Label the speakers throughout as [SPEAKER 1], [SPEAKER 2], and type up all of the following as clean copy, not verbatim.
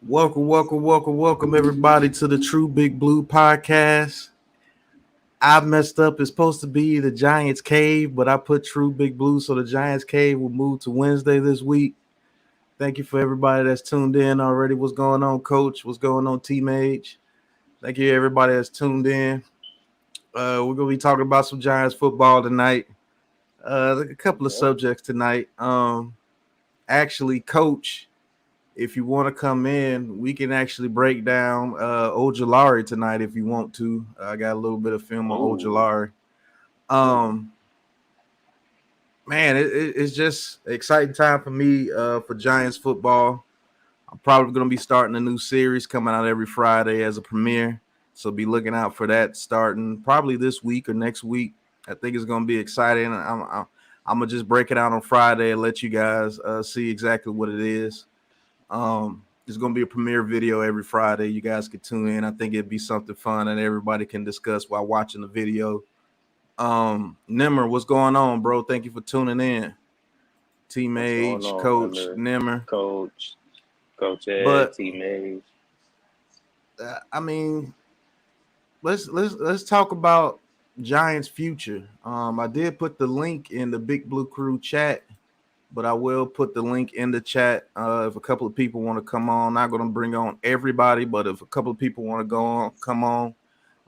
[SPEAKER 1] Welcome, everybody, to the True Big Blue podcast. I messed up. It's supposed to be the Giants Cave, but I put True Big Blue, so the Giants Cave will move to Wednesday this week. Thank you for everybody that's tuned in already. What's going on, Coach? What's going on, Team Age? Thank you, everybody that's tuned in. We're gonna be talking about some Giants football tonight. A couple of
[SPEAKER 2] Yep.
[SPEAKER 1] subjects tonight. Actually, Coach, if you want to come in, we can actually break down Ojulari tonight if you want to. I got a little bit of film on
[SPEAKER 2] Oh,
[SPEAKER 1] Ojulari. Um, it's just an exciting time for me for Giants football. I'm probably going to be starting a new series coming out every Friday as a premiere. So be looking out for that starting probably this week or next week. I think it's going to be exciting. I'm going to just break it out on Friday and let you guys see exactly what it is. There's going to be a premiere video every Friday. You guys can tune in. I think it'd be something fun and everybody can discuss while watching the video. Nimmer, what's going on, bro? Thank you for tuning in. Team
[SPEAKER 2] what's going
[SPEAKER 1] Age,
[SPEAKER 2] on,
[SPEAKER 1] Coach
[SPEAKER 2] member,
[SPEAKER 1] Nimmer.
[SPEAKER 2] Coach Ed,
[SPEAKER 1] But
[SPEAKER 2] teammates?
[SPEAKER 1] I mean, let's talk about Giants' future. I did put the link in the Big Blue Crew chat, but I will put the link in the chat if a couple of people want to come on. Not going to bring on everybody, but if a couple of people want to come on,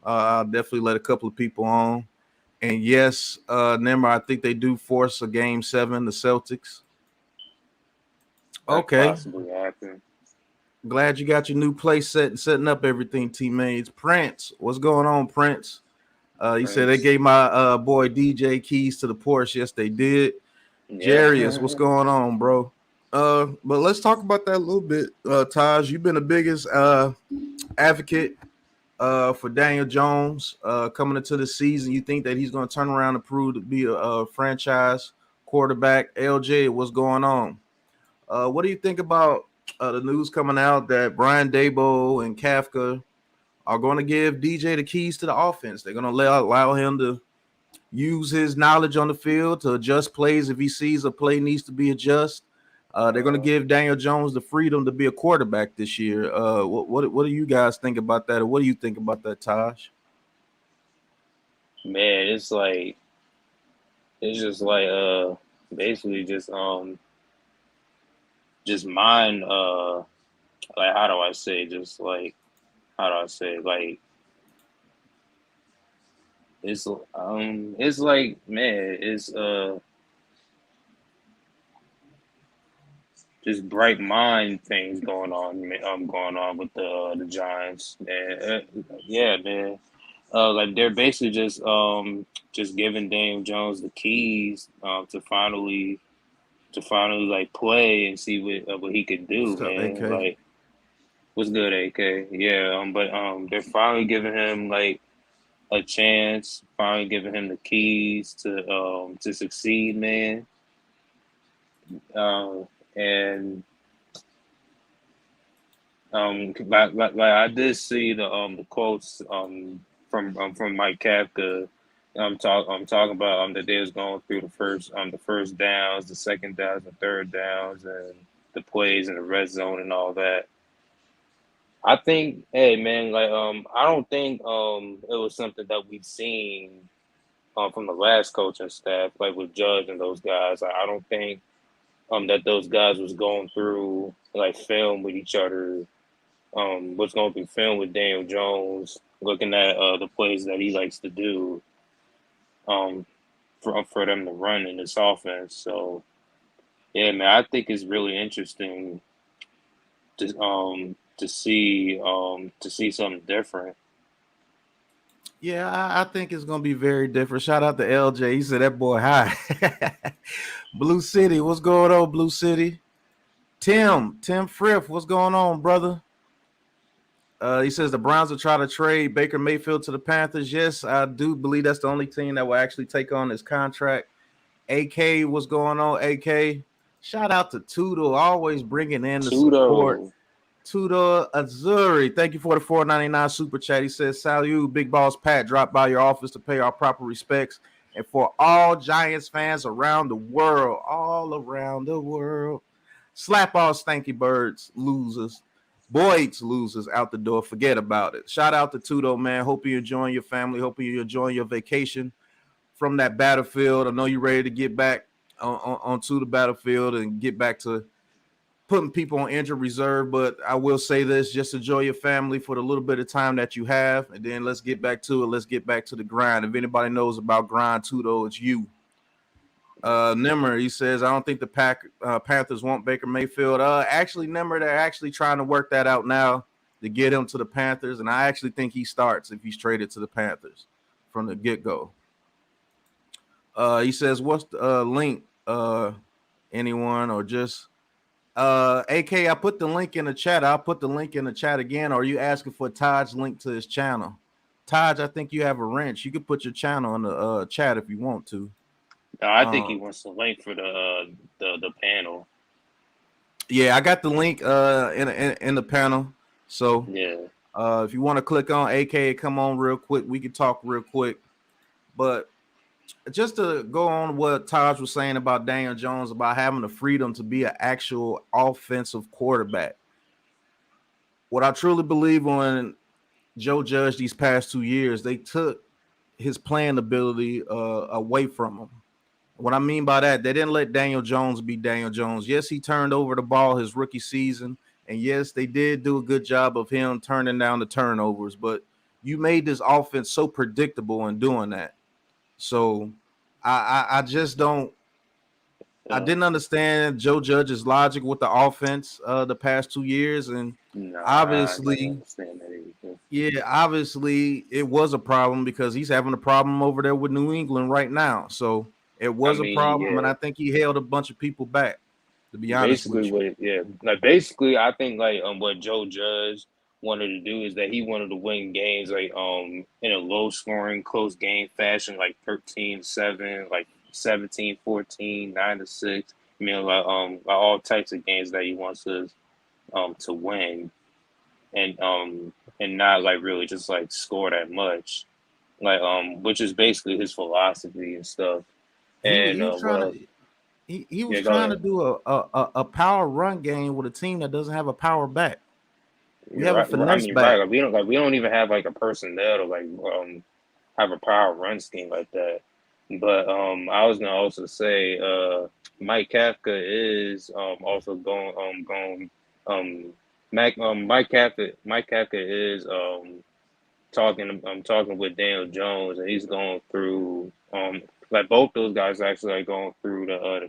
[SPEAKER 1] I'll definitely let a couple of people on. And yes, Nemar, I think they do force a game 7, the Celtics.
[SPEAKER 2] That could
[SPEAKER 1] Okay,
[SPEAKER 2] possibly happen.
[SPEAKER 1] glad you got your new place set and setting up everything, teammates. Prince, what's going on, Prince? You said they
[SPEAKER 2] Prince,
[SPEAKER 1] gave my boy DJ keys to the Porsche. Yes, they did.
[SPEAKER 2] yeah,
[SPEAKER 1] Jarius, what's going on, bro? But let's talk about that a little bit. Taj, you've been the biggest advocate for Daniel Jones coming into the season. You think that he's going to turn around and prove to be a franchise quarterback? LJ, what's going on? What do you think about the news coming out that Brian Dabo and Kafka are going to give DJ the keys to the offense? They're going to allow him to use his knowledge on the field to adjust plays if he sees a play needs to be adjusted. They're going to
[SPEAKER 2] uh,
[SPEAKER 1] give Daniel Jones the freedom to be a quarterback this year. What do you guys think about that, or what do you think about that, Taj?
[SPEAKER 2] man, it's just like basically just mine like how do I say just like how do I say like it's like man it's just bright mind things going on with the Giants. And yeah, man. Like they're basically just giving Daniel Jones the keys to finally like play and see what he could do,
[SPEAKER 1] What's up,
[SPEAKER 2] man.
[SPEAKER 1] AK?
[SPEAKER 2] Like what's good, AK? Yeah, but they're finally giving him like a chance, finally giving him the keys to succeed, man. And like I did see the quotes from Mike Kafka. I'm talking about that they was going through the first downs, the second downs, the third downs, and the plays in the red zone and all that. I think, hey man, like I don't think it was something that we've seen from the last coaching staff, like with Judge and those guys. I don't think that those guys was going through like film with each other, what's going to be filmed with Daniel Jones, looking at the plays that he likes to do, um, for them to run in this offense. So yeah, man, I think it's really interesting to see something different.
[SPEAKER 1] Yeah, I think it's gonna be very different. Shout out to LJ. He said that boy high. Blue City, what's going on, Blue City? Tim Frith, what's going on, brother? He says the Browns will try to trade Baker Mayfield to the Panthers. Yes, I do believe that's the only team that will actually take on his contract. AK, what's going on, AK? Shout out to Tudo, always bringing in the support.
[SPEAKER 2] Tudo,
[SPEAKER 1] Tudo Azuri, thank you for the 4.99 super chat. He says, "Salute, Big Boss Pat, drop by your office to pay our proper respects, and for all Giants fans around the world, all around the world, slap all stanky birds, losers." Boyd's loses out the door. Forget about it. Shout out to Tudo, man. Hope you're enjoying your family. Hope you're enjoying your vacation from that battlefield. I know you're ready to get back onto the battlefield and get back to putting people on injured reserve. But I will say this: just enjoy your family for the little bit of time that you have, and then let's get back to it. Let's get back to the grind. If anybody knows about grind, Tudo, it's you. Nimmer, he says, I don't think the Panthers want Baker Mayfield. Actually, Nimmer, they're actually trying to work that out now to get him to the Panthers, and I actually think he starts if he's traded to the Panthers from the get-go. He says, what's the link? Anyone or just AK, I put the link in the chat. I'll put the link in the chat again. Or are you asking for Taj's link to his channel? Taj, I think you have a wrench. You can put your channel in the chat if you want to.
[SPEAKER 2] No, I think he wants the link for the panel.
[SPEAKER 1] Yeah, I got the link in the panel. So
[SPEAKER 2] yeah,
[SPEAKER 1] if you want to click on AK, come on real quick. We can talk real quick. But just to go on what Taj was saying about Daniel Jones, about having the freedom to be an actual offensive quarterback. What I truly believe on Joe Judge these past 2 years, they took his playing ability away from him. What I mean by that, they didn't let Daniel Jones be Daniel Jones. Yes, he turned over the ball his rookie season, and yes, they did do a good job of him turning down the turnovers, but you made this offense so predictable in doing that. So I just don't – I didn't understand Joe Judge's logic with the offense the past 2 years, and obviously it was a problem because he's having a problem over there with New England right now. So – it was a problem, and I think he held a bunch of people back. To be honest with you,
[SPEAKER 2] basically, I think what Joe Judge wanted to do is that he wanted to win games in a low scoring, close game fashion, like 13-7, like 17-14, 9-6. I mean, all types of games that he wants to win, and not like really just like score that much, which is basically his philosophy and stuff.
[SPEAKER 1] He was trying to do a power run game with a team that doesn't have a power back. We have a finesse back.
[SPEAKER 2] Right. We don't even have like a personnel to have a power run scheme like that. But I was gonna also say Mike Kafka is also going Mike Kafka is talking with Daniel Jones, and he's going through like both those guys actually like going through the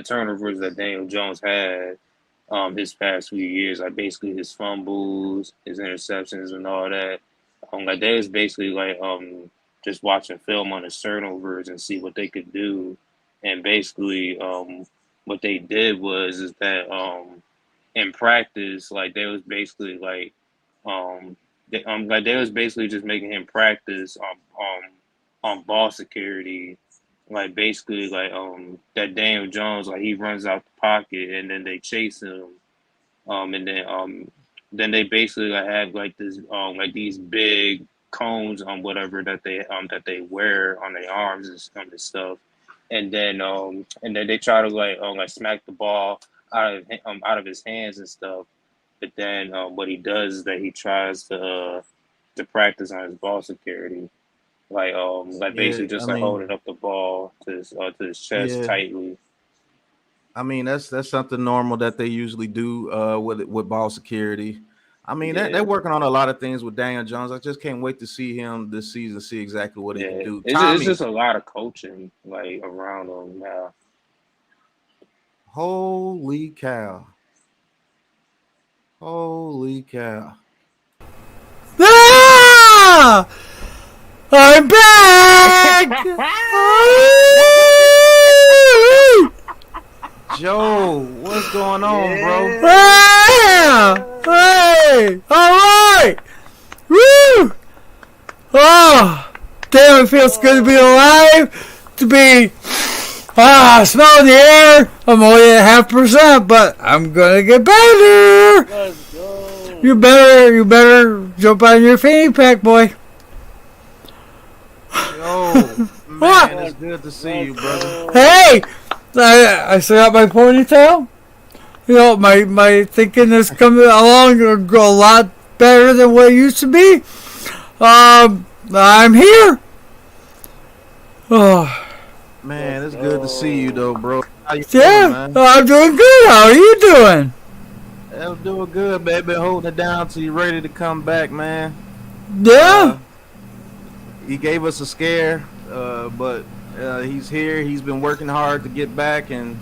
[SPEAKER 2] turnovers that Daniel Jones had his past few years, like basically his fumbles, his interceptions, and all that. Like they was basically like just watching film on his turnovers and see what they could do, and basically what they did is that in practice, like they was basically like they was basically just making him practice on ball security, like basically like that Daniel Jones, like he runs out the pocket and then they chase him, and then they basically like have like this like these big cones on whatever that they wear on their arms and stuff, and then they try to like smack the ball out of his hands and stuff. But then what he does is that he tries to practice on his ball security, basically just holding up the ball to his chest tightly.
[SPEAKER 1] I mean that's something normal that they usually do with ball security. I mean they're working on a lot of things with Daniel Jones. I just can't wait to see him this season, see exactly what he can do.
[SPEAKER 2] It's just a lot of coaching like around him now.
[SPEAKER 1] Holy cow. Holy cow.
[SPEAKER 3] Ah! I'm back!
[SPEAKER 1] Joe, what's going on, bro?
[SPEAKER 3] Ah! Hey! Alright! Woo! Oh! Damn, it feels good to be alive, to be smelling the air. I'm only at 0.5%, but I'm gonna get better.
[SPEAKER 2] Let's go.
[SPEAKER 3] You better jump on your fanny pack, boy.
[SPEAKER 1] Yo, man, it's good to see you, brother.
[SPEAKER 3] Hey, I still got my ponytail. my thinking is coming along a lot better than what it used to be. I'm here. Oh.
[SPEAKER 1] Man, it's good to see you though, bro. How you
[SPEAKER 3] Yeah,
[SPEAKER 1] doing, man?
[SPEAKER 3] I'm doing good. How are you doing?
[SPEAKER 1] I'm doing good, man. Been holding it down till you ready to come back, man.
[SPEAKER 3] Yeah.
[SPEAKER 1] He gave us a scare, but he's here. He's been working hard to get back, and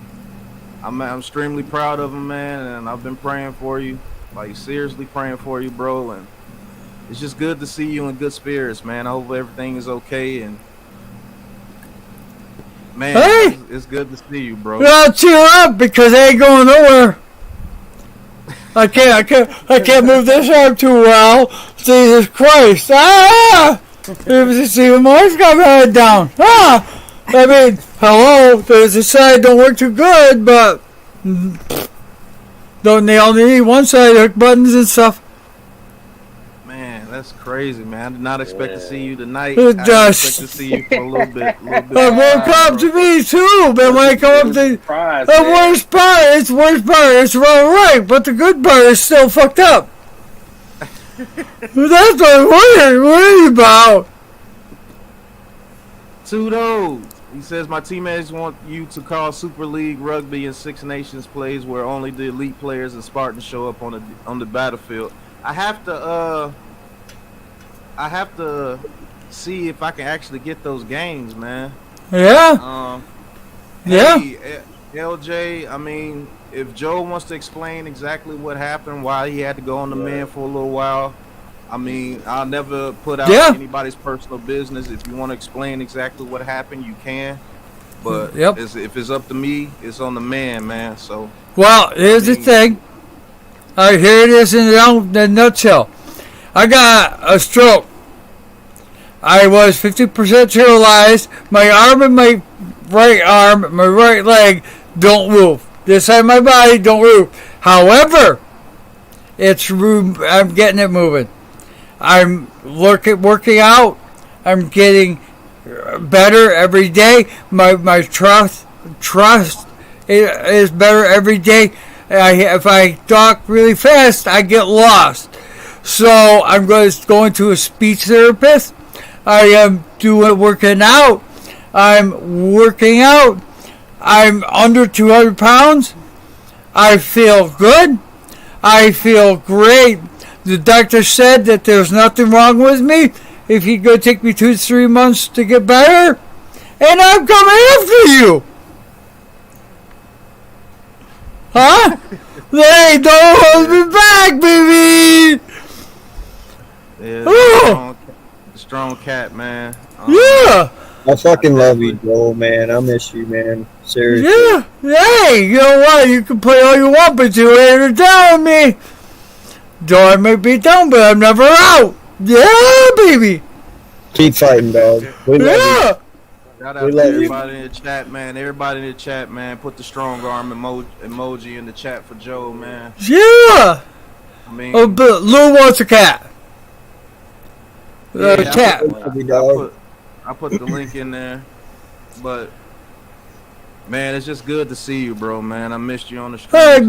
[SPEAKER 1] I'm extremely proud of him, man. And I've been praying for you, like seriously praying for you, bro. And it's just good to see you in good spirits, man. I hope everything is okay. And man,
[SPEAKER 3] Hey!
[SPEAKER 1] it's good to see you, bro.
[SPEAKER 3] Well, cheer up because I ain't going nowhere. I can't move this arm too well. Jesus Christ! Ah! See, my wife got my head down. Ah! I mean, hello. There's a side don't work too good, but don't they only need one side, hook buttons and stuff.
[SPEAKER 1] Man, that's crazy, man. I did not expect to see you tonight.
[SPEAKER 3] Oh,
[SPEAKER 1] I didn't
[SPEAKER 3] Josh.
[SPEAKER 1] expect to see you for a little bit.
[SPEAKER 3] It won't come to me too, but when I come up to
[SPEAKER 2] Surprise,
[SPEAKER 3] the
[SPEAKER 2] man.
[SPEAKER 3] worst part, it's all right, but the good part is still fucked up. That's what I'm worried about.
[SPEAKER 1] Tudo. He says my teammates want you to call Super League Rugby and Six Nations plays where only the elite players and Spartans show up on the battlefield. I have to see if I can actually get those games, man.
[SPEAKER 3] Yeah. Yeah.
[SPEAKER 1] Hey, LJ, I mean, if Joe wants to explain exactly what happened, why he had to go on the man for a little while, I mean, I'll never put out anybody's personal business. If you want to explain exactly what happened, you can. But if it's up to me, it's on the man. So.
[SPEAKER 3] Well, here's the thing. All right, here it is in the nutshell. I got a stroke. I was 50% paralyzed. My arm and my right leg don't move. This side of my body don't move. However, I'm getting it moving. I'm working out. I'm getting better every day. My trust is better every day. If I talk really fast, I get lost. So I'm going to a speech therapist. I am working out. I'm working out. I'm under 200 pounds. I feel good. I feel great. The doctor said that there's nothing wrong with me. If he's going to take me 2 to 3 months to get better. And I'm coming after you. Huh? Hey, don't hold me back, baby.
[SPEAKER 1] Yeah, strong cat, man.
[SPEAKER 3] Yeah.
[SPEAKER 4] I fucking love you, Joel, man. I miss you, man. Seriously.
[SPEAKER 3] Yeah. Hey, you know what? You can play all you want, but you ain't down with me. Though I may be down, but I'm never out. Yeah, baby.
[SPEAKER 4] Keep fighting, dog. We love you.
[SPEAKER 1] Shout out to everybody in the chat, man. Everybody in the chat, man. Put the strong arm emoji in the chat for Joe, man.
[SPEAKER 3] Yeah.
[SPEAKER 1] I mean,
[SPEAKER 3] But Lou wants a cat. Cat.
[SPEAKER 1] I put the link in there, but man, it's just good to see you, bro. Man, I missed you on the stream.
[SPEAKER 3] Hey, I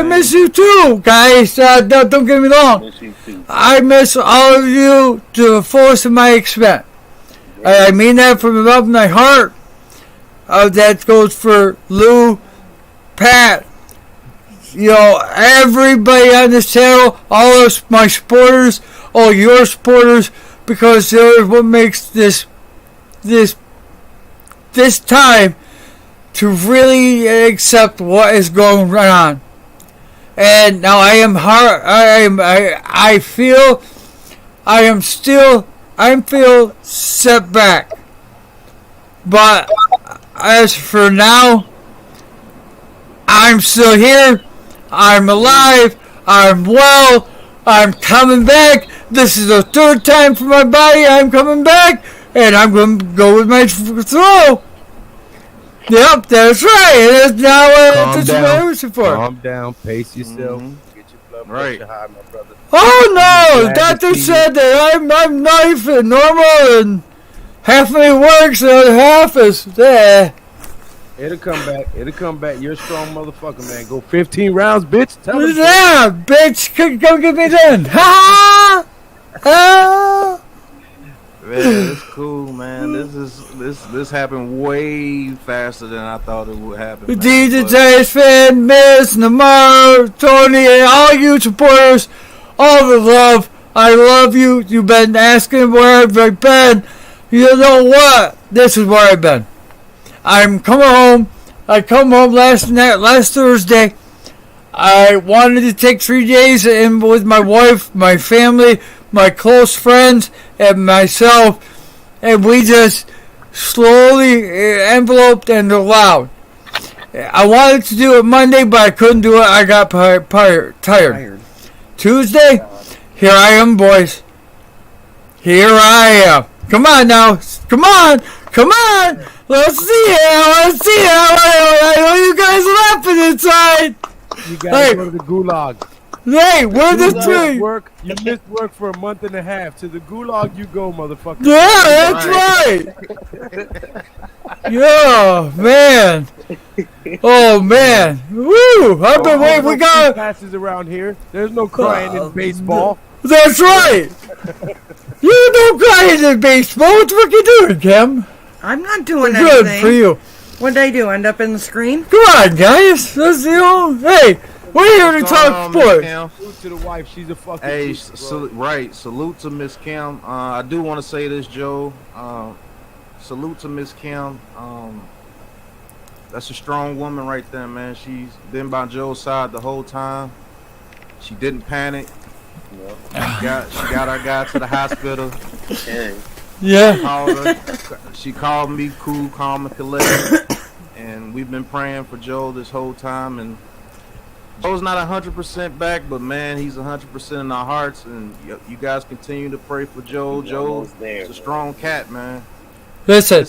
[SPEAKER 3] miss you too, guys. Don't get me wrong. I miss all of you to the fullest of my extent. I mean that from the bottom of my heart. That goes for Lou, Pat, everybody on this channel, all of my supporters, all your supporters, because they're what makes this time to really accept what is going on. And now I feel set back. But as for now, I'm still here. I'm alive. I'm well. I'm coming back. This is the 3rd time for my body. I'm coming back. And I'm going to go with my throw. Yep, that's right. That's now that's what I was for.
[SPEAKER 5] Calm down. Pace yourself. Get your blood pressure high, my brother.
[SPEAKER 3] Oh, no. Doctor said that I'm not even normal and half of me works and the other half is there.
[SPEAKER 5] It'll come back. It'll come back. You're a strong motherfucker, man. Go 15 rounds, bitch. Tell him.
[SPEAKER 3] Yeah, bitch. Come get me then. Ha ha.
[SPEAKER 1] Man, it's cool, man. This happened way faster than I thought it would happen.
[SPEAKER 3] DJ Jay's fan, Miss, Namar, Tony, and all you supporters, all the love. I love you. You've been asking where I've been. You know what? This is where I've been. I'm coming home. I come home last Thursday. I wanted to take 3 days in with my wife, my family, my close friends, and myself, and we just slowly enveloped and allowed. I wanted to do it Monday, but I couldn't do it. I got tired. Tuesday, here I am, boys. Here I am. Come on now. Come on. Let's see it. I know you guys are laughing inside.
[SPEAKER 5] You gotta go to the gulag.
[SPEAKER 3] Hey, where's the tree?
[SPEAKER 5] You missed work for a month and a half. To the gulag you go, motherfucker.
[SPEAKER 3] Yeah, that's right. Yeah, man. Oh, man. Woo. I've been waiting. We got
[SPEAKER 5] passes around here. There's no crying in baseball.
[SPEAKER 3] That's right. You don't cry in baseball. What the fuck you doing, Kim?
[SPEAKER 6] I'm not doing
[SPEAKER 3] Good
[SPEAKER 6] anything.
[SPEAKER 3] for you.
[SPEAKER 6] What'd I do? End up in the screen?
[SPEAKER 3] Come on, guys. Let's hey, we're here to talk sports.
[SPEAKER 5] Salute to the wife. She's a fucking.
[SPEAKER 1] Hey,
[SPEAKER 5] sister,
[SPEAKER 1] salute to Miss Kim. I do want to say this, Joe. Salute to Miss Kim. That's a strong woman right there, man. She's been by Joe's side the whole time. She didn't panic. She got our guy to the hospital.
[SPEAKER 3] Yeah.
[SPEAKER 1] She called me cool, calm, and collected. And we've been praying for Joe this whole time. And Joe's not 100% back, but man, he's 100% in our hearts. And you guys continue to pray for Joe. Joe's a strong cat, man.
[SPEAKER 3] Listen.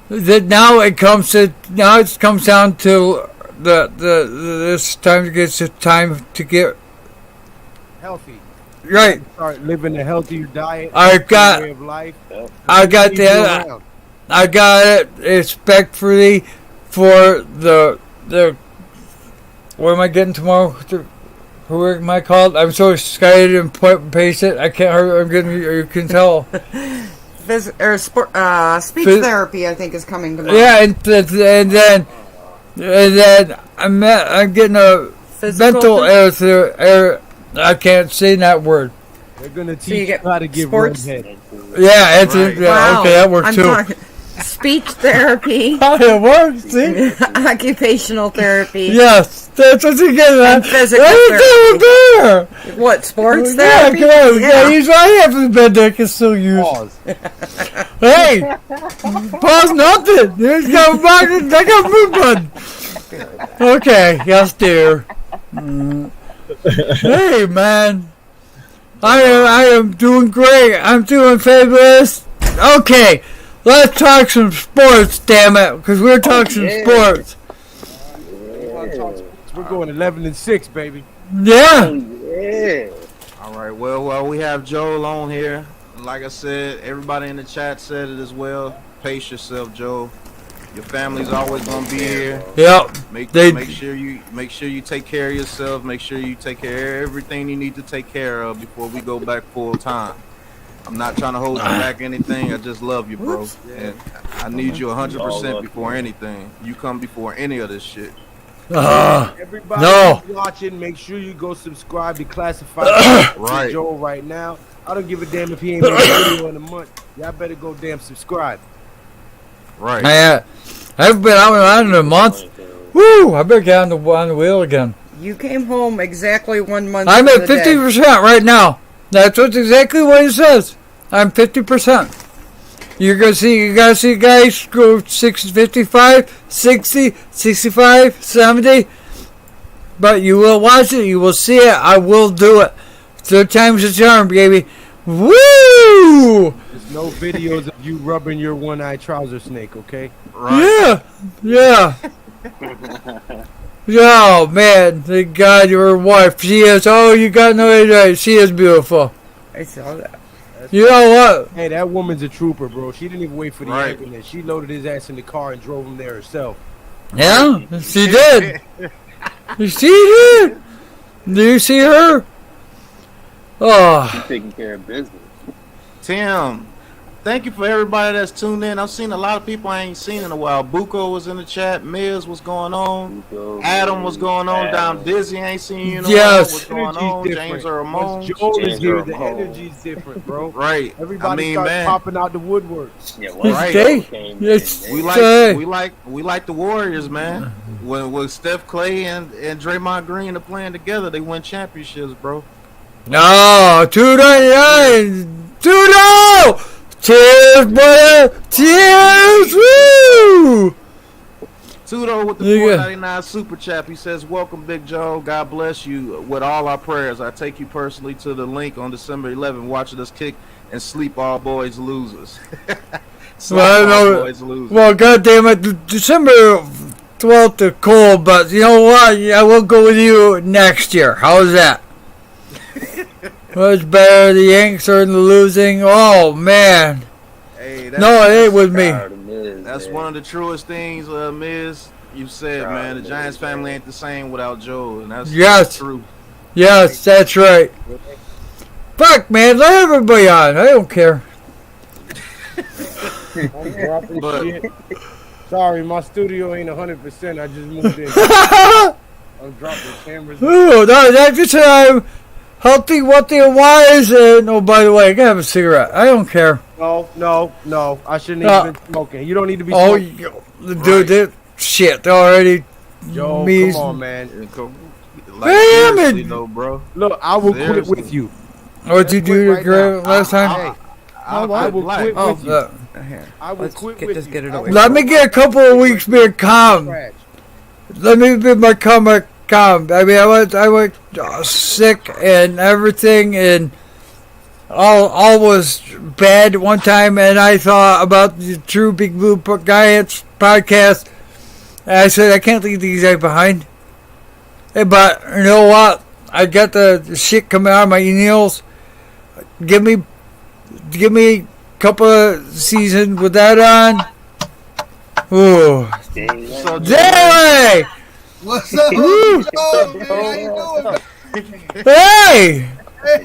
[SPEAKER 3] Now it comes down to this time to get
[SPEAKER 5] healthy.
[SPEAKER 3] Right.
[SPEAKER 5] Start living a healthier diet.
[SPEAKER 3] I got
[SPEAKER 5] way of life.
[SPEAKER 3] I got that. I got it respectfully for the what am I getting tomorrow? Who am I called? I'm so excited and pace it. I can't hurry. I'm getting. You can tell.
[SPEAKER 6] Speech therapy, I think, is coming tomorrow.
[SPEAKER 3] Yeah, and then I'm getting a mental error. I can't say that word.
[SPEAKER 5] They're gonna teach you how to give
[SPEAKER 6] sports.
[SPEAKER 5] head.
[SPEAKER 3] Yeah, it's
[SPEAKER 6] Wow.
[SPEAKER 3] okay. That works too.
[SPEAKER 6] Speech therapy.
[SPEAKER 3] How it works? See?
[SPEAKER 6] Occupational therapy.
[SPEAKER 3] Yes, that's what you get.
[SPEAKER 6] And physical therapy. What, sports therapy?
[SPEAKER 3] Yeah, he's right after the bed deck is still used.
[SPEAKER 5] Pause.
[SPEAKER 3] Hey, pause nothing. There's got I got move button. Okay, yes, dear. Hey, man. I am doing great. I'm doing fabulous. Okay, let's talk some sports, damn it, because we're talking sports.
[SPEAKER 5] We're going 11-6, baby.
[SPEAKER 3] Yeah.
[SPEAKER 1] All right. Well, we have Joel on here. Like I said, everybody in the chat said it as well. Pace yourself, Joel. Your family's always gonna be here.
[SPEAKER 3] Yep.
[SPEAKER 1] Make sure you take care of yourself. Make sure you take care of everything you need to take care of before we go back full time. I'm not trying to hold you back anything. I just love you, bro. And I need you 100% before anything. You come before any of this shit.
[SPEAKER 5] Everybody who's watching, make sure you go subscribe to Classified
[SPEAKER 1] right.
[SPEAKER 5] Joel right now. I don't give a damn if he ain't made a video in a month. Y'all better go damn subscribe.
[SPEAKER 1] Right.
[SPEAKER 3] I haven't been out in a month. Woo! I better get on the wheel again.
[SPEAKER 6] You came home exactly 1 month.
[SPEAKER 3] I'm at 50% right now. That's exactly what it says. I'm 50%. You gotta see guys go 55, 60, 65, 70. But you will watch it, you will see it, I will do it. 3 times the charm, baby. Woo!
[SPEAKER 5] There's no videos of you rubbing your one-eyed trouser snake, okay?
[SPEAKER 1] Right.
[SPEAKER 3] Yeah. Oh man, thank God your wife. She is. Oh, you got no idea. She is beautiful.
[SPEAKER 6] I saw that.
[SPEAKER 3] You know what?
[SPEAKER 5] Hey, that woman's a trooper, bro. She didn't even wait for the
[SPEAKER 1] Right.
[SPEAKER 5] ambulance. She loaded his ass in the car and drove him there herself.
[SPEAKER 3] Yeah, she did. She did. Do you see her? Oh,
[SPEAKER 2] Taking care of business.
[SPEAKER 1] Tim, thank you for everybody that's tuned in. I've seen a lot of people I ain't seen in a while. Buko was in the chat. Miz, what's going on? Adam, what's going on? Down Dizzy, ain't seen you in a while.
[SPEAKER 3] Yes.
[SPEAKER 1] What's going
[SPEAKER 5] Energy's
[SPEAKER 1] on?
[SPEAKER 5] different.
[SPEAKER 1] James or Ramon?
[SPEAKER 5] Once Joel is
[SPEAKER 2] James
[SPEAKER 5] here, the
[SPEAKER 2] Ramon.
[SPEAKER 5] energy's different, bro.
[SPEAKER 1] Right.
[SPEAKER 5] Everybody starts popping out the woodwork.
[SPEAKER 2] Yeah,
[SPEAKER 1] Right.
[SPEAKER 3] Yes.
[SPEAKER 1] We
[SPEAKER 3] Say.
[SPEAKER 1] like the Warriors, man. When Steph Clay and Draymond Green are playing together, they win championships, bro.
[SPEAKER 3] No, 299. 2-0. Cheers, brother. Cheers. Woo.
[SPEAKER 1] Tudo with the
[SPEAKER 3] Yeah.
[SPEAKER 1] 499 super chat. He says, "Welcome, Big Joe. God bless you with all our prayers. I take you personally to the link on December 11th, watching us kick and sleep all boys losers." Sleep
[SPEAKER 3] Well,
[SPEAKER 1] all
[SPEAKER 3] no.
[SPEAKER 1] boys losers.
[SPEAKER 3] Well, goddamn it, December 12th is cold, but you know what? I will go with you next year. How's that? Much better. The Yanks are losing. Oh man.
[SPEAKER 1] Hey,
[SPEAKER 3] No, it ain't with me.
[SPEAKER 1] That's one of the truest things, Miz. You said, man. The Giants family ain't the same without Joe, and that's
[SPEAKER 3] Yes.
[SPEAKER 1] true.
[SPEAKER 3] Yes, that's right. Fuck, man, let everybody on. I don't care.
[SPEAKER 5] I'm dropping
[SPEAKER 1] But-
[SPEAKER 5] shit. Sorry, my studio ain't 100%. I just moved in. I'm dropping cameras.
[SPEAKER 3] Ooh, no, that's just I'm healthy, wealthy, and wise. And oh, by the way, I gotta have a cigarette. I don't care.
[SPEAKER 5] No. I shouldn't even been smoking. You don't need to be
[SPEAKER 3] Oh,
[SPEAKER 5] smoking.
[SPEAKER 3] dude, that shit already.
[SPEAKER 5] Joe,
[SPEAKER 3] me-
[SPEAKER 5] come on, man.
[SPEAKER 1] Like,
[SPEAKER 3] Damn
[SPEAKER 1] seriously
[SPEAKER 3] it.
[SPEAKER 1] though, bro.
[SPEAKER 5] Look, I will quit
[SPEAKER 1] Seriously.
[SPEAKER 5] with you.
[SPEAKER 3] What'd you do to
[SPEAKER 5] right
[SPEAKER 3] Greg
[SPEAKER 5] now.
[SPEAKER 3] last time?
[SPEAKER 5] I will quit
[SPEAKER 3] Oh,
[SPEAKER 5] with you. I will
[SPEAKER 6] Let's
[SPEAKER 5] quit
[SPEAKER 6] get,
[SPEAKER 5] with
[SPEAKER 6] just
[SPEAKER 5] you.
[SPEAKER 6] get it
[SPEAKER 5] I
[SPEAKER 6] away.
[SPEAKER 5] will
[SPEAKER 3] let me get a couple of weeks being calm.
[SPEAKER 5] trash.
[SPEAKER 3] Let me be my calm. I mean, I went sick and everything, and all was bad at one time. And I thought about the True Big Blue Giants podcast, and I said I can't leave these guys behind. But you know what? I got the shit coming out of my nails. Give me a couple of seasons with that on. Ooh.
[SPEAKER 1] So,
[SPEAKER 3] Hey!
[SPEAKER 7] What's up,
[SPEAKER 3] Woo!
[SPEAKER 7] Joe, man? How you doing?
[SPEAKER 3] Hey!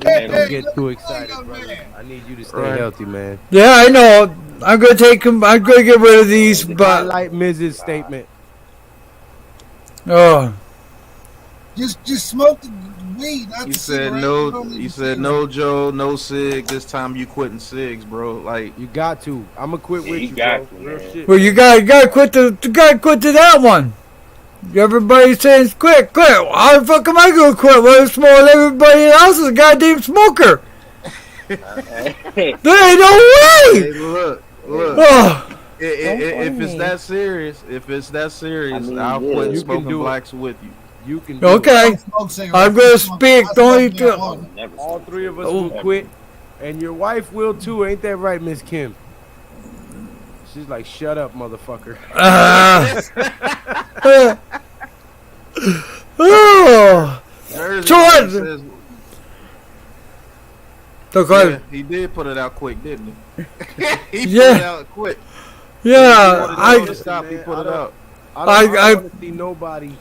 [SPEAKER 5] Man, don't get too excited,
[SPEAKER 7] young
[SPEAKER 5] brother.
[SPEAKER 7] man?
[SPEAKER 5] I need you to stay
[SPEAKER 1] Right.
[SPEAKER 5] healthy, man.
[SPEAKER 3] Yeah, I know. I'm gonna take them. I'm gonna get rid of these,
[SPEAKER 5] I
[SPEAKER 3] but
[SPEAKER 5] like Mrs. statement.
[SPEAKER 3] oh,
[SPEAKER 7] Just smoke the weed. Not
[SPEAKER 1] You
[SPEAKER 7] the
[SPEAKER 1] said
[SPEAKER 7] cigarette.
[SPEAKER 1] no.
[SPEAKER 7] don't need
[SPEAKER 1] You
[SPEAKER 7] the
[SPEAKER 1] said
[SPEAKER 7] cigarette.
[SPEAKER 1] no, Joe, no Sig. This time you quitting Sigs, bro. Like,
[SPEAKER 5] You got to. I'm gonna quit with
[SPEAKER 2] you
[SPEAKER 5] you,
[SPEAKER 2] got
[SPEAKER 5] bro.
[SPEAKER 2] to,
[SPEAKER 5] Real
[SPEAKER 2] man.
[SPEAKER 5] shit.
[SPEAKER 3] well, you gotta quit to that one. Everybody's saying quit. How the fuck am I gonna quit? Well, it's more than everybody else is a goddamn smoker.
[SPEAKER 2] Hey,
[SPEAKER 3] There ain't no way.
[SPEAKER 1] hey, look.
[SPEAKER 3] Oh,
[SPEAKER 1] If it's that serious,
[SPEAKER 2] I mean,
[SPEAKER 1] I'll
[SPEAKER 2] yeah.
[SPEAKER 1] quit
[SPEAKER 2] You
[SPEAKER 5] can
[SPEAKER 1] smoking
[SPEAKER 5] do it.
[SPEAKER 1] blacks with you.
[SPEAKER 5] You can do it.
[SPEAKER 3] okay.
[SPEAKER 7] Smoke cigarettes.
[SPEAKER 3] I'm gonna
[SPEAKER 7] I smoke-
[SPEAKER 3] speak.
[SPEAKER 7] I
[SPEAKER 3] Don't
[SPEAKER 7] smoke
[SPEAKER 3] eat the-
[SPEAKER 7] marijuana.
[SPEAKER 2] never
[SPEAKER 5] All
[SPEAKER 2] smoke
[SPEAKER 5] three of us
[SPEAKER 3] Oh.
[SPEAKER 5] will quit, and your wife will too. Ain't that right, Miss Kim? She's like, shut up, motherfucker.
[SPEAKER 3] Oh,
[SPEAKER 1] Jersey
[SPEAKER 3] Jordan!
[SPEAKER 1] says,
[SPEAKER 3] so
[SPEAKER 1] yeah,
[SPEAKER 3] good.
[SPEAKER 1] he did put it out quick, didn't he? He
[SPEAKER 3] Yeah.
[SPEAKER 1] put it out quick.
[SPEAKER 3] Yeah,
[SPEAKER 1] I
[SPEAKER 3] I.
[SPEAKER 1] stop. He put it out.
[SPEAKER 5] I
[SPEAKER 3] I-
[SPEAKER 5] don't want to see nobody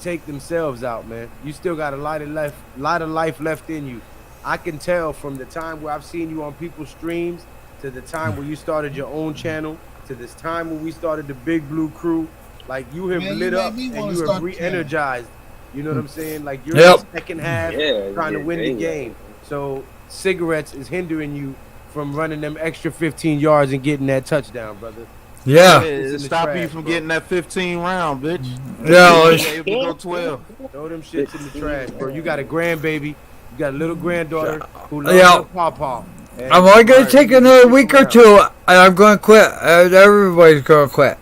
[SPEAKER 5] take themselves out, man. You still got a lot of life left in you. I can tell from the time where I've seen you on people's streams to the time where you started your own channel to this time when we started the Big Blue Crew. Like, you have
[SPEAKER 7] Man, you
[SPEAKER 5] lit
[SPEAKER 7] made
[SPEAKER 5] up
[SPEAKER 7] me
[SPEAKER 5] and
[SPEAKER 7] wanna
[SPEAKER 5] you have
[SPEAKER 7] start the channel.
[SPEAKER 5] re-energized. You know what I'm saying? Like, you're
[SPEAKER 3] Yep.
[SPEAKER 5] in the second half
[SPEAKER 2] Yeah,
[SPEAKER 5] trying to
[SPEAKER 2] yeah,
[SPEAKER 5] win the
[SPEAKER 2] yeah.
[SPEAKER 5] game. So cigarettes is hindering you from running them extra 15 yards and getting that touchdown, brother.
[SPEAKER 3] Yeah,
[SPEAKER 5] It's in the
[SPEAKER 1] Stop you
[SPEAKER 5] trash,
[SPEAKER 1] from
[SPEAKER 5] bro.
[SPEAKER 1] getting that 15 round, bitch.
[SPEAKER 3] yeah.
[SPEAKER 1] You able to go 12.
[SPEAKER 5] Throw them shits in the trash, bro. You got a grandbaby. You got a little granddaughter who loves
[SPEAKER 3] Yeah.
[SPEAKER 5] her pawpaw. And-
[SPEAKER 3] I'm only gonna
[SPEAKER 5] Right,
[SPEAKER 3] take
[SPEAKER 5] you
[SPEAKER 3] another
[SPEAKER 5] stick
[SPEAKER 3] week or
[SPEAKER 5] around.
[SPEAKER 3] two, and I'm gonna quit. Everybody's gonna quit.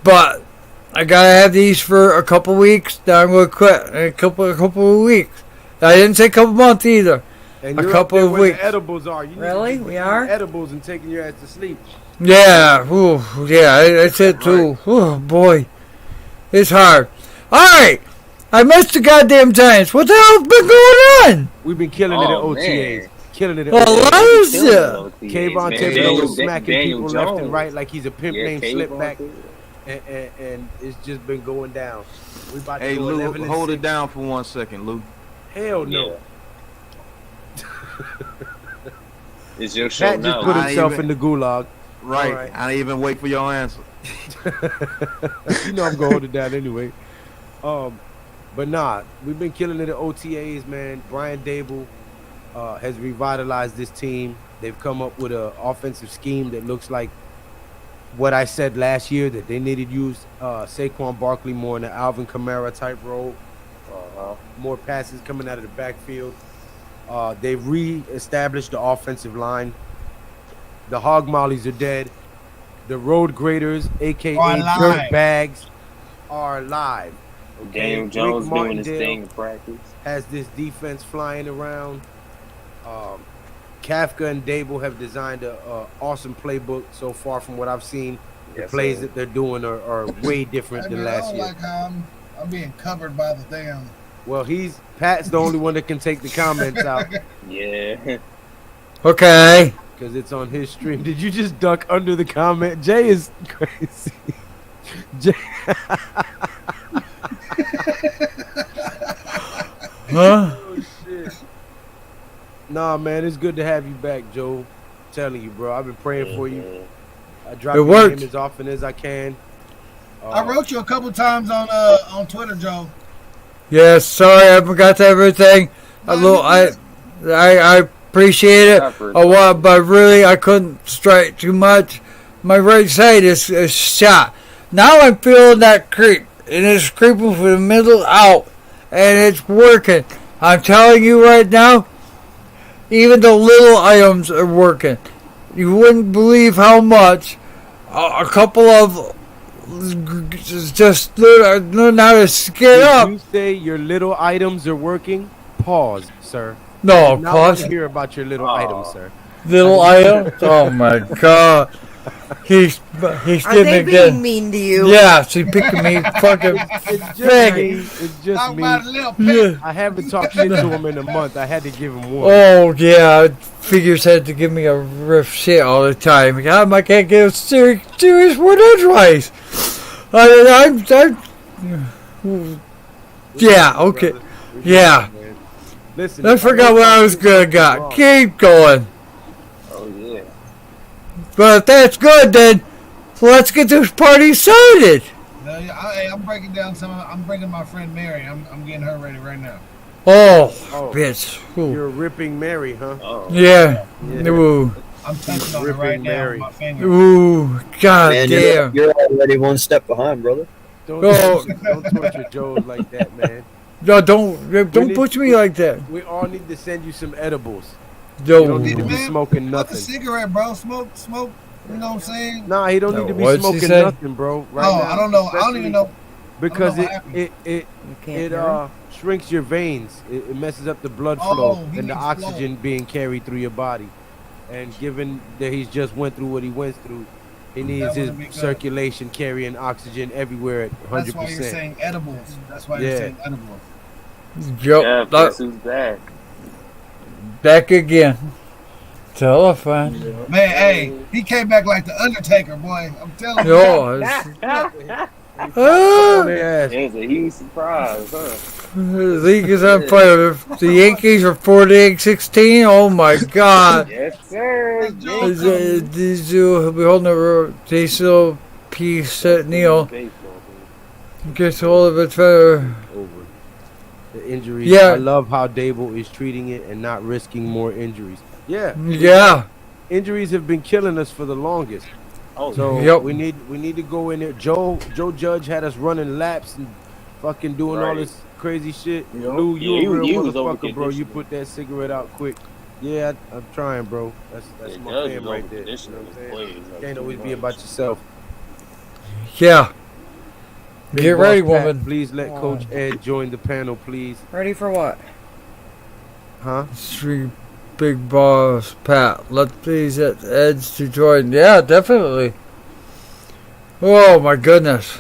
[SPEAKER 3] But I gotta have these for a couple weeks. Then I'm gonna quit in a couple of weeks. I didn't say a couple months either.
[SPEAKER 5] And
[SPEAKER 3] a
[SPEAKER 5] you're
[SPEAKER 3] couple
[SPEAKER 5] up there
[SPEAKER 3] of
[SPEAKER 5] where
[SPEAKER 3] weeks.
[SPEAKER 5] the edibles are. You need to
[SPEAKER 6] Really?
[SPEAKER 5] be
[SPEAKER 6] We
[SPEAKER 5] eating
[SPEAKER 6] are?
[SPEAKER 5] edibles and taking your ass to sleep.
[SPEAKER 3] Yeah, ooh, yeah, I said too. Oh boy, it's hard. All right, I missed the goddamn Giants. What the hell's been going on?
[SPEAKER 5] We've been killing it at
[SPEAKER 2] Oh,
[SPEAKER 5] OTAs.
[SPEAKER 2] man.
[SPEAKER 5] killing it.
[SPEAKER 3] Elijah!
[SPEAKER 5] Kayvon
[SPEAKER 2] Man,
[SPEAKER 5] Thibodeau smacking
[SPEAKER 2] Daniel
[SPEAKER 5] people left and
[SPEAKER 2] Jones.
[SPEAKER 5] right like he's a pimp
[SPEAKER 2] Yeah,
[SPEAKER 5] named
[SPEAKER 2] Kayvon
[SPEAKER 5] Slipback,
[SPEAKER 2] Thibodeau.
[SPEAKER 5] and it's just been going down. We about to
[SPEAKER 1] Hey
[SPEAKER 5] go
[SPEAKER 1] Lou,
[SPEAKER 5] 11 and
[SPEAKER 1] hold
[SPEAKER 5] 6.
[SPEAKER 1] it down for 1 second, Lou.
[SPEAKER 5] Hell no.
[SPEAKER 2] It's your show
[SPEAKER 5] Pat just
[SPEAKER 2] now.
[SPEAKER 5] put
[SPEAKER 1] I
[SPEAKER 5] himself
[SPEAKER 1] even-
[SPEAKER 5] in the gulag.
[SPEAKER 1] Right.
[SPEAKER 5] All right.
[SPEAKER 1] I didn't even wait for your answer.
[SPEAKER 5] You know I'm gonna hold it down anyway. But nah, we've been killing it at OTAs, man. Brian Dable has revitalized this team. They've come up with an offensive scheme that looks like what I said last year, that they needed to use Saquon Barkley more in the Alvin Kamara type role. More passes coming out of the backfield. They've re-established the offensive line. The Hog Mollies are dead. The Road Graders, a.k.a.
[SPEAKER 7] Are
[SPEAKER 5] Dirt
[SPEAKER 7] alive.
[SPEAKER 5] Bags, are alive. Okay?
[SPEAKER 2] Daniel Jones
[SPEAKER 5] Rick
[SPEAKER 2] doing his
[SPEAKER 5] Martindale
[SPEAKER 2] thing in practice.
[SPEAKER 5] has this defense flying around. Kafka and Dable have designed a awesome playbook so far from what I've seen. The
[SPEAKER 2] Yes,
[SPEAKER 5] plays
[SPEAKER 2] sir.
[SPEAKER 5] that they're doing are way different
[SPEAKER 7] I
[SPEAKER 5] than
[SPEAKER 7] mean, I
[SPEAKER 5] last
[SPEAKER 7] don't
[SPEAKER 5] year.
[SPEAKER 7] like how I'm being covered by the damn.
[SPEAKER 5] Well, Pat's the only one that can take the comments out
[SPEAKER 2] Yeah.
[SPEAKER 3] Okay.
[SPEAKER 5] because it's on his stream. Did you just duck under the comment? Jay is crazy. Jay,
[SPEAKER 3] Huh?
[SPEAKER 5] oh shit. Nah, man, it's good to have you back, Joe. I'm telling you, bro. I've been praying for you. I drop
[SPEAKER 3] It
[SPEAKER 5] your
[SPEAKER 3] worked.
[SPEAKER 5] name as often as I can.
[SPEAKER 7] I wrote you a couple times on Twitter, Joe.
[SPEAKER 3] Yeah, sorry, I forgot everything. I appreciate it. But really, I couldn't strike too much. My right side is shot. Now I'm feeling that creep, and it's creeping from the middle out, and it's working. I'm telling you right now, even the little items are working. You wouldn't believe how much a couple of just learn how to get up.
[SPEAKER 5] Did you say your little items are working? Pause, sir.
[SPEAKER 3] No,
[SPEAKER 5] Now I want
[SPEAKER 3] pause.
[SPEAKER 5] to hear about your little items, sir.
[SPEAKER 3] Little item. Oh my god. He's
[SPEAKER 6] Are they
[SPEAKER 3] giving
[SPEAKER 6] being
[SPEAKER 3] again.
[SPEAKER 6] mean to you?
[SPEAKER 3] Yeah, she's picking me fucking
[SPEAKER 5] It's just
[SPEAKER 3] faggot.
[SPEAKER 5] me. It's just
[SPEAKER 7] Talk
[SPEAKER 5] me.
[SPEAKER 7] about a little pet.
[SPEAKER 3] Yeah.
[SPEAKER 5] I haven't talked shit to him in a month. I had to give him one.
[SPEAKER 3] Oh yeah, figures had to give me a riff shit all the time. I can't get a serious word edgewise. Yeah, okay. Yeah.
[SPEAKER 5] Listen,
[SPEAKER 3] I forgot what I was gonna got. Keep going.
[SPEAKER 2] Oh yeah.
[SPEAKER 3] But if that's good, then let's get this party started.
[SPEAKER 7] I'm breaking down I'm bringing my friend Mary. I'm getting her ready right now.
[SPEAKER 3] Oh,
[SPEAKER 5] Oh.
[SPEAKER 3] bitch. Ooh.
[SPEAKER 5] You're ripping Mary, huh?
[SPEAKER 2] Oh.
[SPEAKER 3] Yeah.
[SPEAKER 5] Yeah.
[SPEAKER 3] Ooh.
[SPEAKER 7] I'm touching on her
[SPEAKER 5] Ripping
[SPEAKER 7] right now
[SPEAKER 5] Mary.
[SPEAKER 7] with my finger.
[SPEAKER 3] Ooh. God
[SPEAKER 4] Man,
[SPEAKER 3] damn.
[SPEAKER 4] you're already one step behind, brother.
[SPEAKER 5] Don't,
[SPEAKER 3] Oh.
[SPEAKER 5] don't torture Joe like that, man.
[SPEAKER 3] No, don't
[SPEAKER 5] need-
[SPEAKER 3] push me like that.
[SPEAKER 5] We all need to send you some edibles.
[SPEAKER 3] Yo.
[SPEAKER 5] You don't need to be
[SPEAKER 7] Man,
[SPEAKER 5] smoking
[SPEAKER 7] Smoke a
[SPEAKER 5] nothing.
[SPEAKER 7] cigarette, bro. Smoke. You know what I'm saying?
[SPEAKER 5] Nah, he don't need to be
[SPEAKER 3] What'd she
[SPEAKER 5] smoking
[SPEAKER 3] say?
[SPEAKER 5] nothing, bro. Right
[SPEAKER 7] No,
[SPEAKER 5] now,
[SPEAKER 7] I don't know. I don't
[SPEAKER 5] especially
[SPEAKER 7] even know.
[SPEAKER 5] because
[SPEAKER 7] I don't know what
[SPEAKER 5] it
[SPEAKER 6] You can't
[SPEAKER 5] it
[SPEAKER 6] hear him?
[SPEAKER 5] shrinks your veins. It messes up the blood
[SPEAKER 7] Oh,
[SPEAKER 5] flow
[SPEAKER 7] he
[SPEAKER 5] and the
[SPEAKER 7] needs
[SPEAKER 5] oxygen being carried through your body. And given that he's just went through what he went through, he needs his
[SPEAKER 7] wouldn't be good.
[SPEAKER 5] circulation carrying oxygen everywhere at
[SPEAKER 7] That's why you're
[SPEAKER 5] 100%.
[SPEAKER 7] saying edibles. That's why you're
[SPEAKER 5] Yeah.
[SPEAKER 7] saying edibles.
[SPEAKER 3] Yo.
[SPEAKER 2] Yeah, guess who's back?
[SPEAKER 3] Back again. Telephone.
[SPEAKER 7] Man, hey, he came back like the Undertaker, boy. I'm telling you.
[SPEAKER 3] Yo. it's-
[SPEAKER 5] On
[SPEAKER 3] Ah,
[SPEAKER 5] their ass.
[SPEAKER 2] It was a huge surprise, huh?
[SPEAKER 3] the league is on fire. The Yankees are 48-16. Oh my God.
[SPEAKER 2] Yes, sir.
[SPEAKER 3] These two be holding the Cecil P. Neal gets hold of it.
[SPEAKER 5] Over. The injuries.
[SPEAKER 3] Yeah.
[SPEAKER 5] I love how Dable is treating it and not risking more injuries. Yeah.
[SPEAKER 3] Yeah.
[SPEAKER 5] Injuries have been killing us for the longest.
[SPEAKER 2] Oh,
[SPEAKER 5] So
[SPEAKER 3] Yep.
[SPEAKER 5] we need to go in there. Joe Judge had us running laps and fucking doing all
[SPEAKER 2] Right.
[SPEAKER 5] this crazy shit.
[SPEAKER 2] Yep.
[SPEAKER 5] Lou, you
[SPEAKER 2] Yeah,
[SPEAKER 5] a real
[SPEAKER 2] he was
[SPEAKER 5] motherfucker, bro. You
[SPEAKER 2] overconditioning.
[SPEAKER 5] put that cigarette out quick. Yeah, I'm trying, bro. That's
[SPEAKER 2] Yeah,
[SPEAKER 5] my
[SPEAKER 2] Judge
[SPEAKER 5] fam
[SPEAKER 2] was
[SPEAKER 5] right there. You know
[SPEAKER 2] overconditioning
[SPEAKER 5] what I'm
[SPEAKER 2] his
[SPEAKER 5] saying?
[SPEAKER 2] plays, like,
[SPEAKER 5] Can't
[SPEAKER 2] too
[SPEAKER 5] always be
[SPEAKER 2] much.
[SPEAKER 5] about yourself.
[SPEAKER 3] Yeah.
[SPEAKER 5] Big
[SPEAKER 3] Get
[SPEAKER 5] Boss
[SPEAKER 3] ready,
[SPEAKER 5] Pat,
[SPEAKER 3] woman.
[SPEAKER 5] Please let Coach Ed join the panel, please.
[SPEAKER 6] Ready for what?
[SPEAKER 5] Huh?
[SPEAKER 3] Street Big Boss Pat. Let's please get Edge to join. Yeah, definitely. Oh my goodness.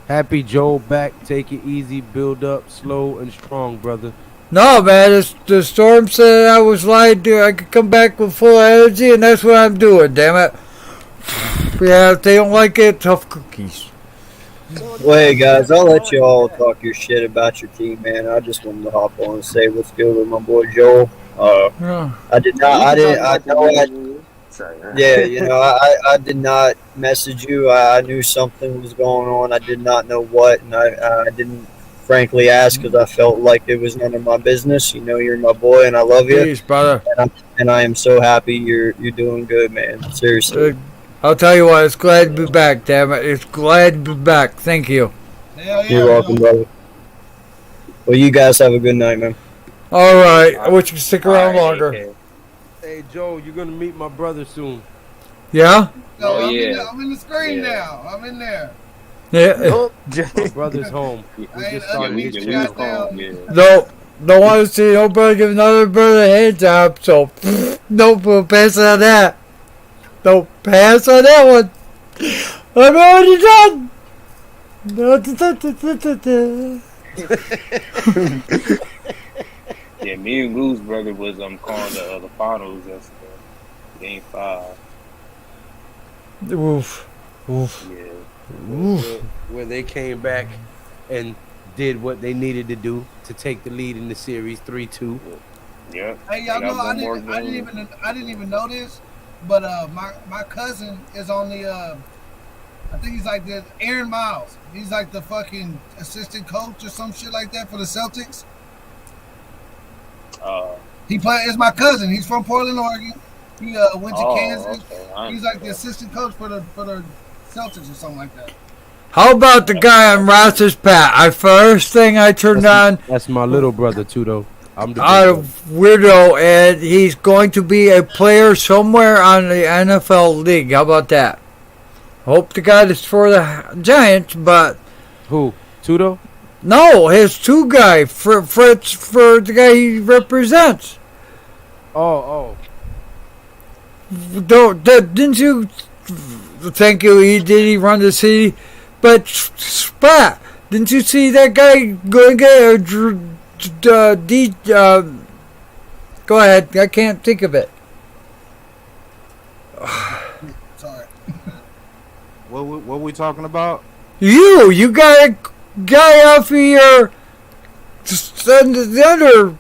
[SPEAKER 5] Happy Joe back. Take it easy. Build up slow and strong, brother.
[SPEAKER 3] No, man, the storm said I was lied to. I could come back with full energy, and that's what I'm doing, damn it. Yeah, if they don't like it, tough cookies.
[SPEAKER 4] Well, hey guys, I'll let you all talk your shit about your team, man. I just wanted to hop on and say what's good with my boy Joel.
[SPEAKER 3] Yeah.
[SPEAKER 4] I did not. I did not message you. I knew something was going on. I did not know what, and I didn't frankly ask because I felt like it was none of my business. You know, you're my boy, and I love you.
[SPEAKER 3] Peace, brother.
[SPEAKER 4] And I am so happy you're doing good, man. Seriously.
[SPEAKER 3] I'll tell you what, it's glad to be back, damn it. It's glad to be back. Thank you.
[SPEAKER 7] Hell yeah,
[SPEAKER 4] You're welcome, brother. Well, you guys have a good night, man.
[SPEAKER 3] All right. I wish you could stick around longer.
[SPEAKER 5] Hey, Joe, you're going to meet my brother soon.
[SPEAKER 3] Yeah?
[SPEAKER 7] No,
[SPEAKER 2] Oh,
[SPEAKER 7] I'm,
[SPEAKER 2] yeah.
[SPEAKER 7] I'm in the screen
[SPEAKER 2] Yeah.
[SPEAKER 7] now. I'm in there.
[SPEAKER 3] Yeah.
[SPEAKER 5] My brother's home. We
[SPEAKER 7] I ain't
[SPEAKER 5] just started
[SPEAKER 7] underneath
[SPEAKER 5] his
[SPEAKER 7] you
[SPEAKER 5] new
[SPEAKER 7] guys now.
[SPEAKER 5] home.
[SPEAKER 3] No. Don't want to see nobody give another brother a hand job, so nope, we'll pass on that. Don't pass on that one. I'm already done.
[SPEAKER 2] Yeah, me and Goose brother was calling the finals yesterday. Game 5.
[SPEAKER 3] Oof. Oof.
[SPEAKER 2] Yeah.
[SPEAKER 3] Oof.
[SPEAKER 5] Where they came back and did what they needed to do to take the lead in the series 3-2.
[SPEAKER 2] Yep.
[SPEAKER 7] Hey, y'all
[SPEAKER 2] They
[SPEAKER 7] know
[SPEAKER 2] got
[SPEAKER 7] I
[SPEAKER 2] one more
[SPEAKER 7] didn't
[SPEAKER 2] game.
[SPEAKER 7] even know this, but my cousin is on the I think he's like the Aaron Miles. He's like the fucking assistant coach or some shit like that for the Celtics. It's my cousin. He's from Portland, Oregon. He went to Kansas.
[SPEAKER 2] Okay.
[SPEAKER 7] He's like the assistant coach for the Celtics or something like that.
[SPEAKER 3] How about the guy on Ross's Pat? First thing I turned on,
[SPEAKER 5] That's my little brother, too, though. I'm the
[SPEAKER 3] out
[SPEAKER 5] big
[SPEAKER 3] of weirdo, and he's going to be a player somewhere on the NFL league. How about that? Hope to God it's for the Giants, but
[SPEAKER 5] one. Who? Tudo?
[SPEAKER 3] no, his two guy, Fritz, for the guy he represents.
[SPEAKER 5] Oh.
[SPEAKER 3] Didn't you? Thank you. He run the city, but Spat. Didn't you see that guy going to get go ahead. I can't think of it.
[SPEAKER 7] Sorry.
[SPEAKER 1] What we talking about?
[SPEAKER 3] You got a guy off of your the other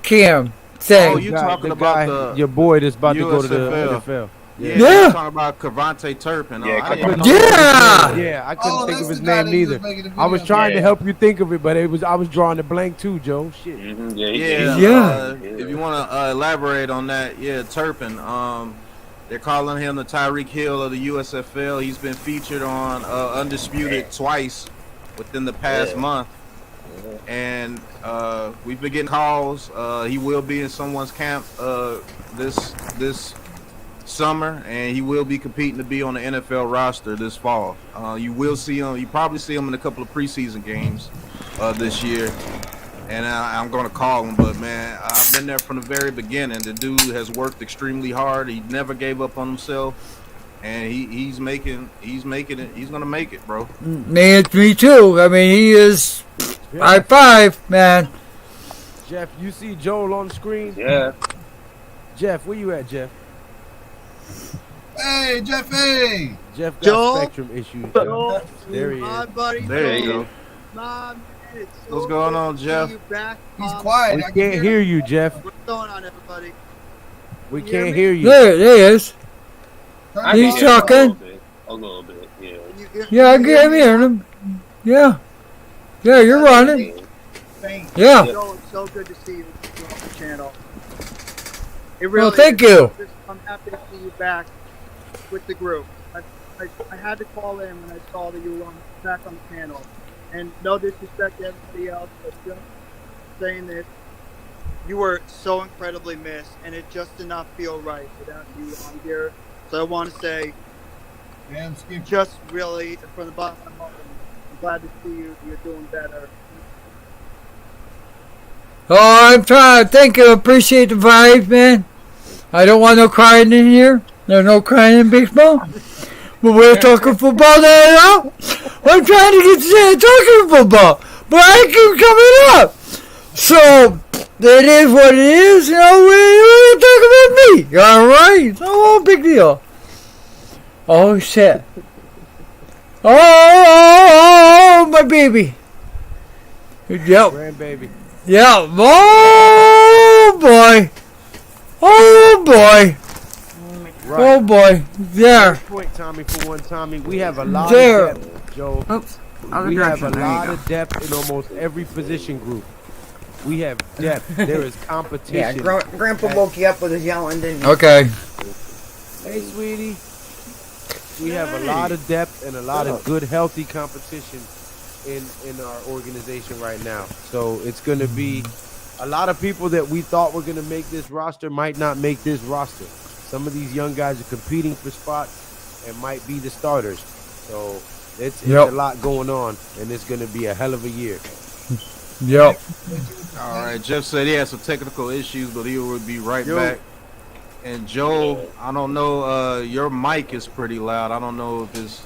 [SPEAKER 3] cam thing.
[SPEAKER 1] Oh, you talking about
[SPEAKER 5] your boy that's about to go to the
[SPEAKER 1] USFL.
[SPEAKER 5] NFL.
[SPEAKER 3] Yeah.
[SPEAKER 1] You're talking about Cavante Turpin.
[SPEAKER 2] Yeah,
[SPEAKER 1] I didn't know
[SPEAKER 3] Yeah.
[SPEAKER 5] Yeah, I couldn't think
[SPEAKER 7] that's
[SPEAKER 5] of his
[SPEAKER 7] the guy
[SPEAKER 5] name
[SPEAKER 7] that
[SPEAKER 5] neither.
[SPEAKER 7] was making the
[SPEAKER 5] I was
[SPEAKER 7] video.
[SPEAKER 5] trying to help you think of it, but I was drawing a blank too, Joe. Shit.
[SPEAKER 2] Mm-hmm.
[SPEAKER 3] Yeah.
[SPEAKER 1] If you want to elaborate on that, Turpin. They're calling him the Tyreek Hill of the USFL. He's been featured on Undisputed twice within the past month, and we've been getting calls. He will be in someone's camp this summer, and he will be competing to be on the NFL roster this fall. You will see him. You probably see him in a couple of preseason games this year. And I'm going to call him, but man, I've been there from the very beginning. The dude has worked extremely hard. He never gave up on himself, and he's making it. He's going to make it, bro.
[SPEAKER 3] Me too. I mean, he is high five, man.
[SPEAKER 5] Jeff, you see Joel on the screen?
[SPEAKER 2] Yeah.
[SPEAKER 5] Jeff, where you at, Jeff?
[SPEAKER 7] Hey, Jeffy.
[SPEAKER 5] Jeff got
[SPEAKER 8] Joel?
[SPEAKER 5] spectrum issues.
[SPEAKER 8] Joel?
[SPEAKER 5] There he
[SPEAKER 8] Hi,
[SPEAKER 5] is.
[SPEAKER 8] buddy.
[SPEAKER 1] There you go.
[SPEAKER 8] Mom, it's so
[SPEAKER 1] What's going
[SPEAKER 8] good
[SPEAKER 1] on,
[SPEAKER 8] to see
[SPEAKER 1] Jeff?
[SPEAKER 8] you back.
[SPEAKER 7] He's quiet.
[SPEAKER 5] We
[SPEAKER 7] I can
[SPEAKER 5] can't hear you, Jeff.
[SPEAKER 8] What's going on, everybody?
[SPEAKER 5] We
[SPEAKER 8] Can you hear
[SPEAKER 5] can't
[SPEAKER 8] me?
[SPEAKER 5] hear you.
[SPEAKER 3] There he is.
[SPEAKER 7] Turn
[SPEAKER 3] He's
[SPEAKER 7] it off.
[SPEAKER 3] talking.
[SPEAKER 2] A little bit, yeah.
[SPEAKER 3] Yeah, I can hear him. Yeah, you're running.
[SPEAKER 7] Faint.
[SPEAKER 3] Yeah.
[SPEAKER 8] Joel, it's so good to see you on the channel. It really
[SPEAKER 3] Well, thank
[SPEAKER 8] is.
[SPEAKER 3] you.
[SPEAKER 8] I'm happy to see you back with the group. I had to call in when I saw that you were back on the panel. And no disrespect to everybody else, but just saying this, you were so incredibly missed, and it just did not feel right without you on here. So I want to say,
[SPEAKER 7] Damn, skip.
[SPEAKER 8] just really from the bottom of my heart, I'm glad to see you. You're doing better.
[SPEAKER 3] Oh, I'm trying. Thank you. Appreciate the vibe, man. I don't want no crying in here. There's no crying in baseball. But we're talking football now. I'm trying to get to talking football, but I keep coming up. So it is what it is. You know, we talk about me. All right, no big deal. Oh shit. Oh, my baby. Yep.
[SPEAKER 5] Grandbaby.
[SPEAKER 3] Yeah. Oh boy. Oh boy.
[SPEAKER 5] Right.
[SPEAKER 3] Oh boy. There.
[SPEAKER 5] Good point, Tommy, for one, Tommy. We have a lot
[SPEAKER 3] There.
[SPEAKER 5] of depth, Joe.
[SPEAKER 6] Oops. Other
[SPEAKER 5] We have a
[SPEAKER 6] direction. There you
[SPEAKER 5] lot
[SPEAKER 6] go.
[SPEAKER 5] of depth in almost every position group. We have depth. There is competition.
[SPEAKER 6] Yeah, Grandpa woke you up with his yelling, didn't he?
[SPEAKER 3] Okay.
[SPEAKER 5] Hey, sweetie. We have a lot of depth and a lot of good, healthy competition in our organization right now. So it's going to be a lot of people that we thought were going to make this roster might not make this roster. Some of these young guys are competing for spots and might be the starters. So it's a lot going on, and it's going to be a hell of a year.
[SPEAKER 3] Yep.
[SPEAKER 1] All right, Jeff said he had some technical issues, but he will be right back. And Joe, I don't know, your mic is pretty loud. I don't know if it's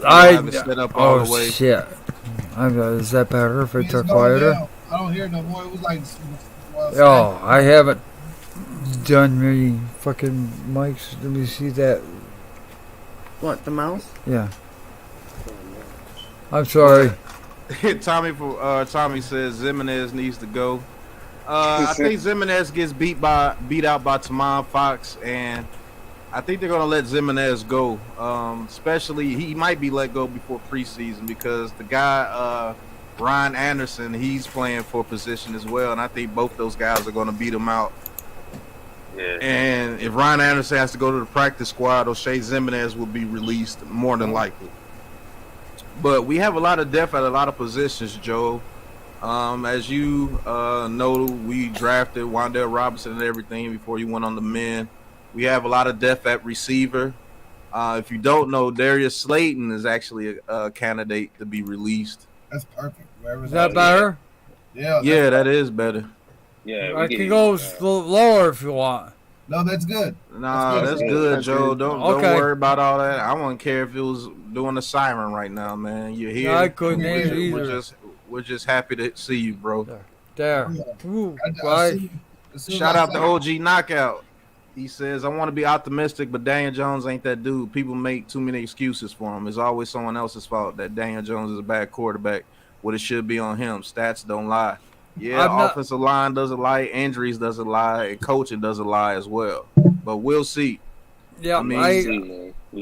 [SPEAKER 3] I
[SPEAKER 1] have it set up all the way.
[SPEAKER 3] Shit. Is that better if I
[SPEAKER 7] It's
[SPEAKER 3] talk
[SPEAKER 7] going
[SPEAKER 3] quieter?
[SPEAKER 7] down. I don't hear no more. It was like.
[SPEAKER 3] Oh, I haven't done many fucking mics. Let me see that.
[SPEAKER 6] What, the mouse?
[SPEAKER 3] Yeah. I'm sorry.
[SPEAKER 1] Tommy says Zimenez needs to go. I think Zimenez gets beat out by Tamon Fox, and I think they're gonna let Zimenez go. Especially he might be let go before preseason because the guy Ryan Anderson, he's playing for position as well, and I think both those guys are gonna beat him out.
[SPEAKER 2] Yeah.
[SPEAKER 1] And if Ryan Anderson has to go to the practice squad, O'Shea Zimenez will be released more than likely. But we have a lot of depth at a lot of positions, Joe. As you know, we drafted Wan'Dale Robinson and everything before you went on the men. We have a lot of depth at receiver. If you don't know, Darius Slayton is actually a candidate to be released.
[SPEAKER 7] That's perfect.
[SPEAKER 3] Is that better?
[SPEAKER 1] Yeah, that is better.
[SPEAKER 2] Yeah,
[SPEAKER 3] I can go lower if you want.
[SPEAKER 7] No, that's good.
[SPEAKER 1] Nah, that's good, Joe. Don't worry about all that. I wouldn't care if it was doing a siren right now, man. You're here.
[SPEAKER 3] I couldn't either.
[SPEAKER 1] We're just happy to see you, bro.
[SPEAKER 3] There. Ooh,
[SPEAKER 1] Shout out to OG Knockout. He says, I want to be optimistic, but Daniel Jones ain't that dude. People make too many excuses for him. It's always someone else's fault that Daniel Jones is a bad quarterback. What it should be on him. Stats don't lie. Yeah, offensive line doesn't lie. Injuries doesn't lie. And coaching doesn't lie as well. But we'll see.
[SPEAKER 3] Yeah,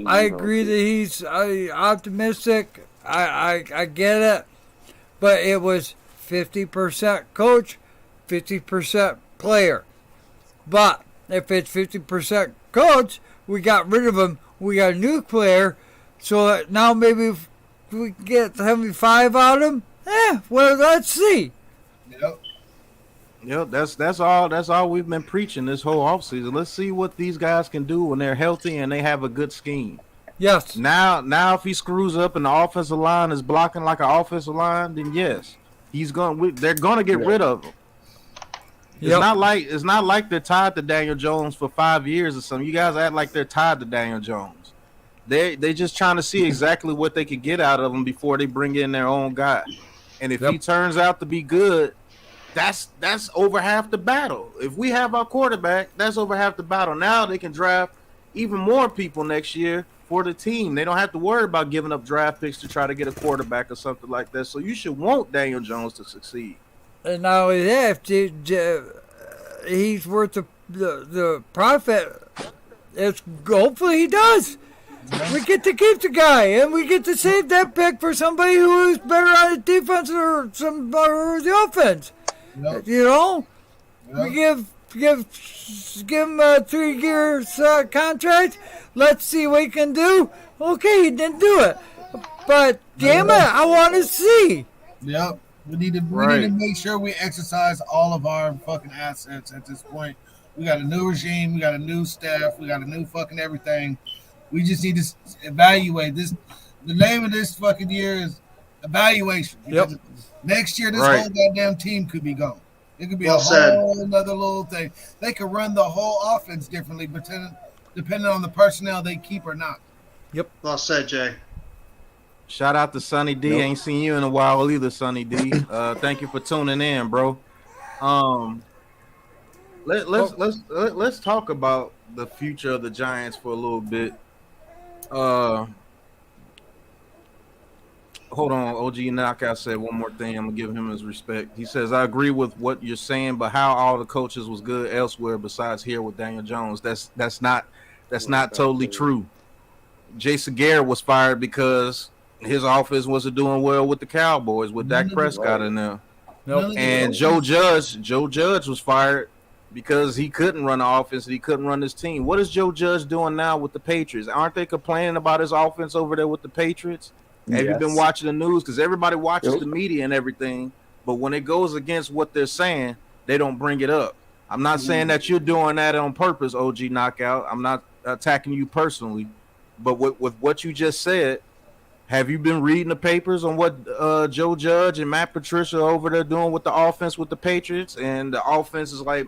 [SPEAKER 3] I agree that he's optimistic. I get it. But it was 50% coach, 50% player. But if it's 50% coach, we got rid of him. We got a new player. So now maybe if we get 75 out of him. Well, let's see.
[SPEAKER 1] Yep, that's all we've been preaching this whole offseason. Let's see what these guys can do when they're healthy and they have a good scheme.
[SPEAKER 3] Yes.
[SPEAKER 1] Now if he screws up and the offensive line is blocking like an offensive line, then yes, they're gonna get rid of him. It's not like they're tied to Daniel Jones for 5 years or something. You guys act like they're tied to Daniel Jones. They just trying to see exactly what they could get out of him before they bring in their own guy. And if he turns out to be good, that's over half the battle. If we have our quarterback, that's over half the battle. Now they can draft even more people next year for the team. They don't have to worry about giving up draft picks to try to get a quarterback or something like that. So you should want Daniel Jones to succeed.
[SPEAKER 3] And not only that, he's worth the profit. Hopefully he does. We get to keep the guy, and we get to save that pick for somebody who is better on the defense or the offense.
[SPEAKER 7] Yep.
[SPEAKER 3] You know,
[SPEAKER 7] Yep.
[SPEAKER 3] we give him a 3 year contract. Let's see what he can do. Okay, he didn't do it, but damn it, I want to see.
[SPEAKER 7] Yep. We need to make sure we exercise all of our fucking assets at this point. We got a new regime, we got a new staff, we got a new fucking everything. We just need to evaluate this. The name of this fucking year is evaluation.
[SPEAKER 3] Yep.
[SPEAKER 7] Next year, this whole goddamn team could be gone. It could be whole another little thing. They could run the whole offense differently, depending on the personnel they keep or not.
[SPEAKER 3] Yep.
[SPEAKER 9] Well said, Jay.
[SPEAKER 1] Shout out to Sonny D. Ain't seen you in a while either, Sonny D. Thank you for tuning in, bro. Um, let's talk about the future of the Giants for a little bit. Hold on, OG Knockout said one more thing. I'm gonna give him his respect. He says, "I agree with what you're saying, but how all the coaches was good elsewhere besides here with Daniel Jones? That's not totally true. Jason Garrett was fired because his offense wasn't doing well with the Cowboys with Dak Prescott in there.
[SPEAKER 3] Nope.
[SPEAKER 1] And Joe Judge was fired because he couldn't run the offense and he couldn't run his team. What is Joe Judge doing now with the Patriots? Aren't they complaining about his offense over there with the Patriots? Have you been watching the news? Because everybody watches the media and everything, but when it goes against what they're saying, they don't bring it up. I'm not saying that you're doing that on purpose, OG Knockout. I'm not attacking you personally, but with what you just said, have you been reading the papers on what Joe Judge and Matt Patricia over there doing with the offense with the Patriots? And the offense is like,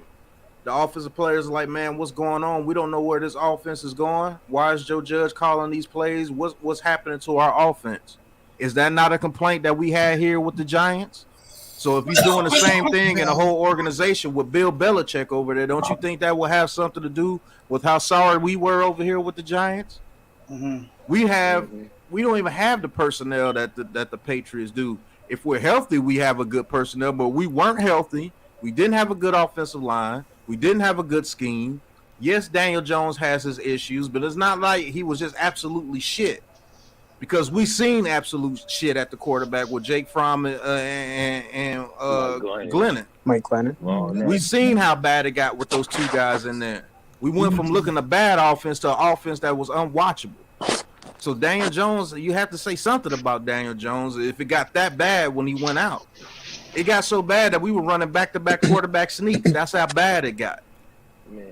[SPEAKER 1] the offensive players are like, man, what's going on? We don't know where this offense is going. Why is Joe Judge calling these plays? What's happening to our offense? Is that not a complaint that we had here with the Giants? So if he's doing the same thing in a whole organization with Bill Belichick over there, don't you think that will have something to do with how sorry we were over here with the Giants? Mm-hmm. We don't even have the personnel that the Patriots do. If we're healthy, we have a good personnel, but we weren't healthy. We didn't have a good offensive line. We didn't have a good scheme. Yes, Daniel Jones has his issues, but it's not like he was just absolutely shit. Because we seen absolute shit at the quarterback with Jake Fromm and Glennon.
[SPEAKER 9] Mike Glennon.
[SPEAKER 1] Oh, we seen how bad it got with those two guys in there. We went from looking a bad offense to an offense that was unwatchable. So Daniel Jones, you have to say something about Daniel Jones if it got that bad when he went out. It got so bad that we were running back-to-back quarterback sneaks. That's how bad it got. Man.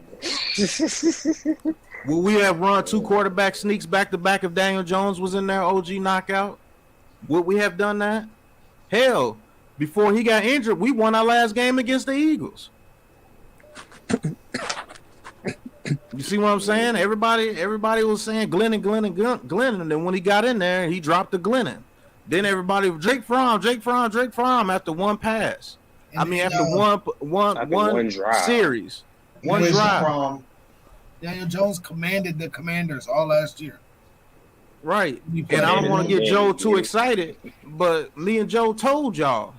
[SPEAKER 1] Will we have run 2 quarterback sneaks back-to-back if Daniel Jones was in there, OG Knockout? Would we have done that? Hell, before he got injured, we won our last game against the Eagles. You see what I'm saying? Everybody was saying Glennon, and then when he got in there, he dropped the Glennon. Then everybody, Jake Fromm after one pass. After one series. One drive.
[SPEAKER 7] Daniel Jones commanded the Commanders all last year.
[SPEAKER 1] Right. And I don't want to get Joe too excited, but me and Joe told y'all,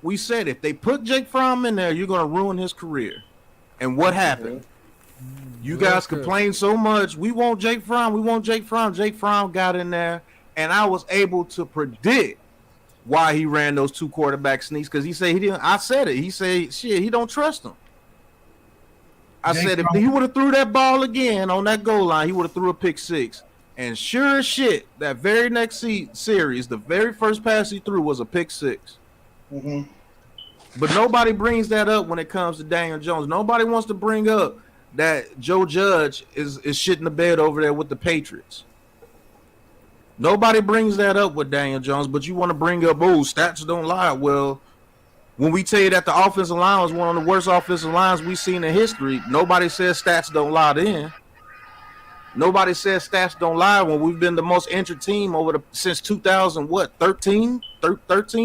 [SPEAKER 1] we said if they put Jake Fromm in there, you're going to ruin his career. And what happened? You guys complained so much. We want Jake Fromm. Jake Fromm got in there, and I was able to predict why he ran those 2 quarterback sneaks because he said he didn't. I said it. He said, shit, he don't trust them. I said if he would have threw that ball again on that goal line, he would have threw a pick 6. And sure as shit, that very next series, the very first pass he threw was a pick 6. Mm-hmm. But nobody brings that up when it comes to Daniel Jones. Nobody wants to bring up that Joe Judge is shitting the bed over there with the Patriots. Nobody brings that up with Daniel Jones, but you want to bring up, stats don't lie. Well, when we tell you that the offensive line was one of the worst offensive lines we've seen in history, nobody says stats don't lie then. Nobody says stats don't lie when we've been the most injured team since 2013,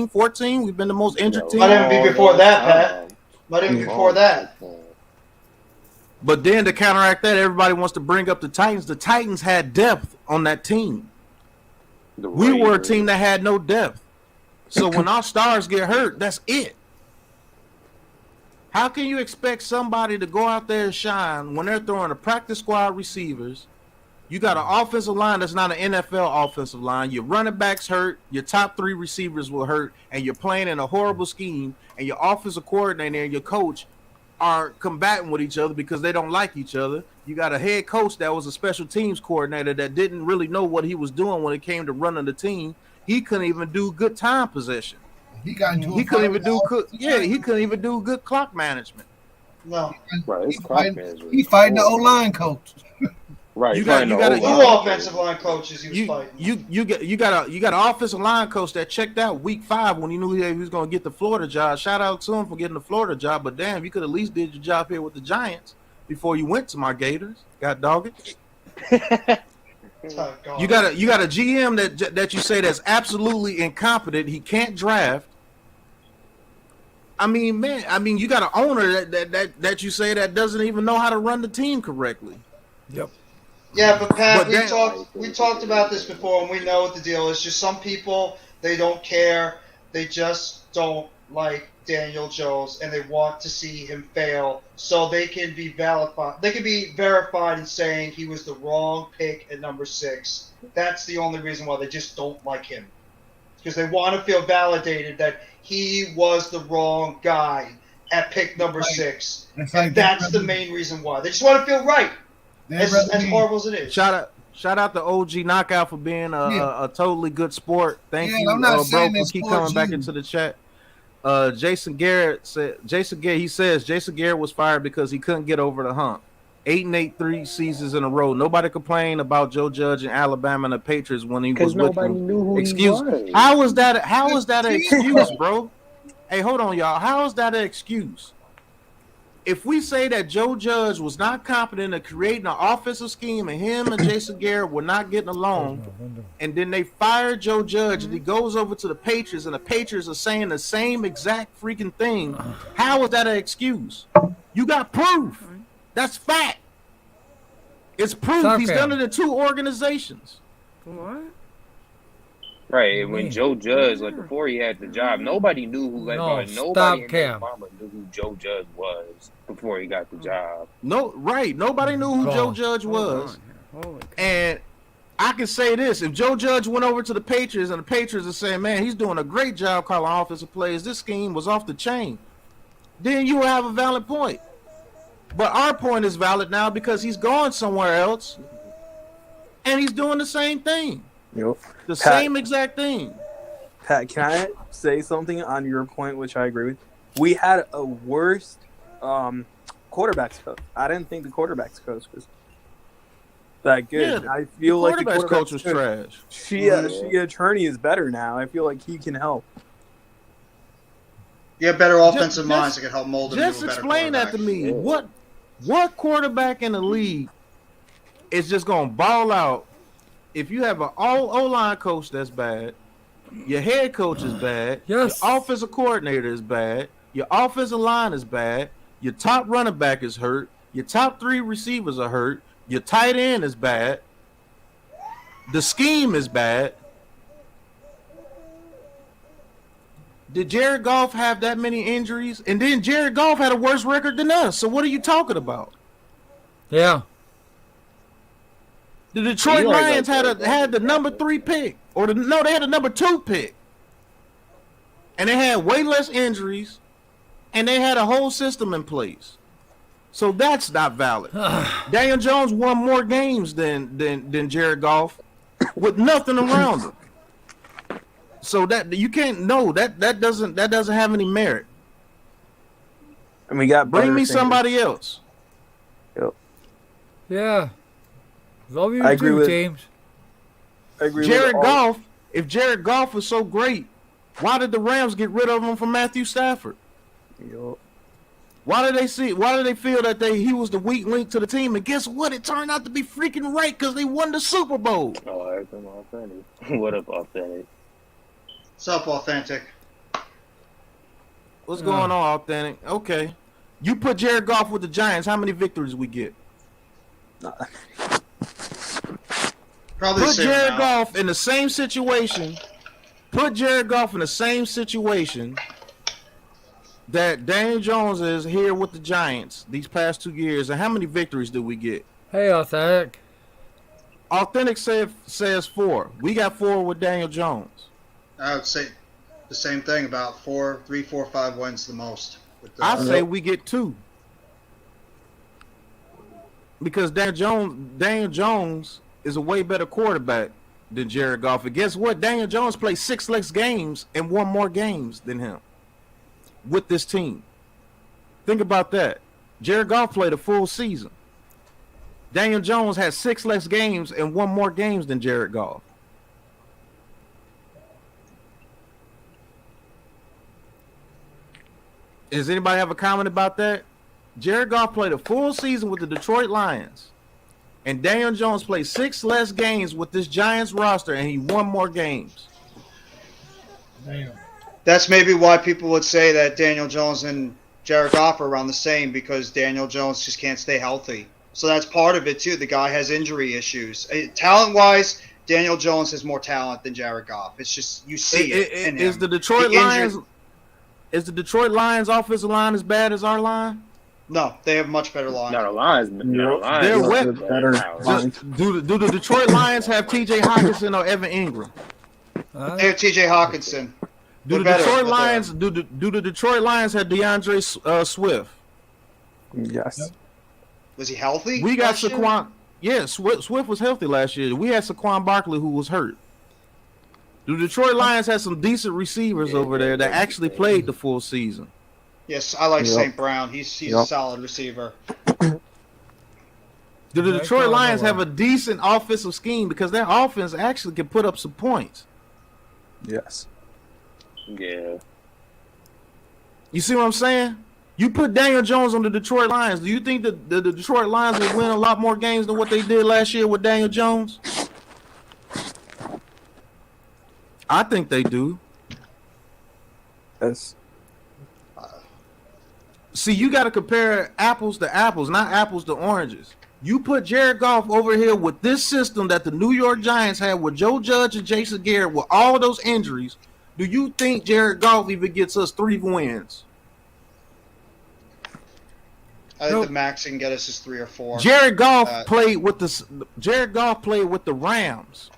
[SPEAKER 1] 14? We've been the most injured team.
[SPEAKER 10] Might even be before that, Pat. Might even be before that.
[SPEAKER 1] But then to counteract that, everybody wants to bring up the Titans. The Titans had depth on that team. We were a team that had no depth. So when our stars get hurt, that's it. How can you expect somebody to go out there and shine when they're throwing a practice squad receivers? You got an offensive line that's not an NFL offensive line. Your running backs hurt. Your top 3 receivers will hurt. And you're playing in a horrible scheme. And your offensive coordinator and your coach are combating with each other because they don't like each other. You got a head coach that was a special teams coordinator that didn't really know what he was doing when it came to running the team. He couldn't even do good time possession. He couldn't even do good clock management.
[SPEAKER 10] No,
[SPEAKER 7] he's fighting the O-line coach.
[SPEAKER 10] Right, you got offensive line coaches. He was fighting.
[SPEAKER 1] You got an offensive line coach that checked out week 5 when he knew he was going to get the Florida job. Shout out to him for getting the Florida job, but damn, you could at least did your job here with the Giants before you went to my Gators. God dog it. You got a GM that you say that's absolutely incompetent. He can't draft. I mean, man, you got an owner that you say that doesn't even know how to run the team correctly.
[SPEAKER 3] Yep.
[SPEAKER 10] Yeah, but Pat,
[SPEAKER 1] But
[SPEAKER 10] we talked about this before, and we know what the deal is. Just some people, they don't care. They just don't like Daniel Jones, and they want to see him fail so they can be verified. They can be verified in saying he was the wrong pick at number 6. That's the only reason why they just don't like him, because they want to feel validated that he was the wrong guy at pick number 6. And that's the main reason why. They just want to feel right. As horrible as it is.
[SPEAKER 1] Shout out to OG Knockout for being a totally good sport. Thank you,
[SPEAKER 7] I'm not
[SPEAKER 1] bro, for
[SPEAKER 7] this
[SPEAKER 1] keep
[SPEAKER 7] sport
[SPEAKER 1] coming back
[SPEAKER 7] you.
[SPEAKER 1] into the chat. Jason Garrett says Jason Garrett was fired because he couldn't get over the hump. 8-8 3 seasons in a row. Nobody complained about Joe Judge in Alabama and the Patriots when he was with them.
[SPEAKER 2] Knew who
[SPEAKER 1] Excuse.
[SPEAKER 2] he was.
[SPEAKER 1] How is that an excuse, bro? Hey, hold on, y'all. How is that an excuse? If we say that Joe Judge was not competent at creating an offensive scheme and him and Jason Garrett were not getting along, and then they fire Joe Judge and he goes over to the Patriots and the Patriots are saying the same exact freaking thing, how is that an excuse? You got proof. That's fact. It's proof.
[SPEAKER 3] Okay.
[SPEAKER 1] He's done it in 2 organizations.
[SPEAKER 6] What?
[SPEAKER 2] Right, when Joe Judge, like before he had the job, nobody knew who nobody in
[SPEAKER 3] Cam.
[SPEAKER 2] Alabama knew who Joe Judge was before he got the job.
[SPEAKER 1] No, right. Nobody knew who Joe Judge was. And I can say this: if Joe Judge went over to the Patriots and the Patriots are saying, "Man, he's doing a great job calling offensive plays. This scheme was off the chain," then you will have a valid point. But our point is valid now because he's gone somewhere else, and he's doing the same thing.
[SPEAKER 9] Yep.
[SPEAKER 1] The same exact thing.
[SPEAKER 9] Pat, can I say something on your point, which I agree with? We had a worse quarterbacks coach. I didn't think the quarterbacks coach was that good.
[SPEAKER 1] Yeah,
[SPEAKER 9] I feel like the
[SPEAKER 1] quarterbacks coach was trash.
[SPEAKER 9] She attorney is better now. I feel like he can help.
[SPEAKER 10] You have better offensive minds that can help mold him.
[SPEAKER 1] Just explain that to me. What quarterback in the league is just gonna ball out if you have an O-line coach that's bad, your head coach is bad, your offensive coordinator is bad, your offensive line is bad, your top running back is hurt, your top 3 receivers are hurt, your tight end is bad, the scheme is bad. Did Jared Goff have that many injuries? And then Jared Goff had a worse record than us. So what are you talking about?
[SPEAKER 3] Yeah.
[SPEAKER 1] The Detroit Lions had the number 3 pick, they had the number 2 pick, and they had way less injuries, and they had a whole system in place. So that's not valid. Daniel Jones won more games than Jared Goff with nothing around him. So that you can't that doesn't have any merit.
[SPEAKER 9] And we got
[SPEAKER 1] bring me somebody else.
[SPEAKER 9] Yep.
[SPEAKER 3] Yeah. Love you
[SPEAKER 9] I agree with
[SPEAKER 3] James.
[SPEAKER 9] I agree
[SPEAKER 1] Jared
[SPEAKER 9] with
[SPEAKER 1] Goff. If Jared Goff was so great, why did the Rams get rid of him for Matthew Stafford?
[SPEAKER 9] Yep.
[SPEAKER 1] Why did they feel that he was the weak link to the team? And guess what? It turned out to be freaking right because they won the Super Bowl.
[SPEAKER 2] Oh, everything authentic. What up, authentic?
[SPEAKER 10] What's up, authentic?
[SPEAKER 1] What's going on, authentic? Okay. You put Jared Goff with the Giants, how many victories we get?
[SPEAKER 10] Probably
[SPEAKER 1] put Jared Goff in the same situation. Put Jared Goff in the same situation that Daniel Jones is here with the Giants these past 2 years, and how many victories did we get?
[SPEAKER 3] Hey, authentic.
[SPEAKER 1] Authentic says 4. We got 4 with Daniel Jones.
[SPEAKER 10] I would say the same thing, about 3, 4, 5 wins the most.
[SPEAKER 1] I say we get 2. Because Daniel Jones is a way better quarterback than Jared Goff. And guess what? Daniel Jones played 6 less games and won more games than him with this team. Think about that. Jared Goff played a full season. Daniel Jones had 6 less games and won more games than Jared Goff. Does anybody have a comment about that? Jared Goff played a full season with the Detroit Lions, and Daniel Jones played 6 less games with this Giants roster, and he won more games.
[SPEAKER 7] Damn.
[SPEAKER 10] That's maybe why people would say that Daniel Jones and Jared Goff are around the same, because Daniel Jones just can't stay healthy. So that's part of it too. The guy has injury issues. Talent-wise, Daniel Jones has more talent than Jared Goff. It's just you see it.
[SPEAKER 1] Is the Detroit Lions? Is the Detroit Lions offensive line as bad as our line?
[SPEAKER 10] No, they have much better line.
[SPEAKER 2] No, the Lions.
[SPEAKER 1] They're better. Do the Detroit Lions have T.J. Hockenson or Evan Ingram?
[SPEAKER 10] They have T.J. Hockenson.
[SPEAKER 1] Do the Detroit Lions? Do the Detroit Lions have DeAndre Swift?
[SPEAKER 9] Yes.
[SPEAKER 10] Was he healthy?
[SPEAKER 1] We got Saquon. Yes, Swift was healthy last year. We had Saquon Barkley who was hurt. The Detroit Lions had some decent receivers over there that actually played the full season.
[SPEAKER 10] Yes, I like St. Brown. He's a solid receiver.
[SPEAKER 1] Do the Detroit Lions have a decent offensive scheme, because their offense actually can put up some points?
[SPEAKER 9] Yes.
[SPEAKER 2] Yeah.
[SPEAKER 1] You see what I'm saying? You put Daniel Jones on the Detroit Lions. Do you think that the Detroit Lions will win a lot more games than what they did last year with Daniel Jones? I think they do.
[SPEAKER 9] Yes.
[SPEAKER 1] See, you got to compare apples to apples, not apples to oranges. You put Jared Goff over here with this system that the New York Giants had with Joe Judge and Jason Garrett with all those injuries. Do you think Jared Goff even gets us 3 wins?
[SPEAKER 10] I think the max can get us is 3 or 4.
[SPEAKER 1] Jared Goff played with the Rams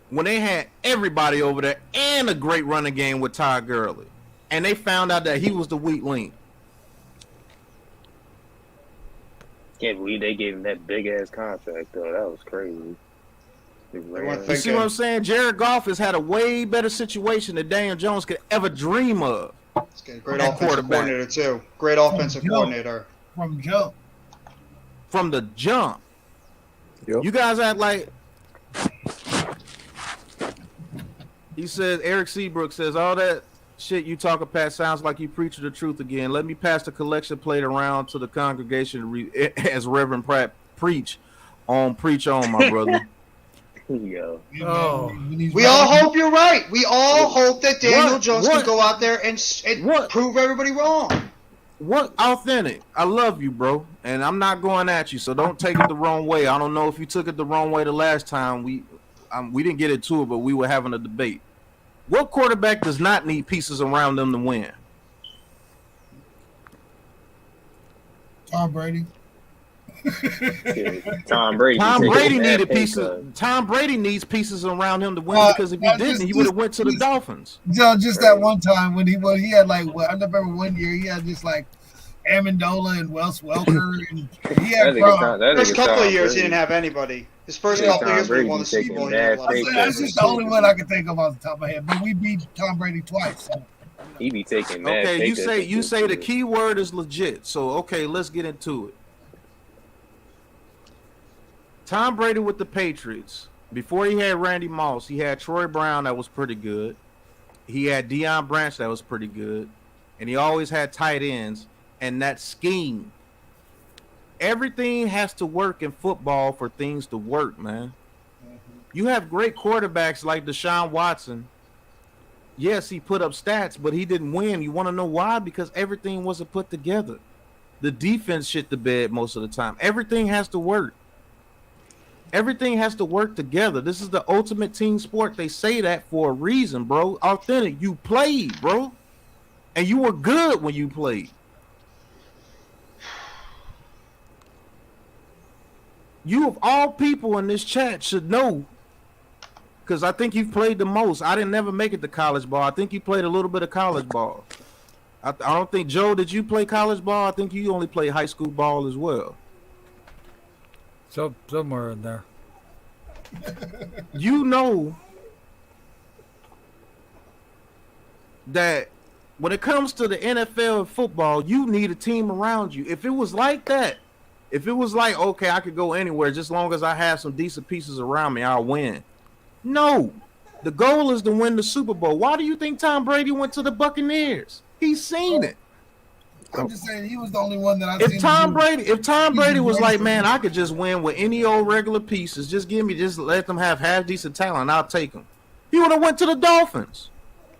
[SPEAKER 1] when they had everybody over there and a great running game with Todd Gurley, and they found out that he was the weak link.
[SPEAKER 2] Can't believe they gave him that big ass contract though. That was crazy.
[SPEAKER 1] You see what I'm saying? Jared Goff has had a way better situation than Daniel Jones could ever dream of.
[SPEAKER 10] Great offensive coordinator too. Great offensive coordinator.
[SPEAKER 7] From jump.
[SPEAKER 1] From the jump. Yep. You guys act like. He says, Eric Seabrook says, all that shit you talking, Pat, sounds like you preaching the truth again. Let me pass the collection plate around to the congregation as Reverend Pratt preach on, my brother.
[SPEAKER 2] Yo.
[SPEAKER 10] Oh. We all hope you're right. We all hope that Daniel Jones can go out there and prove everybody wrong.
[SPEAKER 1] What authentic? I love you, bro, and I'm not going at you, so don't take it the wrong way. I don't know if you took it the wrong way the last time. We didn't get into it, but we were having a debate. What quarterback does not need pieces around them to win?
[SPEAKER 7] Tom Brady.
[SPEAKER 2] Tom Brady.
[SPEAKER 1] Needed pieces. Tom Brady needs pieces around him to win, because if he didn't, he would have went to the Dolphins.
[SPEAKER 7] Just that one time when he had like, I remember one year he had just like Amendola and Wes Welker, and he had
[SPEAKER 10] first couple of years he didn't have anybody. His first couple of years we won the Super Bowl.
[SPEAKER 7] That's just the only one I can think of off the top of my head. But we beat Tom Brady twice. So.
[SPEAKER 2] He be taking mad.
[SPEAKER 1] Okay, you say the key word is legit. So okay, let's get into it. Tom Brady with the Patriots. Before he had Randy Moss, he had Troy Brown that was pretty good. He had Deion Branch that was pretty good. And he always had tight ends. And that scheme. Everything has to work in football for things to work, man. You have great quarterbacks like Deshaun Watson. Yes, he put up stats, but he didn't win. You want to know why? Because everything wasn't put together. The defense shit the bed most of the time. Everything has to work. Everything has to work together. This is the ultimate team sport. They say that for a reason, bro. Authentic. You played, bro. And you were good when you played. You of all people in this chat should know, because I think you've played the most. I didn't never make it to college ball. I think you played a little bit of college ball. I don't think, Joe, did you play college ball? I think you only played high school ball as well.
[SPEAKER 3] So somewhere in there.
[SPEAKER 1] You know that when it comes to the NFL and football, you need a team around you. If it was like that, if it was like, okay, I could go anywhere just as long as I have some decent pieces around me, I'll win. No. The goal is to win the Super Bowl. Why do you think Tom Brady went to the Buccaneers? He's seen it.
[SPEAKER 7] I'm just saying he was the only one that I
[SPEAKER 1] seen. If Tom Brady was like, man, I could just win with any old regular pieces, just let them have half decent talent, I'll take them. he would have went to the Dolphins.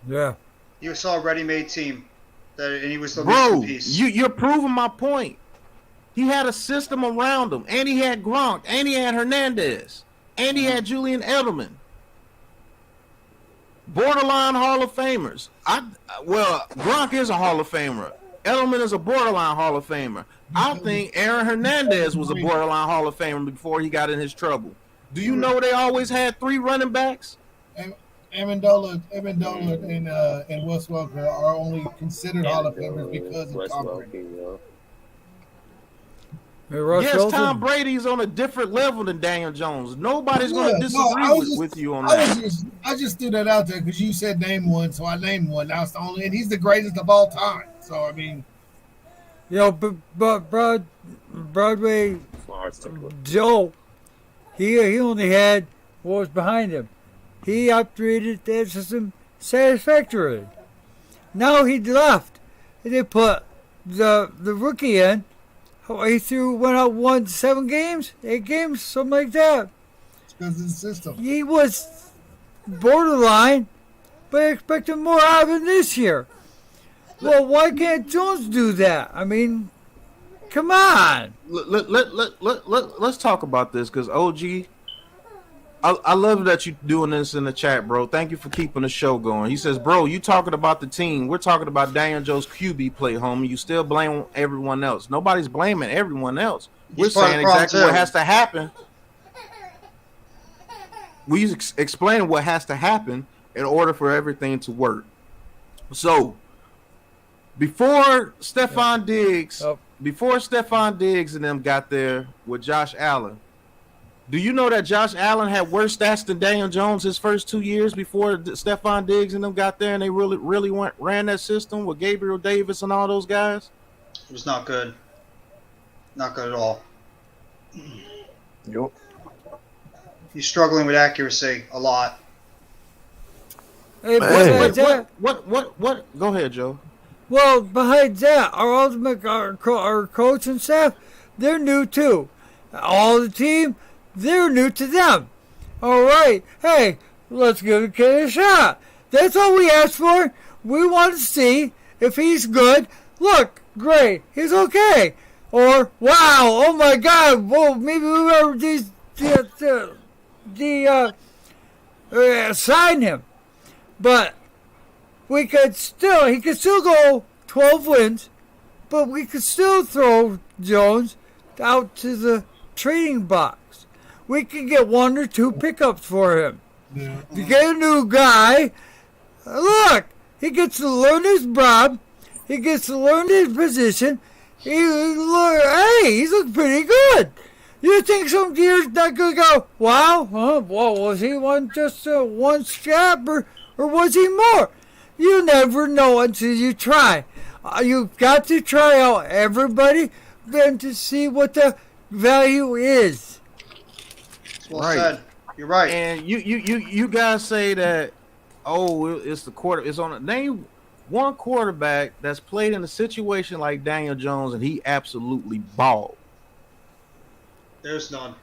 [SPEAKER 3] Yeah.
[SPEAKER 10] You saw a ready-made team, and he was the
[SPEAKER 1] Bro,
[SPEAKER 10] missing piece.
[SPEAKER 1] you're proving my point. He had a system around him, and he had Gronk, and he had Hernandez, and he had Julian Edelman. Borderline Hall of Famers. Gronk is a Hall of Famer. Edelman is a borderline Hall of Famer. I think Aaron Hernandez was a borderline Hall of Famer before he got in his trouble. Do you know they always had 3 running backs?
[SPEAKER 7] Amendola and Wes Welker are only considered Hall of Famers because of Tom Brady.
[SPEAKER 1] Yes, Tom Brady's on a different level than Daniel Jones. Nobody's going to disagree with you on that.
[SPEAKER 7] I just threw that out there because you said name one, so I named one. That's the only, and he's the greatest of all time. So I mean,
[SPEAKER 3] but Broadway Joe, he only had what was behind him. He operated that system satisfactorily. Now he left, and they put the rookie in. He went out, won 7 games, 8 games, something like that.
[SPEAKER 7] It's because of the system.
[SPEAKER 3] He was borderline, but I expected more out of him this year. Well, why can't Jones do that? I mean, come on.
[SPEAKER 1] Let's talk about this because OG, I love that you're doing this in the chat, bro. Thank you for keeping the show going. He says, bro, you talking about the team. We're talking about Daniel Jones' QB play, homie. You still blame everyone else. Nobody's blaming everyone else. We're saying exactly what has to happen. We explain what has to happen in order for everything to work. So, before Stephon Diggs and them got there with Josh Allen, do you know that Josh Allen had worse stats than Daniel Jones his first 2 years before Stephon Diggs and them got there and they really ran that system with Gabriel Davis and all those guys?
[SPEAKER 10] It was not good. Not good at all.
[SPEAKER 9] Yep.
[SPEAKER 10] He's struggling with accuracy a lot.
[SPEAKER 3] Hey,
[SPEAKER 1] what? Go ahead, Joe.
[SPEAKER 3] Well, behind that, our coach and staff, they're new too. All the team, they're new to them. All right, hey, let's give the kid a shot. That's all we asked for. We want to see if he's good. Look, great, he's okay. Or, wow, oh my God, well, maybe we were sign him. But he could still go 12 wins, but we could still throw Jones out to the trading box. We could get 1 or 2 pickups for him. Yeah. To get a new guy, look, he gets to learn his job, he gets to learn his position. He's looking pretty good. You think some years not going to go, wow, well, was he one strap or was he more? You never know until you try. You've got to try out everybody then to see what the value is.
[SPEAKER 10] Well said. You're right.
[SPEAKER 1] And you guys say that, it's the quarter. It's on. Name one quarterback that's played in a situation like Daniel Jones and he absolutely balled.
[SPEAKER 10] There's none.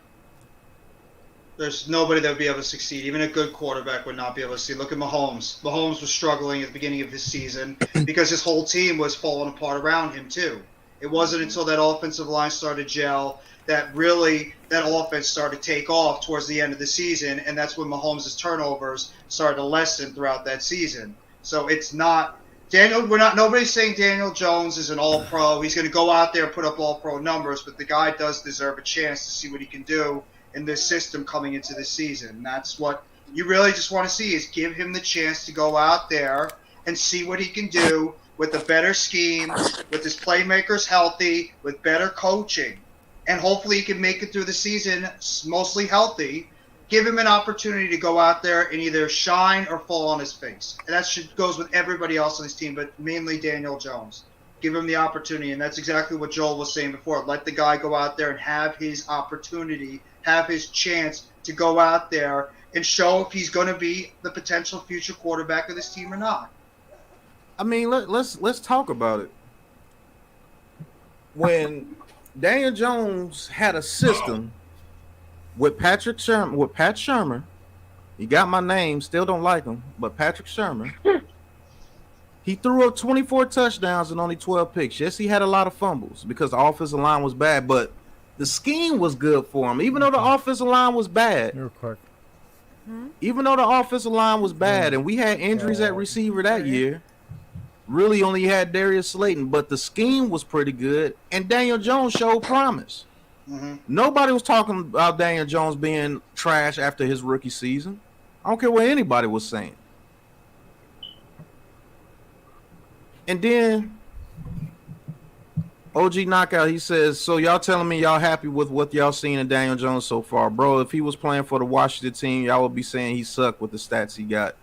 [SPEAKER 10] There's nobody that would be able to succeed. Even a good quarterback would not be able to succeed. Look at Mahomes. Mahomes was struggling at the beginning of this season because his whole team was falling apart around him too. It wasn't until that offensive line started to gel that really that offense started to take off towards the end of the season, and that's when Mahomes' turnovers started to lessen throughout that season. So it's not nobody's saying Daniel Jones is an all-pro. He's going to go out there and put up all-pro numbers, but the guy does deserve a chance to see what he can do in this system coming into the season. That's what you really just want to see, is give him the chance to go out there and see what he can do with a better scheme, with his playmakers healthy, with better coaching. And hopefully he can make it through the season mostly healthy. Give him an opportunity to go out there and either shine or fall on his face. And that goes with everybody else on his team, but mainly Daniel Jones. Give him the opportunity, and that's exactly what Joel was saying before. Let the guy go out there and have his opportunity, have his chance to go out there and show if he's going to be the potential future quarterback of this team or not.
[SPEAKER 1] I mean, let's talk about it. When Daniel Jones had a system with Pat Shermer, He got my name. Still don't like him, but Patrick Sherman. He threw up 24 touchdowns and only 12 picks. Yes, he had a lot of fumbles because the offensive line was bad, but the scheme was good for him. Even though the offensive line was bad.
[SPEAKER 3] You're quick.
[SPEAKER 1] Even though the offensive line was bad and we had injuries at receiver that year, really only had Darius Slayton, but the scheme was pretty good, and Daniel Jones showed promise. Nobody was talking about Daniel Jones being trash after his rookie season. I don't care what anybody was saying. And then OG Knockout, he says, so y'all telling me y'all happy with what y'all seen in Daniel Jones so far? Bro, if he was playing for the Washington team, y'all would be saying he sucked with the stats he got.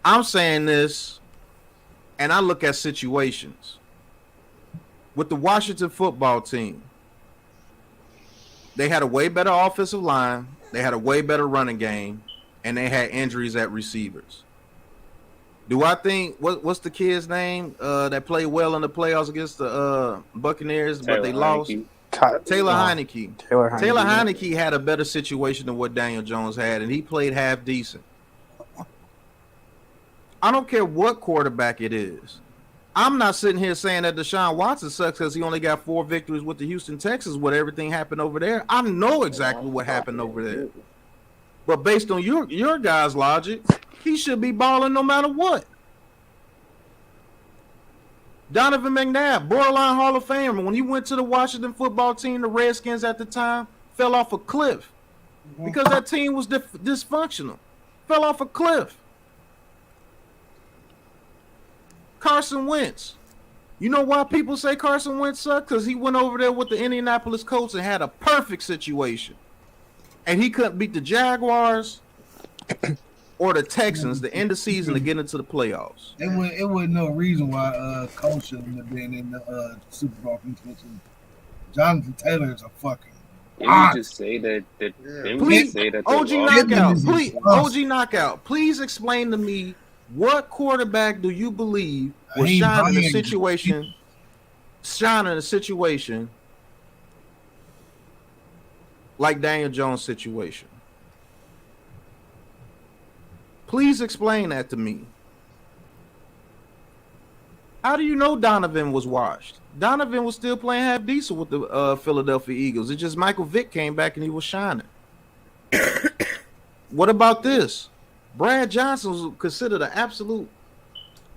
[SPEAKER 1] I'm saying this, and I look at situations. With the Washington football team, they had a way better offensive line, they had a way better running game, and they had injuries at receivers. Do I think what's the kid's name that played well in the playoffs against the Buccaneers, but they lost? Taylor Heineke. Taylor Heineke had a better situation than what Daniel Jones had, and he played half decent. I don't care what quarterback it is. I'm not sitting here saying that Deshaun Watson sucks because he only got 4 victories with the Houston Texans, what everything happened over there. I know exactly what happened over there. But based on your guys' logic, he should be balling no matter what. Donovan McNabb, borderline Hall of Famer. When he went to the Washington football team, the Redskins at the time fell off a cliff because that team was dysfunctional. Fell off a cliff. Carson Wentz. You know why people say Carson Wentz sucked? Because he went over there with the Indianapolis Colts and had a perfect situation. And he couldn't beat the Jaguars or the Texans to end the season to get into the playoffs.
[SPEAKER 7] It wasn't no reason why Colts shouldn't have been in the Super Bowl contention. Jonathan Taylor is a fucking.
[SPEAKER 2] Didn't you just say that?
[SPEAKER 1] Please, say that OG Knockout. Please, OG Knockout. Please explain to me what quarterback do you believe was shining in a situation like Daniel Jones' situation? Please explain that to me. How do you know Donovan was washed? Donovan was still playing half decent with the Philadelphia Eagles. It's just Michael Vick came back and he was shining. What about this? Brad Johnson was considered an absolute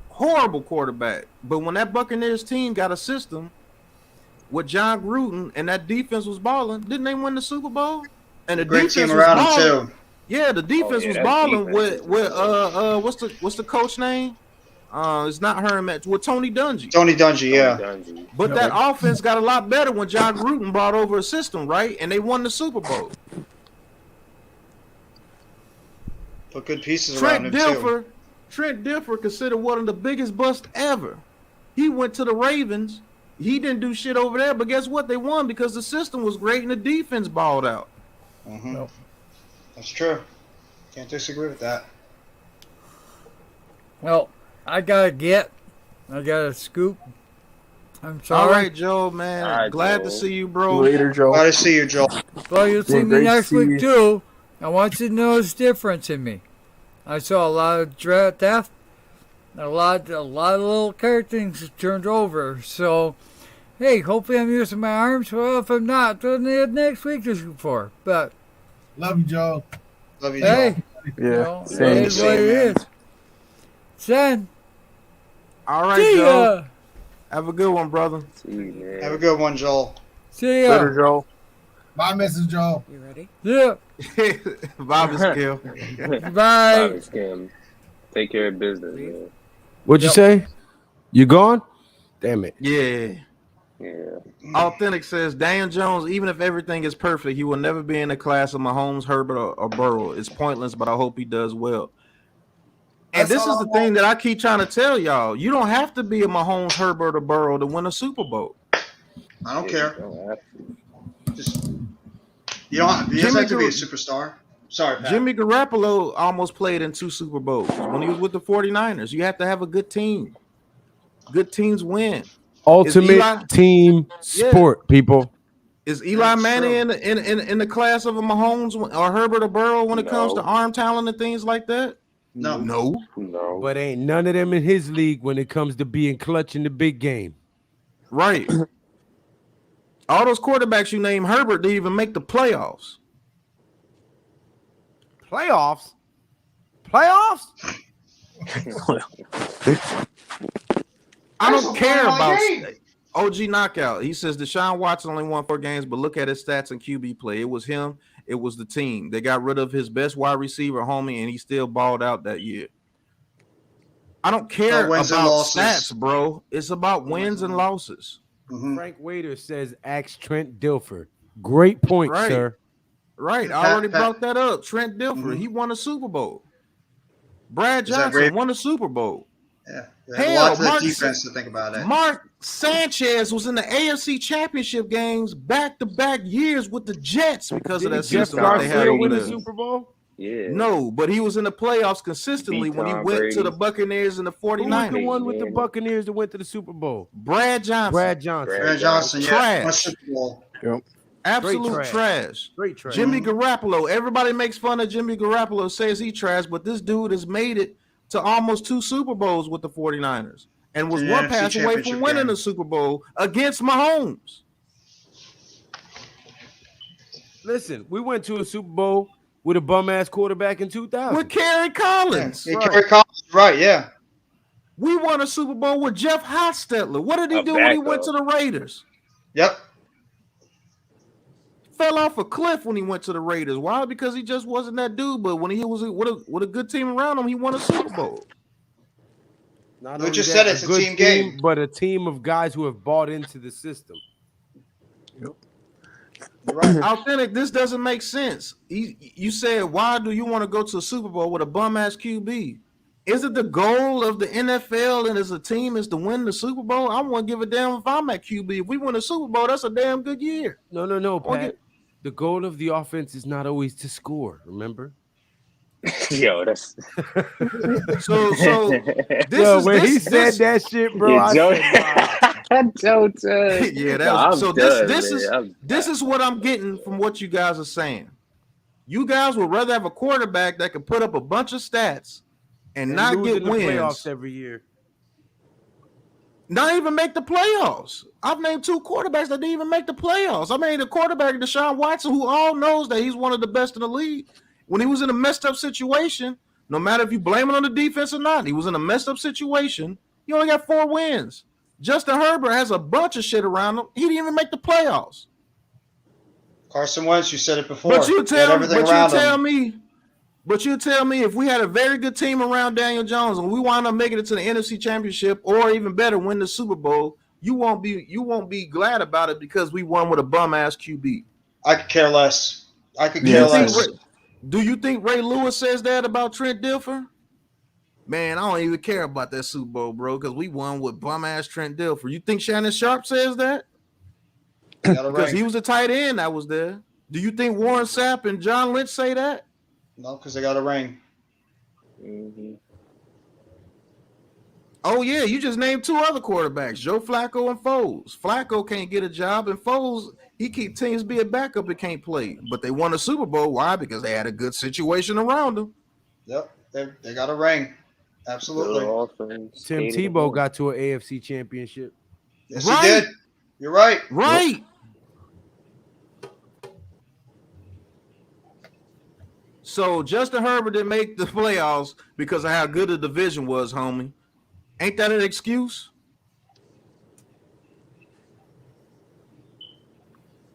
[SPEAKER 1] horrible quarterback. But when that Buccaneers team got a system with John Gruden and that defense was balling, didn't they win the Super Bowl? And the
[SPEAKER 10] great
[SPEAKER 1] defense
[SPEAKER 10] team around
[SPEAKER 1] was
[SPEAKER 10] him too.
[SPEAKER 1] Yeah, the defense was balling with what's the coach name? It's not Herman. With Tony Dungy.
[SPEAKER 10] Tony Dungy, yeah.
[SPEAKER 1] But that offense got a lot better when John Gruden brought over a system, right? And they won the Super Bowl.
[SPEAKER 10] Put good pieces around him too.
[SPEAKER 1] Trent Dilfer considered one of the biggest busts ever. He went to the Ravens. He didn't do shit over there, but guess what? They won because the system was great and the defense balled out.
[SPEAKER 10] Nope. That's true. Can't disagree with that.
[SPEAKER 3] Well, I got a scoop. I'm sorry.
[SPEAKER 1] All right, Joe, man.
[SPEAKER 2] Right,
[SPEAKER 1] Glad
[SPEAKER 2] Joe.
[SPEAKER 1] to see you, bro.
[SPEAKER 9] Later, Joe.
[SPEAKER 10] Glad to see you, Joel.
[SPEAKER 3] Well, you'll see me
[SPEAKER 9] great
[SPEAKER 3] next
[SPEAKER 9] to see
[SPEAKER 3] week,
[SPEAKER 9] you.
[SPEAKER 3] too. I want you to notice difference in me. I saw a lot of death, a lot of little card things turned over. So, hey, hopefully I'm using my arms. Well, if I'm not, then next week to shoot for. But
[SPEAKER 7] Love you, Joe.
[SPEAKER 10] Love you,
[SPEAKER 3] hey,
[SPEAKER 10] Joel.
[SPEAKER 3] it is what it is. Son.
[SPEAKER 1] All right,
[SPEAKER 3] See
[SPEAKER 1] Joe.
[SPEAKER 3] ya.
[SPEAKER 1] Have a good one, brother.
[SPEAKER 2] See you, man.
[SPEAKER 10] Have a good one, Joel.
[SPEAKER 3] See ya.
[SPEAKER 9] Later, Joe.
[SPEAKER 7] Bye, Mrs. Joel.
[SPEAKER 6] You ready?
[SPEAKER 3] Yeah.
[SPEAKER 1] Bobby Skill.
[SPEAKER 3] Bye.
[SPEAKER 2] Bobby Skim. Take care of business, man.
[SPEAKER 11] What'd you say? You gone? Damn it.
[SPEAKER 1] Yeah.
[SPEAKER 2] Yeah.
[SPEAKER 1] Authentic says Daniel Jones, even if everything is perfect, he will never be in the class of Mahomes, Herbert, or Burrow. It's pointless, but I hope he does well. And this is the thing that I keep trying to tell y'all. You don't have to be a Mahomes, Herbert, or Burrow to win a Super Bowl.
[SPEAKER 10] I don't care. Just you don't have to be a superstar. Sorry, Pat.
[SPEAKER 1] Jimmy Garoppolo almost played in 2 Super Bowls when he was with the 49ers. You have to have a good team. Good teams win.
[SPEAKER 11] Ultimate team sport, people.
[SPEAKER 1] Is Eli Manning in the class of a Mahomes or Herbert or Burrow when it comes to arm talent and things like that?
[SPEAKER 2] No.
[SPEAKER 5] But ain't none of them in his league when it comes to being clutch in the big game.
[SPEAKER 1] Right. All those quarterbacks you named, Herbert didn't even make the playoffs.
[SPEAKER 5] Playoffs?
[SPEAKER 1] I don't care about OG Knockout. He says Deshaun Watson only won 4 games, but look at his stats and QB play. It was him. It was the team. They got rid of his best wide receiver, homie, and he still balled out that year. I don't care about stats, bro. It's about wins and losses.
[SPEAKER 5] Frank Wader says ask Trent Dilfer. Great point, sir.
[SPEAKER 1] Right. I already brought that up. Trent Dilfer, he won a Super Bowl. Brad Johnson won a Super Bowl.
[SPEAKER 12] Yeah.
[SPEAKER 1] Hell,
[SPEAKER 12] lots of defense to think about it.
[SPEAKER 1] Mark Sanchez was in the AFC Championship games back-to-back years with the Jets because of that system that they had
[SPEAKER 5] win
[SPEAKER 1] over
[SPEAKER 5] the
[SPEAKER 1] there.
[SPEAKER 5] Super Bowl?
[SPEAKER 2] Yeah.
[SPEAKER 1] No, but he was in the playoffs consistently when he went to the Buccaneers and the 49ers.
[SPEAKER 5] Who was the one with the Buccaneers that went to the Super Bowl?
[SPEAKER 1] Brad Johnson.
[SPEAKER 12] Brad Johnson,
[SPEAKER 1] Trash.
[SPEAKER 12] Yep.
[SPEAKER 1] Absolute trash.
[SPEAKER 5] Straight trash.
[SPEAKER 1] Jimmy Garoppolo. Everybody makes fun of Jimmy Garoppolo, says he trash, but this dude has made it to almost 2 Super Bowls with the 49ers and was one pass away from winning the Super Bowl against Mahomes.
[SPEAKER 5] Listen, we went to a Super Bowl with a bum-ass quarterback in 2000.
[SPEAKER 1] With Kerry Collins.
[SPEAKER 12] Yeah, Kerry Collins, right, yeah.
[SPEAKER 1] We won a Super Bowl with Jeff Hostetler. What did he do when he went to the Raiders?
[SPEAKER 12] Yep.
[SPEAKER 1] Fell off a cliff when he went to the Raiders. Why? Because he just wasn't that dude. But when he was with a good team around him, he won a Super Bowl.
[SPEAKER 12] We just said it's a team game,
[SPEAKER 5] but a team of guys who have bought into the system.
[SPEAKER 1] Yep. Right. Authentic. This doesn't make sense. You said, why do you want to go to a Super Bowl with a bum ass QB? Is it the goal of the NFL and as a team is to win the Super Bowl? I want to give a damn if I'm at QB. If we win a Super Bowl, that's a damn good year.
[SPEAKER 5] No, Pat. The goal of the offense is not always to score, remember?
[SPEAKER 2] Yo, that's
[SPEAKER 1] so
[SPEAKER 5] when he said that shit, bro.
[SPEAKER 1] This is what I'm getting from what you guys are saying. You guys would rather have a quarterback that can put up a bunch of stats and not get wins
[SPEAKER 5] playoffs every year.
[SPEAKER 1] Not even make the playoffs. I've named 2 quarterbacks that didn't even make the playoffs. I made a quarterback, Deshaun Watson, who all knows that he's one of the best in the league. When he was in a messed up situation, no matter if you blame it on the defense or not, he was in a messed up situation. He only got 4 wins. Justin Herbert has a bunch of shit around him. He didn't even make the playoffs.
[SPEAKER 12] Carson Wentz, you said it before.
[SPEAKER 1] But you tell me if we had a very good team around Daniel Jones and we wind up making it to the NFC Championship or even better, win the Super Bowl, you won't be glad about it because we won with a bum ass QB.
[SPEAKER 12] I could care less.
[SPEAKER 1] Do you think Ray Lewis says that about Trent Dilfer? Man, I don't even care about that Super Bowl, bro, because we won with bum ass Trent Dilfer. You think Shannon Sharp says that? Because he was the tight end that was there. Do you think Warren Sapp and John Lynch say that?
[SPEAKER 12] No, because they got a ring.
[SPEAKER 2] Mm-hmm.
[SPEAKER 1] Oh, yeah, you just named 2 other quarterbacks, Joe Flacco and Foles. Flacco can't get a job, and Foles, he keeps teams be a backup and can't play. But they won a Super Bowl. Why? Because they had a good situation around them.
[SPEAKER 12] Yep, they got a ring. Absolutely.
[SPEAKER 5] Tim Tebow got to an AFC championship.
[SPEAKER 12] Yes, he did. You're right.
[SPEAKER 1] Right. So Justin Herbert didn't make the playoffs because of how good the division was, homie. Ain't that an excuse?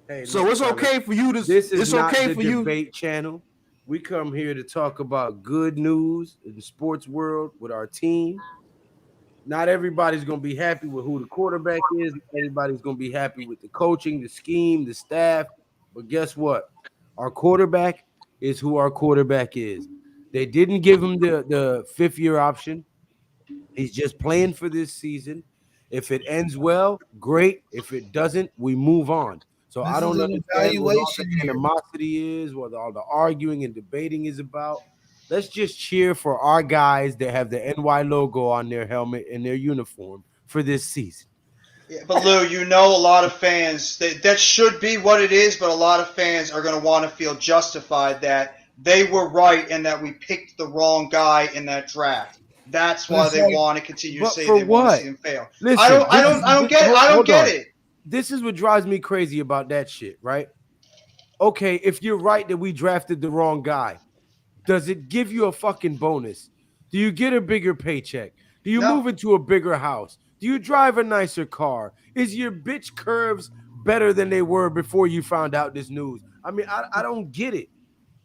[SPEAKER 5] Hey,
[SPEAKER 1] so it's okay for you to.
[SPEAKER 5] This is
[SPEAKER 1] it's
[SPEAKER 5] not
[SPEAKER 1] okay
[SPEAKER 5] the
[SPEAKER 1] for you.
[SPEAKER 5] Debate channel. We come here to talk about good news in the sports world with our team. Not everybody's going to be happy with who the quarterback is. Everybody's going to be happy with the coaching, the scheme, the staff. But guess what? Our quarterback is who our quarterback is. They didn't give him the 5th-year option. He's just playing for this season. If it ends well, great. If it doesn't, we move on. So I don't understand what all the animosity is, what all the arguing and debating is about. Let's just cheer for our guys that have the NY logo on their helmet and their uniform for this season.
[SPEAKER 10] Yeah, but Lou, you know, a lot of fans that should be what it is, but a lot of fans are going to want to feel justified that they were right and that we picked the wrong guy in that draft. That's why they want to continue to say they want to see him fail.
[SPEAKER 5] Listen,
[SPEAKER 10] I don't get it. I don't get it.
[SPEAKER 5] This is what drives me crazy about that shit, right? Okay, if you're right that we drafted the wrong guy, does it give you a fucking bonus? Do you get a bigger paycheck? Do you move into a bigger house? Do you drive a nicer car? Is your bitch curves better than they were before you found out this news? I mean, I don't get it.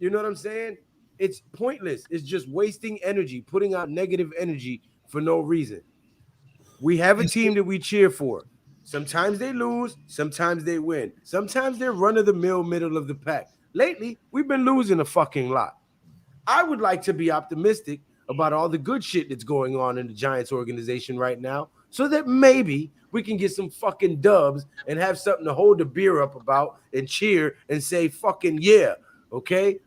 [SPEAKER 5] You know what I'm saying? It's pointless. It's just wasting energy, putting out negative energy for no reason. We have a team that we cheer for. Sometimes they lose, sometimes they win. Sometimes they're run-of-the-mill, middle of the pack. Lately, we've been losing a fucking lot. I would like to be optimistic about all the good shit that's going on in the Giants organization right now so that maybe we can get some fucking dubs and have something to hold the beer up about and cheer and say fucking yeah, okay?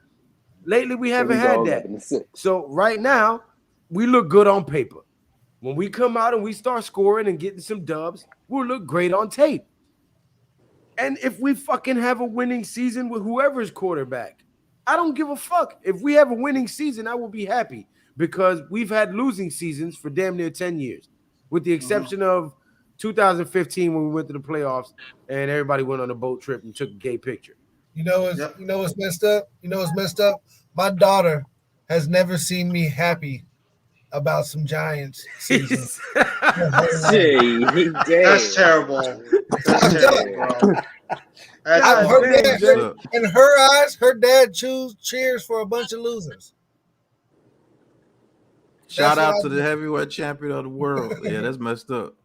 [SPEAKER 5] Lately, we haven't had that. So right now, we look good on paper. When we come out and we start scoring and getting some dubs, we'll look great on tape. And if we fucking have a winning season with whoever's quarterback, I don't give a fuck. If we have a winning season, I will be happy because we've had losing seasons for damn near 10 years, with the exception of 2015 when we went to the playoffs and everybody went on a boat trip and took a gay picture.
[SPEAKER 7] You know what's messed up? You know what's messed up? My daughter has never seen me happy about some Giants season.
[SPEAKER 10] That's terrible. That's terrible, bro.
[SPEAKER 7] In her eyes, her dad cheers for a bunch of losers.
[SPEAKER 1] Shout out to the heavyweight champion of the world. Yeah, that's messed up.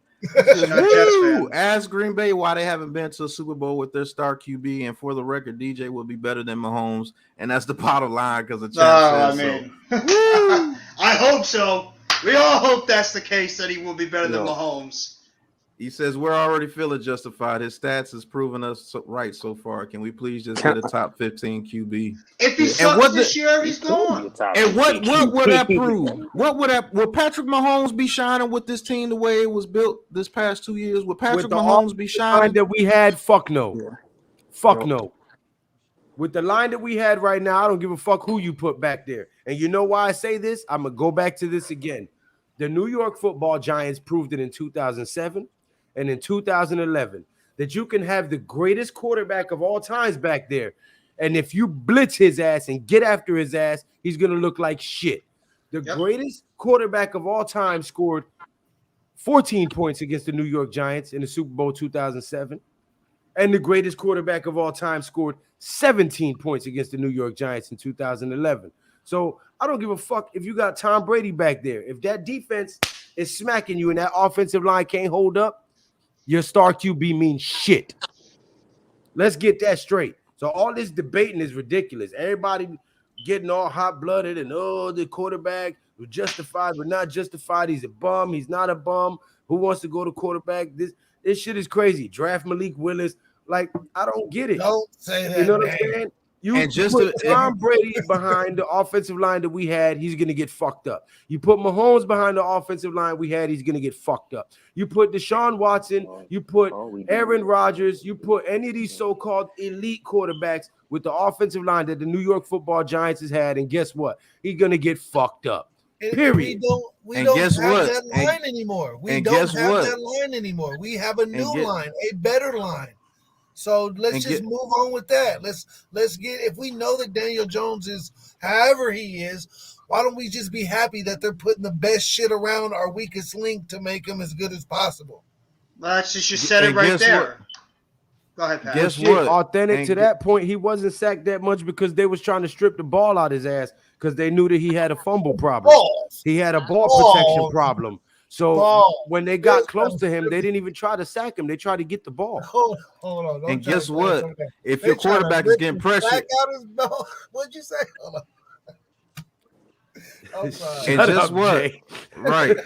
[SPEAKER 1] Ask Green Bay why they haven't been to a Super Bowl with their star QB, and for the record, DJ will be better than Mahomes, and that's the bottom line because the champ says so.
[SPEAKER 10] I hope so. We all hope that's the case, that he will be better than Mahomes.
[SPEAKER 1] He says we're already feeling justified. His stats has proven us right so far. Can we please just get a top 15 QB?
[SPEAKER 10] If he sucks this year, he's gone.
[SPEAKER 1] And what would that prove? Will Patrick Mahomes be shining with this team the way it was built this past 2 years? Will Patrick Mahomes be shining?
[SPEAKER 5] That we had, fuck no. Fuck no. With the line that we had right now, I don't give a fuck who you put back there. And you know why I say this? I'm going to go back to this again. The New York Football Giants proved it in 2007 and in 2011 that you can have the greatest quarterback of all times back there. And if you blitz his ass and get after his ass, he's going to look like shit. The greatest quarterback of all time scored 14 points against the New York Giants in the Super Bowl 2007. And the greatest quarterback of all time scored 17 points against the New York Giants in 2011. So I don't give a fuck if you got Tom Brady back there. If that defense is smacking you and that offensive line can't hold up, your star QB means shit. Let's get that straight. So all this debating is ridiculous. Everybody getting all hot-blooded and, the quarterback was justified but not justified. He's a bum. He's not a bum. Who wants to go to quarterback? This shit is crazy. Draft Malik Willis. Like, I don't get it.
[SPEAKER 7] Don't say that.
[SPEAKER 5] You know what I'm saying? You put Tom Brady behind the offensive line that we had, he's going to get fucked up. You put Mahomes behind the offensive line we had, he's going to get fucked up. You put Deshaun Watson, you put Aaron Rodgers, you put any of these so-called elite quarterbacks with the offensive line that the New York Football Giants has had, and guess what? He's going to get fucked up. Period.
[SPEAKER 7] We don't have that line anymore. We don't have that line anymore. We have a new line, a better line. So let's just move on with that. Let's get, if we know that Daniel Jones is however he is, why don't we just be happy that they're putting the best shit around our weakest link to make him as good as possible?
[SPEAKER 10] That's just, you said it right there. Go ahead, Pat.
[SPEAKER 5] Guess what? Authentic to that point, he wasn't sacked that much because they was trying to strip the ball out his ass because they knew that he had a fumble problem. He had a ball protection problem. So when they got close to him, they didn't even try to sack him. They tried to get the ball.
[SPEAKER 7] Hold on.
[SPEAKER 1] And guess what? If your quarterback is getting pressure,
[SPEAKER 7] what'd you say? Hold on.
[SPEAKER 1] And just what? Right.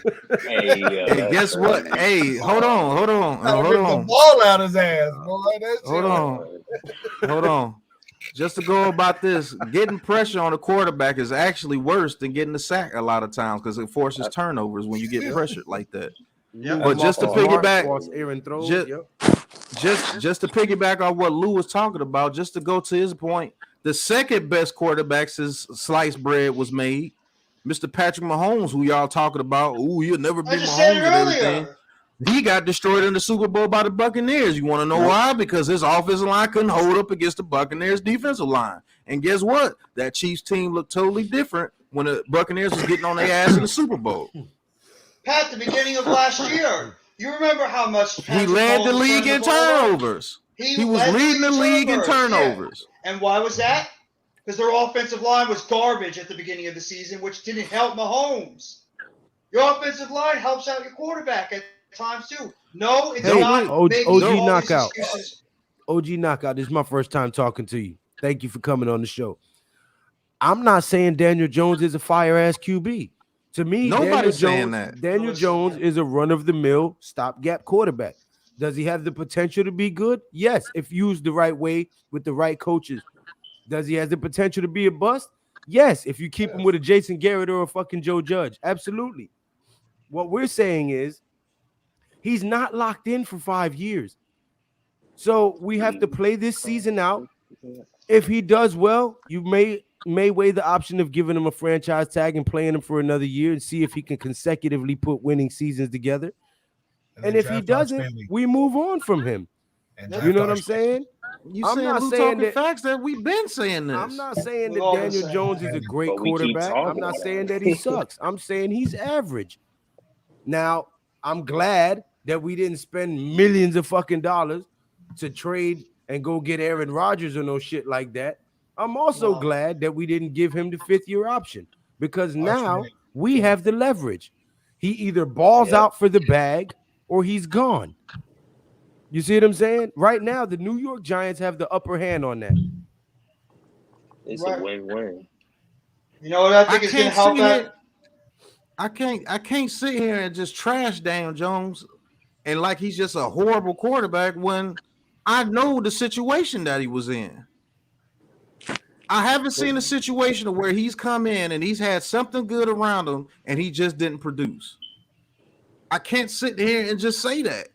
[SPEAKER 1] And guess what? Hey, hold on.
[SPEAKER 7] The ball out his ass, boy.
[SPEAKER 1] Hold on. Just to go about this, getting pressure on a quarterback is actually worse than getting a sack a lot of times because it forces turnovers when you get pressured like that. But just to piggyback,
[SPEAKER 5] Aaron throws.
[SPEAKER 1] just to piggyback on what Lou was talking about, just to go to his point, the second best quarterback since sliced bread was made, Mr. Patrick Mahomes, who y'all talking about. Ooh, he'll never be Mahomes and everything. He got destroyed in the Super Bowl by the Buccaneers. You want to know why? Because his offensive line couldn't hold up against the Buccaneers' defensive line. And guess what? That Chiefs team looked totally different when the Buccaneers was getting on their ass in the Super Bowl.
[SPEAKER 10] Pat, the beginning of last year, you remember how much
[SPEAKER 1] he led the league in turnovers. He was leading the league in turnovers.
[SPEAKER 10] Yeah. And why was that? Because their offensive line was garbage at the beginning of the season, which didn't help Mahomes. Your offensive line helps out your quarterback at times too. No, it's not.
[SPEAKER 5] OG Knockout. OG Knockout. This is my first time talking to you. Thank you for coming on the show. I'm not saying Daniel Jones is a fire-ass QB. To me,
[SPEAKER 1] nobody's saying that.
[SPEAKER 5] Daniel Jones is a run-of-the-mill stopgap quarterback. Does he have the potential to be good? Yes, if used the right way with the right coaches. Does he have the potential to be a bust? Yes, if you keep him with a Jason Garrett or a fucking Joe Judge. Absolutely. What we're saying is he's not locked in for 5 years. So we have to play this season out. If he does well, you may weigh the option of giving him a franchise tag and playing him for another year and see if he can consecutively put winning seasons together. And if he doesn't, we move on from him. You know what I'm saying?
[SPEAKER 1] I'm not saying that facts that we've been saying this.
[SPEAKER 5] I'm not saying that Daniel Jones is a great quarterback. I'm not saying that he sucks. I'm saying he's average. Now, I'm glad that we didn't spend millions of fucking dollars to trade and go get Aaron Rodgers or no shit like that. I'm also glad that we didn't give him the 5th-year option because now we have the leverage. He either balls out for the bag or he's gone. You see what I'm saying? Right now, the New York Giants have the upper hand on that.
[SPEAKER 2] It's a win-win.
[SPEAKER 10] You know what I think is going to help that?
[SPEAKER 1] I can't sit here and just trash Daniel Jones and like he's just a horrible quarterback when I know the situation that he was in. I haven't seen a situation where he's come in and he's had something good around him and he just didn't produce. I can't sit here and just say that.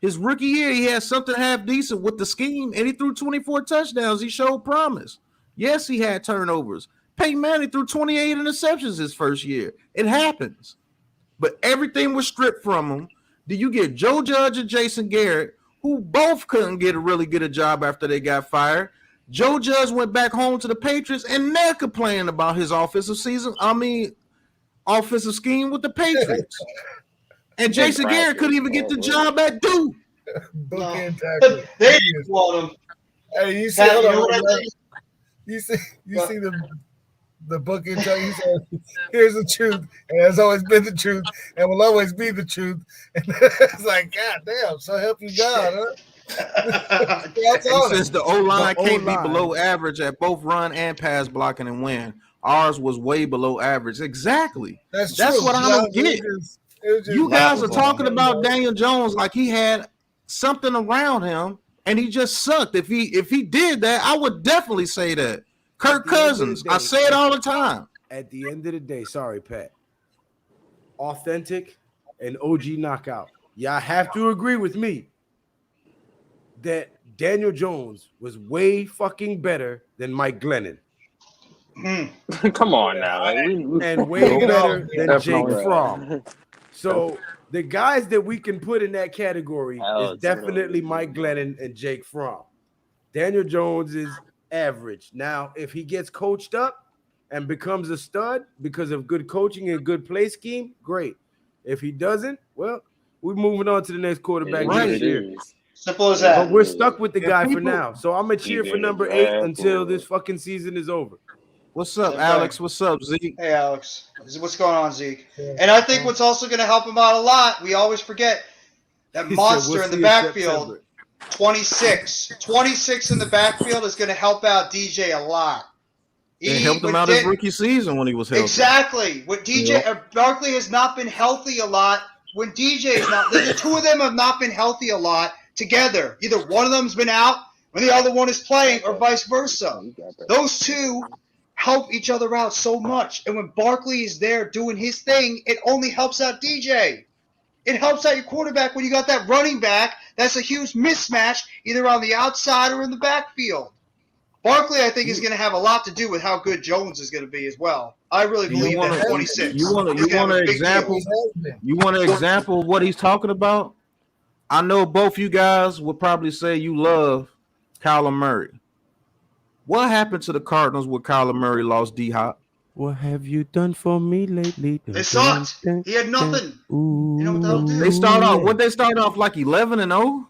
[SPEAKER 1] His rookie year, he had something half decent with the scheme and he threw 24 touchdowns. He showed promise. Yes, he had turnovers. Peyton Manning threw 28 interceptions his first year. It happens. But everything was stripped from him. Do you get Joe Judge and Jason Garrett, who both couldn't get a really good job after they got fired? Joe Judge went back home to the Patriots and they're complaining about his offensive scheme with the Patriots. And Jason Garrett couldn't even get the job at Duke.
[SPEAKER 10] They didn't want him.
[SPEAKER 7] Hey, you see, you see the book in tell you said, here's the truth, and has always been the truth, and will always be the truth. And it's like, God damn, so help you God, huh?
[SPEAKER 1] He says the O-line can't be below average at both run and pass blocking and win. Ours was way below average. Exactly. That's what I don't get. You guys are talking about Daniel Jones like he had something around him and he just sucked. If he did that, I would definitely say that. Kirk Cousins, I say it all the time.
[SPEAKER 5] At the end of the day, sorry, Pat. Authentic and OG Knockout. Y'all have to agree with me that Daniel Jones was way fucking better than Mike Glennon.
[SPEAKER 2] Come on now.
[SPEAKER 5] And way better than Jake Fromm. So the guys that we can put in that category is definitely Mike Glennon and Jake Fromm. Daniel Jones is average. Now, if he gets coached up and becomes a stud because of good coaching and good play scheme, great. If he doesn't, well, we're moving on to the next quarterback this year.
[SPEAKER 10] Simple as that.
[SPEAKER 5] But we're stuck with the guy for now. So I'm going to cheer for number 8 until this fucking season is over.
[SPEAKER 1] What's up, Alex? What's up, Zeke?
[SPEAKER 10] Hey, Alex. What's going on, Zeke? And I think what's also going to help him out a lot, we always forget, that monster in the backfield, 26. 26 in the backfield is going to help out DJ a lot.
[SPEAKER 1] It helped him out his rookie season when he was healthy.
[SPEAKER 10] Exactly. When Barkley has not been healthy a lot. When DJ is not, the two of them have not been healthy a lot together. Either one of them's been out when the other one is playing or vice versa. Those two help each other out so much. And when Barkley is there doing his thing, it only helps out DJ. It helps out your quarterback when you got that running back. That's a huge mismatch either on the outside or in the backfield. Barkley, I think, is going to have a lot to do with how good Jones is going to be as well. I really believe that 26.
[SPEAKER 1] You want an example? You want an example of what he's talking about? I know both you guys would probably say you love Kyler Murray. What happened to the Cardinals when Kyler Murray lost D-Hop?
[SPEAKER 12] What have you done for me lately?
[SPEAKER 10] They sucked. He had nothing.
[SPEAKER 12] You
[SPEAKER 10] know what that'll do?
[SPEAKER 1] They start off like 11-0?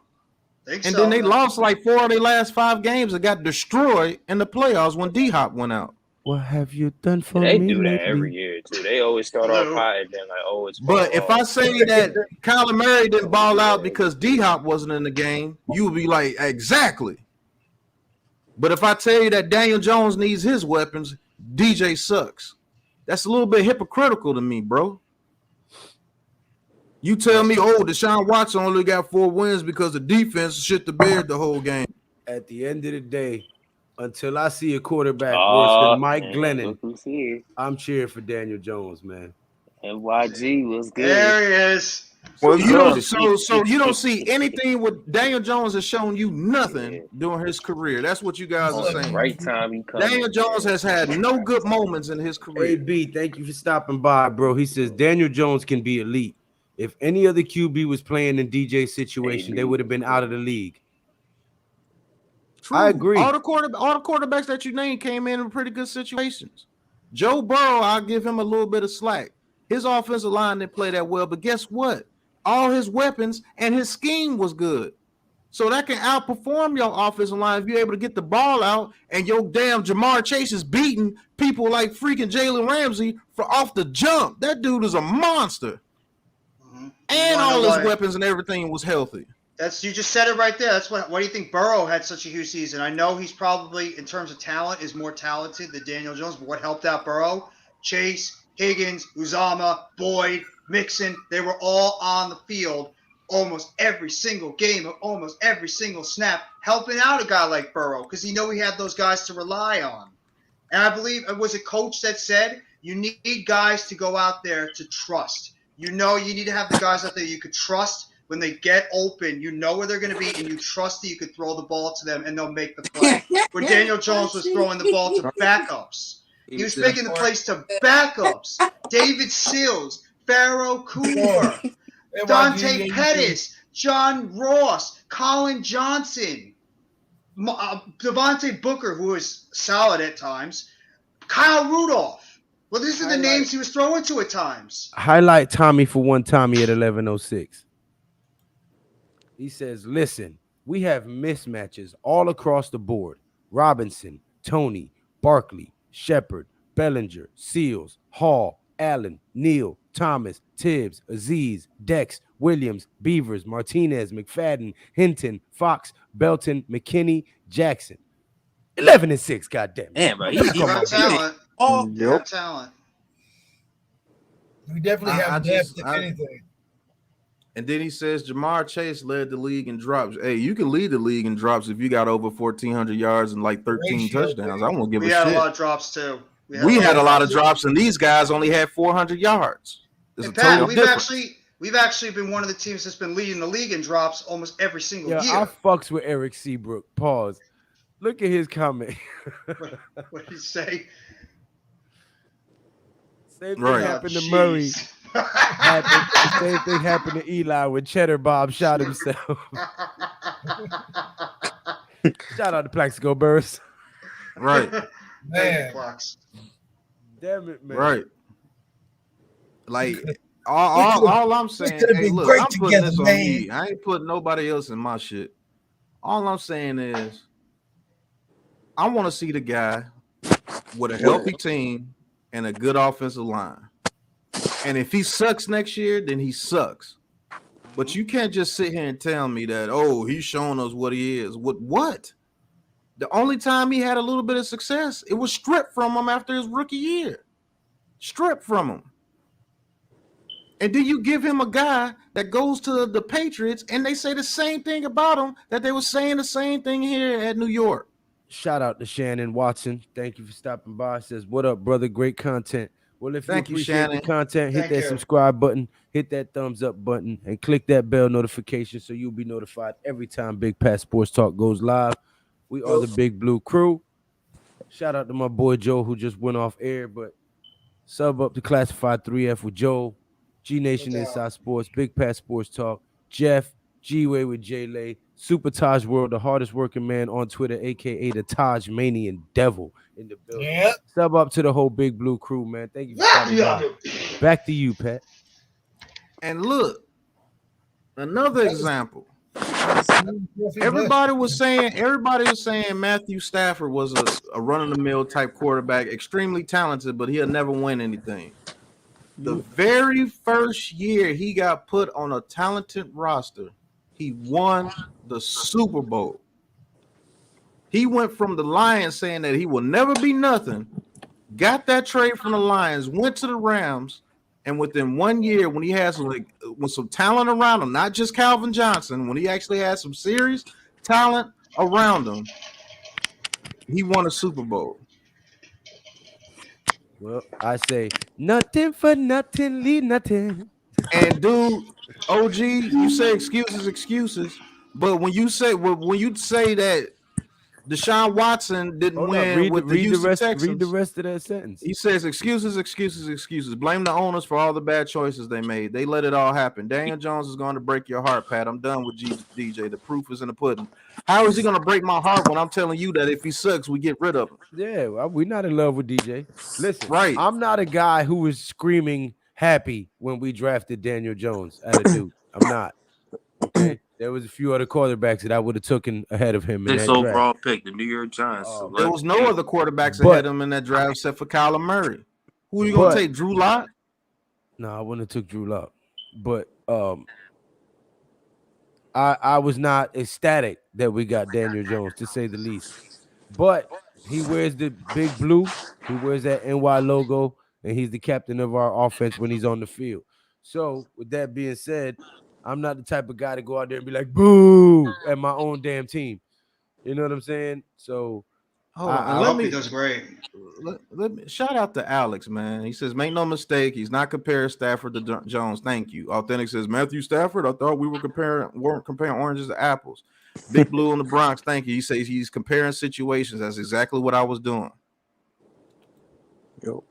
[SPEAKER 1] And then they lost like 4 of their last 5 games and got destroyed in the playoffs when D-Hop went out.
[SPEAKER 12] What have you done for
[SPEAKER 2] They
[SPEAKER 12] me
[SPEAKER 2] do that
[SPEAKER 12] lately?
[SPEAKER 2] every year too. They always start off high and then it's.
[SPEAKER 1] But if I say that Kyler Murray didn't ball out because D-Hop wasn't in the game, you would be like, exactly. But if I tell you that Daniel Jones needs his weapons, DJ sucks. That's a little bit hypocritical to me, bro. You tell me, Deshaun Watson only got 4 wins because the defense shit the bed the whole game.
[SPEAKER 5] At the end of the day, until I see a quarterback worse than Mike Glennon, I'm cheering for Daniel Jones, man.
[SPEAKER 2] NYG was good.
[SPEAKER 10] There he is.
[SPEAKER 1] Well, you don't see anything with Daniel Jones has shown you nothing during his career. That's what you guys are saying.
[SPEAKER 2] Right time he comes.
[SPEAKER 1] Daniel Jones has had no good moments in his career.
[SPEAKER 5] Hey, B, thank you for stopping by, bro. He says Daniel Jones can be elite. If any other QB was playing in DJ's situation, they would have been out of the league.
[SPEAKER 1] True.
[SPEAKER 5] I agree.
[SPEAKER 1] All the quarterbacks that you named came in pretty good situations. Joe Burrow, I'll give him a little bit of slack. His offensive line didn't play that well, but guess what? All his weapons and his scheme was good. So that can outperform your offensive line if you're able to get the ball out and your damn Jamar Chase is beating people like freaking Jalen Ramsey for off the jump. That dude is a monster. Mm-hmm. And all his weapons and everything was healthy.
[SPEAKER 10] You just said it right there. That's why do you think Burrow had such a huge season? I know he's probably, in terms of talent, is more talented than Daniel Jones, but what helped out Burrow? Chase, Higgins, Uzama, Boyd, Mixon, they were all on the field almost every single game, almost every single snap, helping out a guy like Burrow because he had those guys to rely on. And I believe it was a coach that said you need guys to go out there to trust. You need to have the guys out there you could trust. When they get open, you know where they're going to be, and you trust that you could throw the ball to them, and they'll make the play. Where Daniel Jones was throwing the ball to backups. He was making the plays to backups. David Seals, Pharaoh Cooper, Dante Pettis, John Ross, Colin Johnson, Devontae Booker, who was solid at times, Kyle Rudolph. Well, these are the names he was throwing to at times.
[SPEAKER 5] Highlight Tommy for one Tommy at 11:06. He says, listen, we have mismatches all across the board. Robinson, Tony, Barkley, Shepard, Bellinger, Seals, Hall, Allen, Neal, Thomas, Tibbs, Aziz, Dex, Williams, Beavers, Martinez, McFadden, Hinton, Fox, Belton, McKinney, Jackson. 11-6, goddamn.
[SPEAKER 2] Damn, bro.
[SPEAKER 10] He got talent. Got talent.
[SPEAKER 7] We definitely have depth, if anything.
[SPEAKER 1] And then he says Jamar Chase led the league in drops. Hey, you can lead the league in drops if you got over 1,400 yards and like 13 touchdowns. I won't give a shit.
[SPEAKER 10] We had a lot of drops too.
[SPEAKER 1] We had a lot of drops, and these guys only had 400 yards.
[SPEAKER 10] And Pat, we've actually been one of the teams that's been leading the league in drops almost every single year.
[SPEAKER 5] I fucks with Eric Seabrook. Pause. Look at his comment.
[SPEAKER 10] What did he say?
[SPEAKER 5] Same thing happened to Murray. The same thing happened to Eli when Cheddar Bob shot himself. Shout out to Plaxico Burst.
[SPEAKER 1] Right.
[SPEAKER 7] Man.
[SPEAKER 5] Damn it, man.
[SPEAKER 1] Right. Like all I'm saying, hey, look, I'm putting this on me. I ain't putting nobody else in my shit. All I'm saying is I want to see the guy with a healthy team and a good offensive line. And if he sucks next year, then he sucks. But you can't just sit here and tell me that, he's showing us what he is. What? The only time he had a little bit of success, it was stripped from him after his rookie year. Stripped from him. And then you give him a guy that goes to the Patriots and they say the same thing about him that they were saying the same thing here at New York.
[SPEAKER 5] Shout out to Shannon Watson. Thank you for stopping by. Says, what up, brother? Great content. Well, if
[SPEAKER 1] Thank
[SPEAKER 5] you
[SPEAKER 1] you,
[SPEAKER 5] appreciate
[SPEAKER 1] Shannon.
[SPEAKER 5] the content, hit
[SPEAKER 10] Thank
[SPEAKER 5] that
[SPEAKER 10] you.
[SPEAKER 5] subscribe button, hit that thumbs up button, and click that bell notification so you'll be notified every time Big Pat Sports Talk goes live. We are the Big Blue Crew. Shout out to my boy Joe who just went off air, but sub up to Classified 3F with Joe, G Nation Inside Sports, Big Pat Sports Talk, Jeff, G Way with J Lay, Super Taj World, the hardest working man on Twitter, aka the Taj Manian Devil in the building. Sub up to the whole Big Blue Crew, man. Thank you for stopping
[SPEAKER 7] Yep.
[SPEAKER 5] by. Back to you, Pat.
[SPEAKER 1] And look, another example.
[SPEAKER 7] Jeffrey Bush.
[SPEAKER 1] Everybody was saying Matthew Stafford was a run of the mill type quarterback, extremely talented, but he'll never win anything. The very first year he got put on a talented roster, he won the Super Bowl. He went from the Lions saying that he will never be nothing, got that trade from the Lions, went to the Rams, and within 1 year, when he has some talent around him, not just Calvin Johnson, when he actually had some serious talent around him, he won a Super Bowl.
[SPEAKER 5] Well, I say nothing for nothing, leave nothing.
[SPEAKER 1] And dude, OG, you say excuses, but when you say that Deshaun Watson didn't win with the Houston Texans,
[SPEAKER 5] read the rest of that sentence.
[SPEAKER 1] he says excuses. Blame the owners for all the bad choices they made. They let it all happen. Daniel Jones is going to break your heart, Pat. I'm done with DJ. The proof is in the pudding. How is he going to break my heart when I'm telling you that if he sucks, we get rid of him?
[SPEAKER 5] Yeah, we're not in love with DJ. Listen,
[SPEAKER 1] right.
[SPEAKER 5] I'm not a guy who was screaming happy when we drafted Daniel Jones at a Duke. I'm not. Okay. There was a few other quarterbacks that I would have taken ahead of him.
[SPEAKER 2] This overall pick, the New York Giants.
[SPEAKER 1] There was no other quarterbacks ahead of him in that draft except for Kyler Murray. Who are you going to take, Drew Lock?
[SPEAKER 5] No, I wouldn't have took Drew Lock. But I was not ecstatic that we got Daniel Jones, to say the least. But he wears the big blue. He wears that NY logo, and he's the captain of our offense when he's on the field. So, with that being said, I'm not the type of guy to go out there and be like, boo, at my own damn team. You know what I'm saying? So,
[SPEAKER 10] I hope he does great.
[SPEAKER 1] Let me shout out to Alex, man. He says, make no mistake, he's not comparing Stafford to Jones. Thank you. Authentic says, Matthew Stafford, I thought we weren't comparing oranges to apples. Big Blue in the Bronx, thank you. He says he's comparing situations. That's exactly what I was doing.
[SPEAKER 5] Yo.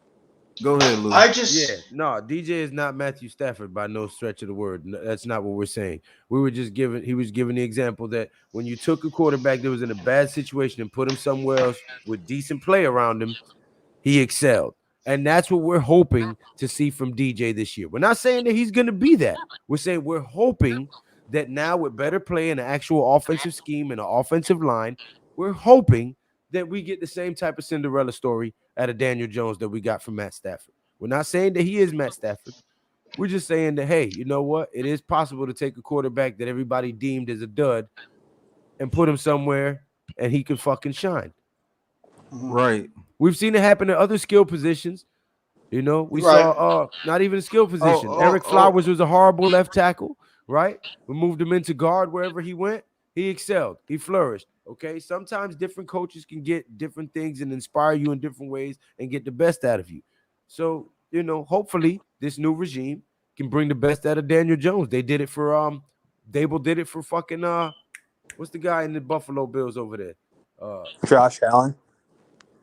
[SPEAKER 1] Go ahead, Lou.
[SPEAKER 5] DJ is not Matthew Stafford by no stretch of the word. That's not what we're saying. He was giving the example that when you took a quarterback that was in a bad situation and put him somewhere else with decent play around him, he excelled. And that's what we're hoping to see from DJ this year. We're not saying that he's going to be that. We're saying we're hoping that now with better play and an actual offensive scheme and an offensive line, we're hoping that we get the same type of Cinderella story out of Daniel Jones that we got from Matt Stafford. We're not saying that he is Matt Stafford. We're just saying that, hey, you know what? It is possible to take a quarterback that everybody deemed as a dud and put him somewhere and he could fucking shine.
[SPEAKER 1] Right.
[SPEAKER 5] We've seen it happen at other skill positions. You know, we saw not even a skill position. Eric Flowers was a horrible left tackle, right? We moved him into guard wherever he went. He excelled. He flourished. Okay. Sometimes different coaches can get different things and inspire you in different ways and get the best out of you. So, you know, hopefully this new regime can bring the best out of Daniel Jones. They did it for Dable did it for fucking what's the guy in the Buffalo Bills over there?
[SPEAKER 9] Josh Allen.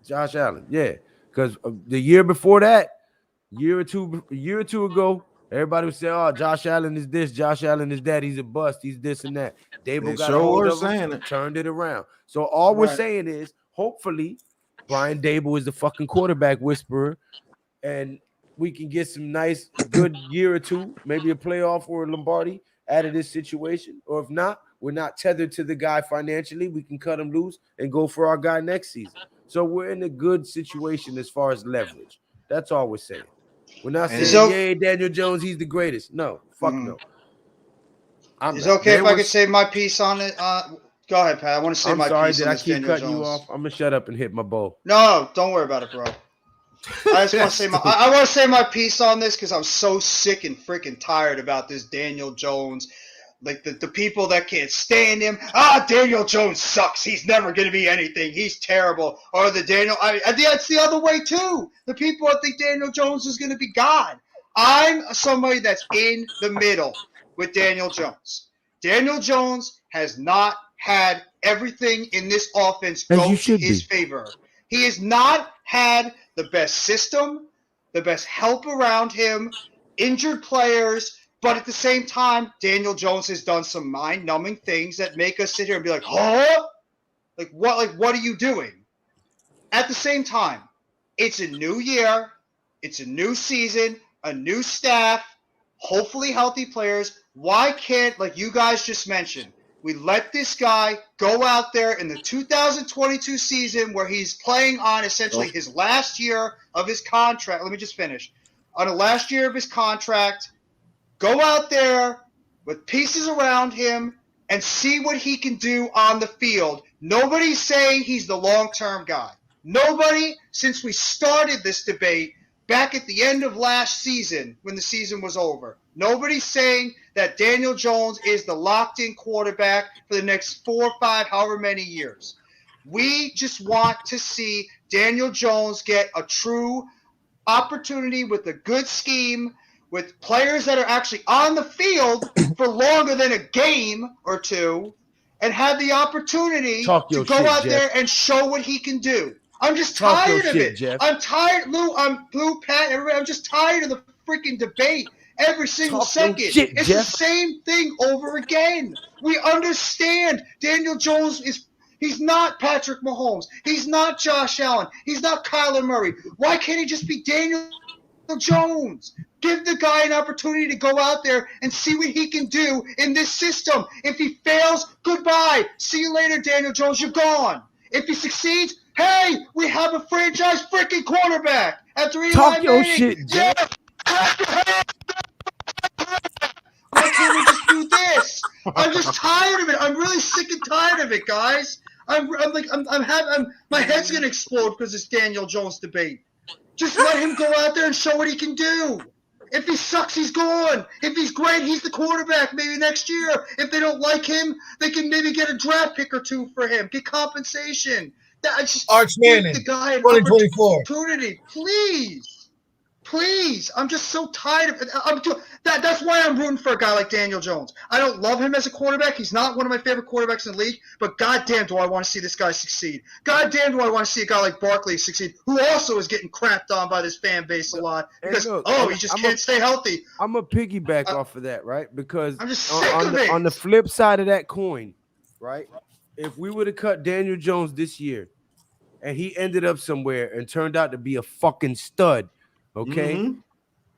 [SPEAKER 5] Josh Allen, yeah. Because the year before that, a year or two ago, everybody was saying, "Oh, Josh Allen is this, Josh Allen is that. He's a bust. He's this and that." Dable got a hold of him, turned it around. So all we're saying is, hopefully, Brian Dable is the fucking quarterback whisperer, and we can get some nice, good year or two, maybe a playoff or a Lombardi out of this situation. Or if not, we're not tethered to the guy financially. We can cut him loose and go for our guy next season. So we're in a good situation as far as leverage. That's all we're saying. We're not saying, "Yay, Daniel Jones, he's the greatest." No, fuck no.
[SPEAKER 10] Is it okay if I could say my piece on it? Go ahead, Pat. I want to say my piece on this Daniel Jones.
[SPEAKER 5] I'm sorry, did I keep cutting you off? I'm gonna shut up and hit my bowl.
[SPEAKER 10] No, don't worry about it, bro. I just want to say I want to say my piece on this because I'm so sick and freaking tired about this Daniel Jones Like the people that can't stand him. Daniel Jones sucks. He's never going to be anything. He's terrible. Or the it's the other way too. The people that think Daniel Jones is going to be God. I'm somebody that's in the middle with Daniel Jones. Daniel Jones has not had everything in this offense go to his favor. He has not had the best system, the best help around him, injured players. But at the same time, Daniel Jones has done some mind-numbing things that make us sit here and be like, huh? Like what are you doing? At the same time, it's a new year, it's a new season, a new staff, hopefully healthy players. Why can't, like you guys just mentioned, we let this guy go out there in the 2022 season where he's playing on essentially his last year of his contract. Let me just finish. On the last year of his contract, go out there with pieces around him and see what he can do on the field. Nobody's saying he's the long-term guy. Nobody, since we started this debate back at the end of last season when the season was over, nobody's saying that Daniel Jones is the locked-in quarterback for the next 4, 5, however many years. We just want to see Daniel Jones get a true opportunity with a good scheme, with players that are actually on the field for longer than a game or two, and have the opportunity to go out there and show what he can do. I'm just tired of it.
[SPEAKER 5] Jeff.
[SPEAKER 10] I'm tired, Lou. Blue, Pat, everybody. I'm just tired of the freaking debate every single second. It's the same thing over again. We understand Daniel Jones he's not Patrick Mahomes. He's not Josh Allen. He's not Kyler Murray. Why can't he just be Daniel Jones? Give the guy an opportunity to go out there and see what he can do in this system. If he fails, goodbye. See you later, Daniel Jones. You're gone. If he succeeds, hey, we have a franchise freaking quarterback. After Eli
[SPEAKER 5] Talk your
[SPEAKER 10] Manning.
[SPEAKER 5] shit, Jeff.
[SPEAKER 10] Why can't we just do this? I'm just tired of it. I'm really sick and tired of it, guys. My head's gonna explode because it's Daniel Jones debate. Just let him go out there and show what he can do. If he sucks, he's gone. If he's great, he's the quarterback maybe next year. If they don't like him, they can maybe get a draft pick or two for him, get compensation.
[SPEAKER 7] Arch Manning,
[SPEAKER 10] give the guy an
[SPEAKER 7] 2024.
[SPEAKER 10] opportunity, please. Please, I'm just so tired of it. That's why I'm rooting for a guy like Daniel Jones. I don't love him as a quarterback. He's not one of my favorite quarterbacks in the league, but goddamn do I want to see this guy succeed. Goddamn do I want to see a guy like Barkley succeed, who also is getting crapped on by this fan base a lot because, he just can't stay healthy.
[SPEAKER 5] I'm going to piggyback off of that, right? Because
[SPEAKER 10] I'm just sick of it.
[SPEAKER 5] On the flip side of that coin, right, if we would have cut Daniel Jones this year and he ended up somewhere and turned out to be a fucking stud, okay? Mm-hmm.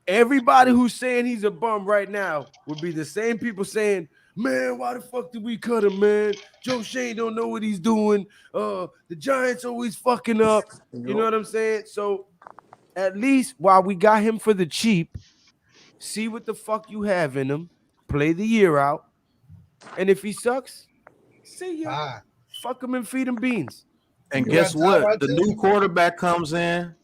[SPEAKER 5] Everybody who's saying he's a bum right now would be the same people saying, man, why the fuck did we cut him, man? Joe Shane don't know what he's doing. The Giants always fucking up. You know what I'm saying? So at least while we got him for the cheap, see what the fuck you have in him, play the year out, and if he sucks, see ya. Fuck him and feed him beans.
[SPEAKER 1] And guess what? The new quarterback comes in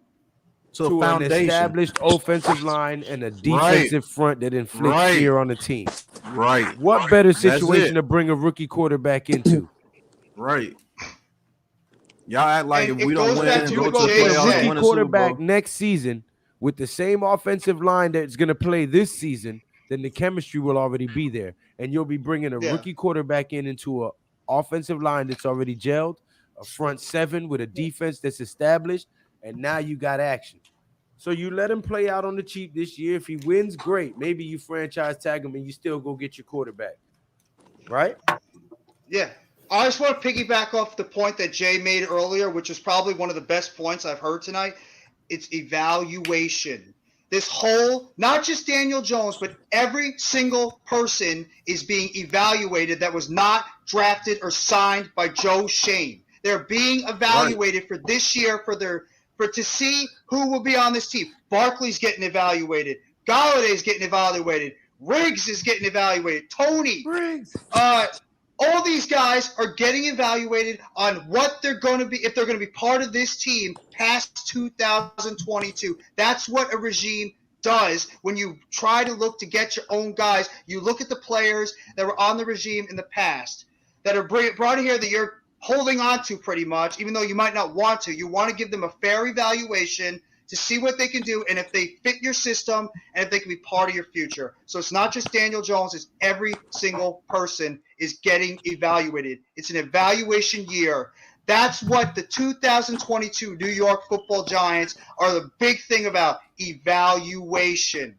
[SPEAKER 1] to
[SPEAKER 5] an established offensive line and a defensive front that inflicts fear on the team.
[SPEAKER 1] Right.
[SPEAKER 5] What better situation to bring a rookie quarterback into?
[SPEAKER 1] Right. Y'all act like if we don't win, go to the
[SPEAKER 5] playoffs, rookie quarterback next season with the same offensive line that's going to play this season, then the chemistry will already be there. And you'll be bringing a rookie quarterback into an offensive line that's already gelled, a front seven with a defense that's established, and now you got action. So you let him play out on the cheap this year. If he wins, great. Maybe you franchise tag him and you still go get your quarterback. Right?
[SPEAKER 10] Yeah. I just want to piggyback off the point that Jay made earlier, which is probably one of the best points I've heard tonight. It's evaluation. This whole, not just Daniel Jones, but every single person is being evaluated that was not drafted or signed by Joe Shane. They're being evaluated for this year to see who will be on this team. Barkley's getting evaluated. Galladay's getting evaluated. Riggs is getting evaluated. Tony.
[SPEAKER 5] Riggs.
[SPEAKER 10] All these guys are getting evaluated on what they're going to be, if they're going to be part of this team past 2022. That's what a regime does when you try to look to get your own guys. You look at the players that were on the regime in the past that are brought here that you're holding on to pretty much, even though you might not want to. You want to give them a fair evaluation to see what they can do and if they fit your system and if they can be part of your future. So it's not just Daniel Jones, it's every single person is getting evaluated. It's an evaluation year. That's what the 2022 New York Football Giants are the big thing about, evaluation.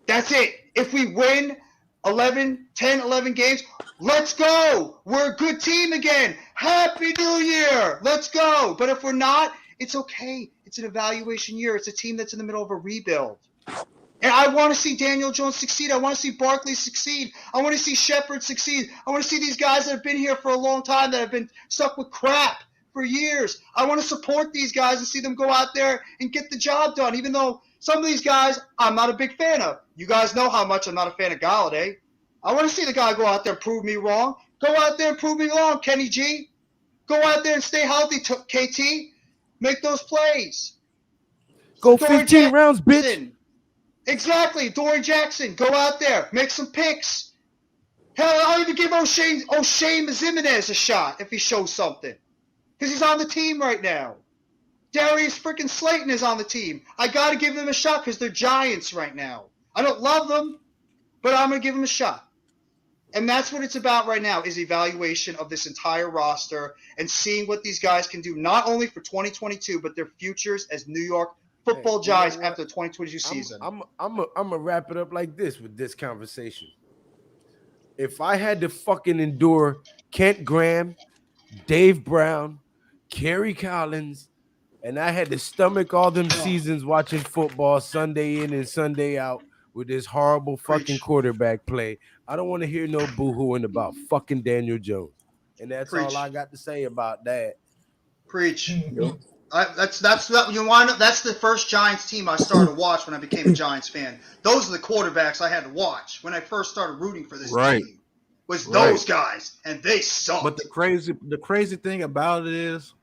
[SPEAKER 10] That's it. If we win 11 games, let's go. We're a good team again. Happy New Year. Let's go. But if we're not, it's okay. It's an evaluation year. It's a team that's in the middle of a rebuild. And I want to see Daniel Jones succeed. I want to see Barkley succeed. I want to see Shepard succeed. I want to see these guys that have been here for a long time that have been stuck with crap for years. I want to support these guys and see them go out there and get the job done, even though some of these guys I'm not a big fan of. You guys know how much I'm not a fan of Galladay. I want to see the guy go out there and prove me wrong. Go out there and prove me wrong, Kenny G. Go out there and stay healthy, KT. Make those plays.
[SPEAKER 12] Go 15 rounds, bitch.
[SPEAKER 10] Exactly. Dory Jackson. Go out there. Make some picks. Hell, I'll even give O'Shea Zimenez a shot if he shows something. Because he's on the team right now. Darius freaking Slayton is on the team. I got to give them a shot because they're Giants right now. I don't love them, but I'm going to give them a shot. And that's what it's about right now, is evaluation of this entire roster and seeing what these guys can do, not only for 2022, but their futures as New York Football Giants after the 2022 season.
[SPEAKER 5] I'm gonna wrap it up like this with this conversation. If I had to fucking endure Kent Graham, Dave Brown, Kerry Collins, and I had to stomach all them seasons watching football Sunday in and Sunday out with this horrible fucking quarterback play, I don't want to hear no boo-hooing about fucking Daniel Jones. And that's all I got to say about that.
[SPEAKER 10] Preach. That's the first Giants team I started to watch when I became a Giants fan. Those are the quarterbacks I had to watch when I first started rooting for this team. Was those guys, and they sucked.
[SPEAKER 1] But the crazy thing about it is,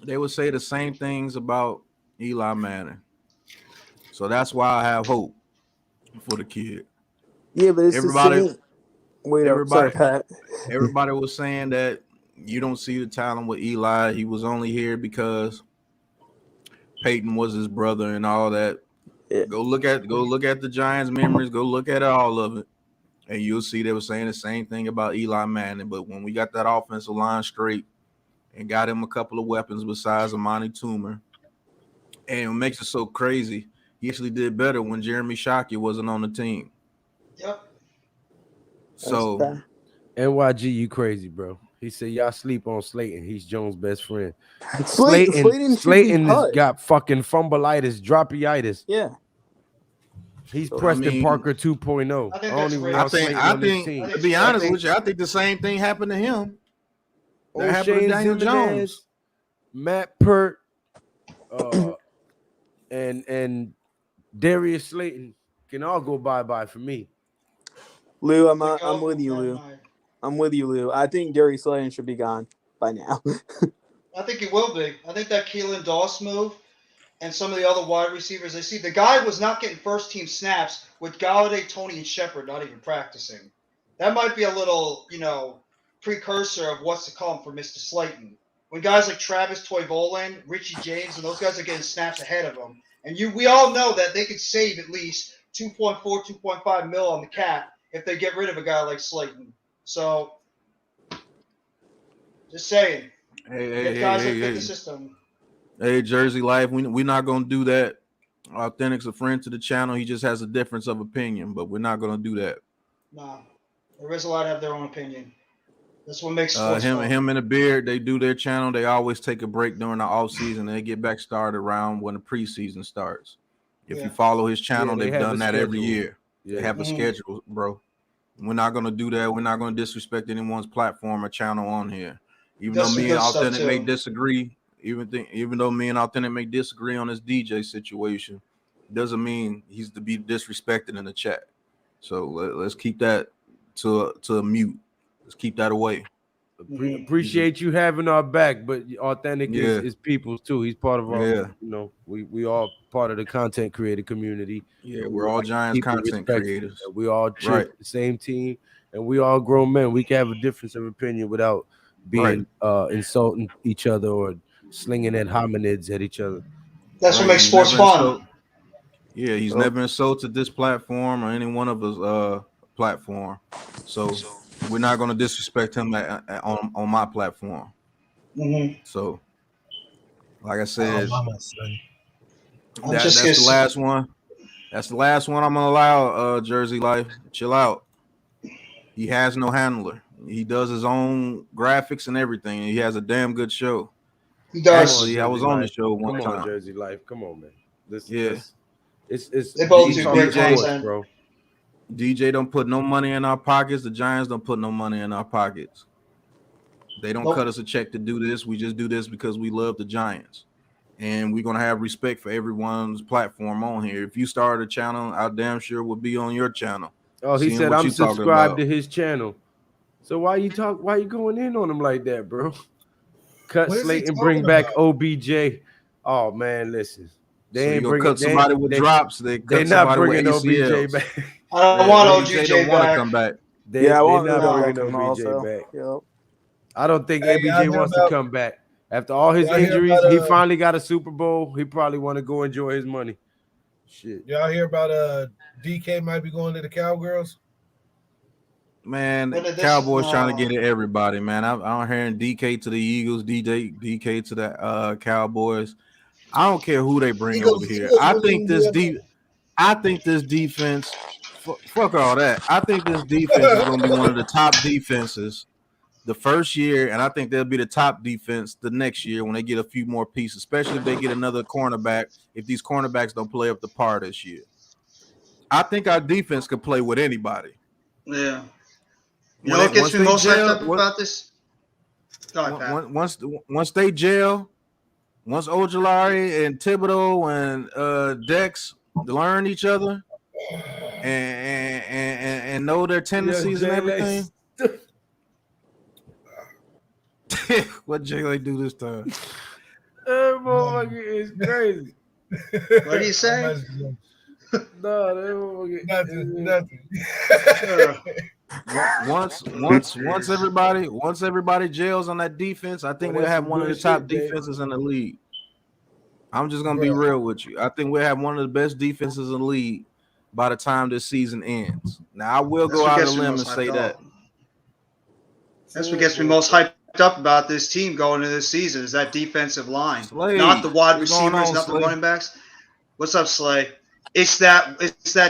[SPEAKER 1] they would say the same things about Eli Manning. So that's why I have hope for the kid.
[SPEAKER 9] Yeah, but it's
[SPEAKER 1] everybody was saying that you don't see the talent with Eli. He was only here because Peyton was his brother and all that. Yeah. Go look at the Giants memories. Go look at all of it, and you'll see they were saying the same thing about Eli Manning. But when we got that offensive line straight and got him a couple of weapons besides Amani Toomer, and it makes it so crazy, he actually did better when Jeremy Shockey wasn't on the team.
[SPEAKER 10] Yep.
[SPEAKER 1] So
[SPEAKER 5] NYG, you crazy, bro. He said y'all sleep on Slayton. He's Jones' best friend. Slayton has got fucking fumbleitis, droppyitis.
[SPEAKER 9] Yeah.
[SPEAKER 5] He's Preston Parker 2.0.
[SPEAKER 1] I think to be honest with you, I think the same thing happened to him. That happened to Daniel Jones.
[SPEAKER 5] Matt Pert, and Darius Slayton can all go bye-bye for me.
[SPEAKER 9] Lou, I'm with you, Lou. I'm with you, Lou. I think Darius Slayton should be gone by now.
[SPEAKER 10] I think he will be. I think that Keelan Doss move and some of the other wide receivers, they see the guy was not getting first-team snaps with Galladay, Tony, and Shepard not even practicing. That might be a little, precursor of what's to come for Mr. Slayton. When guys like Travis Toivonen, Richie James, and those guys are getting snaps ahead of him. And we all know that they could save at least 2.4, 2.5 mil on the cap if they get rid of a guy like Slayton. So, just saying. Guys that fit the system.
[SPEAKER 1] Hey, Jersey Life, we're not going to do that. Authentic's a friend to the channel. He just has a difference of opinion, but we're not going to do that.
[SPEAKER 10] Nah. There is a lot to have their own opinion. That's what makes sports
[SPEAKER 1] him and the Beard, they do their channel. They always take a break during the off season. They get back started around when the preseason starts. If you follow his channel, they've done that every year. Yeah. They have a schedule, bro. We're not going to do that. We're not going to disrespect anyone's platform or channel on here. Even though me and Authentic may disagree, even though me and Authentic may disagree on this DJ situation, doesn't mean he's to be disrespected in the chat. So let's keep that to a mute. Let's keep that away.
[SPEAKER 5] Appreciate you having our back, but Authentic is people's too. He's part of our, we all part of the content creator community.
[SPEAKER 1] Yeah, we're all Giants content creators.
[SPEAKER 5] We all cheer for the same team, and we all grown men. We can have a difference of opinion without being insulting each other or slinging at hominids at each other.
[SPEAKER 10] That's what makes sports fun.
[SPEAKER 1] Yeah, he's never insulted this platform or any one of us platform. So we're not going to disrespect him on my platform. So, like I said, that's the last one. That's the last one I'm going to allow, Jersey Life. Chill out. He has no handler. He does his own graphics and everything. He has a damn good show.
[SPEAKER 10] He does.
[SPEAKER 1] Actually, I was on the show one time.
[SPEAKER 5] Come on, Jersey Life. Come on, man. It's
[SPEAKER 10] they both do great content,
[SPEAKER 5] bro.
[SPEAKER 1] DJ don't put no money in our pockets. The Giants don't put no money in our pockets. They don't cut us a check to do this. We just do this because we love the Giants. And we're going to have respect for everyone's platform on here. If you start a channel, I damn sure will be on your channel.
[SPEAKER 5] Oh, he said I'm subscribed to his channel. So why you going in on him like that, bro? Cut Slate and bring back OBJ. Oh man, listen. They ain't bringing
[SPEAKER 1] somebody with drops. They're
[SPEAKER 5] not bringing OBJ back.
[SPEAKER 10] I don't want OBJ
[SPEAKER 1] want to come back.
[SPEAKER 5] They're not bringing OBJ back.
[SPEAKER 9] Yep.
[SPEAKER 5] I don't think OBJ wants to come back. After all his injuries, he finally got a Super Bowl. He probably want to go enjoy his money. Shit.
[SPEAKER 7] Y'all hear about DK might be going to the Cowgirls?
[SPEAKER 1] Man, the Cowboys trying to get at everybody, man. I'm hearing DK to the Eagles, DK to the Cowboys. I don't care who they bring over here. I think this defense, fuck all that. I think this defense is going to be one of the top defenses the first year, and I think they'll be the top defense the next year when they get a few more pieces, especially if they get another cornerback, if these cornerbacks don't play up the par this year. I think our defense could play with anybody.
[SPEAKER 10] Yeah. You know what gets me most hyped up about this?
[SPEAKER 1] Once they gel, once Ojolari and Thibodeau and Dex learn each other and know their tendencies and everything. What Jay do this time?
[SPEAKER 5] That motherfucker is crazy.
[SPEAKER 10] What do you say?
[SPEAKER 5] No, that
[SPEAKER 1] nothing. Once everybody gels on that defense, I think we'll have one of the top defenses in the league. I'm just gonna be real with you. I think we'll have one of the best defenses in the league by the time this season ends. Now I will go out on a limb and say that.
[SPEAKER 10] That's what gets me most hyped up about this team going into this season is that defensive line, not the wide receivers, not the running backs. What's up, Slay? It's that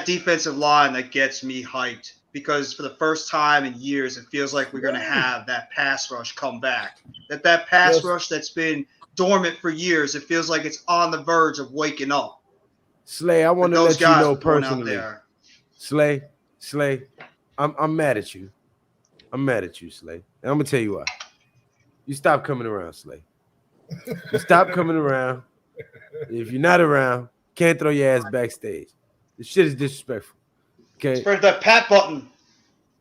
[SPEAKER 10] defensive line that gets me hyped because for the first time in years, it feels like we're going to have that pass rush come back. That pass rush that's been dormant for years, it feels like it's on the verge of waking up.
[SPEAKER 5] Slay, I want to let you know personally. Slay, I'm mad at you. I'm mad at you, Slay. And I'm going to tell you why. You stop coming around, Slay. You stop coming around. If you're not around, can't throw your ass backstage. This shit is disrespectful. Okay.
[SPEAKER 10] Spread that Pat button.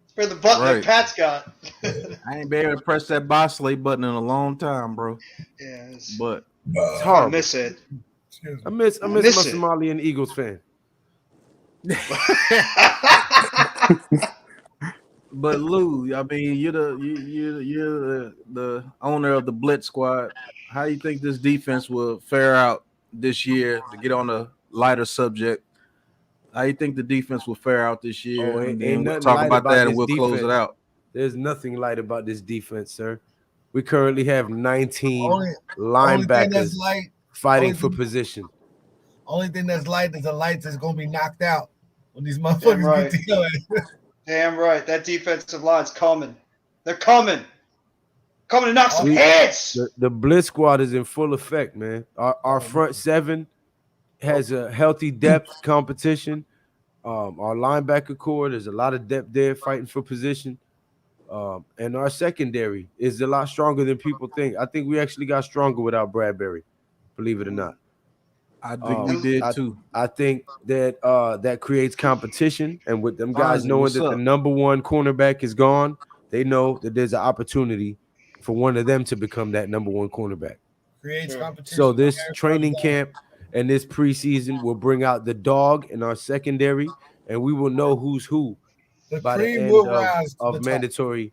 [SPEAKER 10] Spread the button that Pat's got.
[SPEAKER 1] I ain't been able to press that boss Slay button in a long time, bro.
[SPEAKER 10] Yeah,
[SPEAKER 1] but
[SPEAKER 5] it's hard.
[SPEAKER 10] I miss it.
[SPEAKER 5] I miss my Somalian Eagles fan.
[SPEAKER 1] But Lou, I mean, you're the owner of the Blitz Squad. How do you think this defense will fare out this year? To get on a lighter subject, how do you think the defense will fare out this year? And then we'll talk about that and we'll close it out.
[SPEAKER 5] There's nothing light about this defense, sir. We currently have 19 linebackers fighting for position.
[SPEAKER 7] Only thing that's light is the lights that's going to be knocked out when these motherfuckers get together.
[SPEAKER 10] Damn right. That defensive line's coming. They're coming. Coming to knock some heads.
[SPEAKER 5] The Blitz Squad is in full effect, man. Our front seven has a healthy depth competition. Our linebacker core, there's a lot of depth there fighting for position. And our secondary is a lot stronger than people think. I think we actually got stronger without Bradbury, believe it or not.
[SPEAKER 1] I think we did too.
[SPEAKER 5] I think that that creates competition, and with them guys knowing that the number one cornerback is gone, they know that there's an opportunity
[SPEAKER 12] for one of them to become that number one cornerback.
[SPEAKER 7] Creates competition.
[SPEAKER 12] So this training camp and this preseason will bring out the dog in our secondary, and we will know who's who by the end of mandatory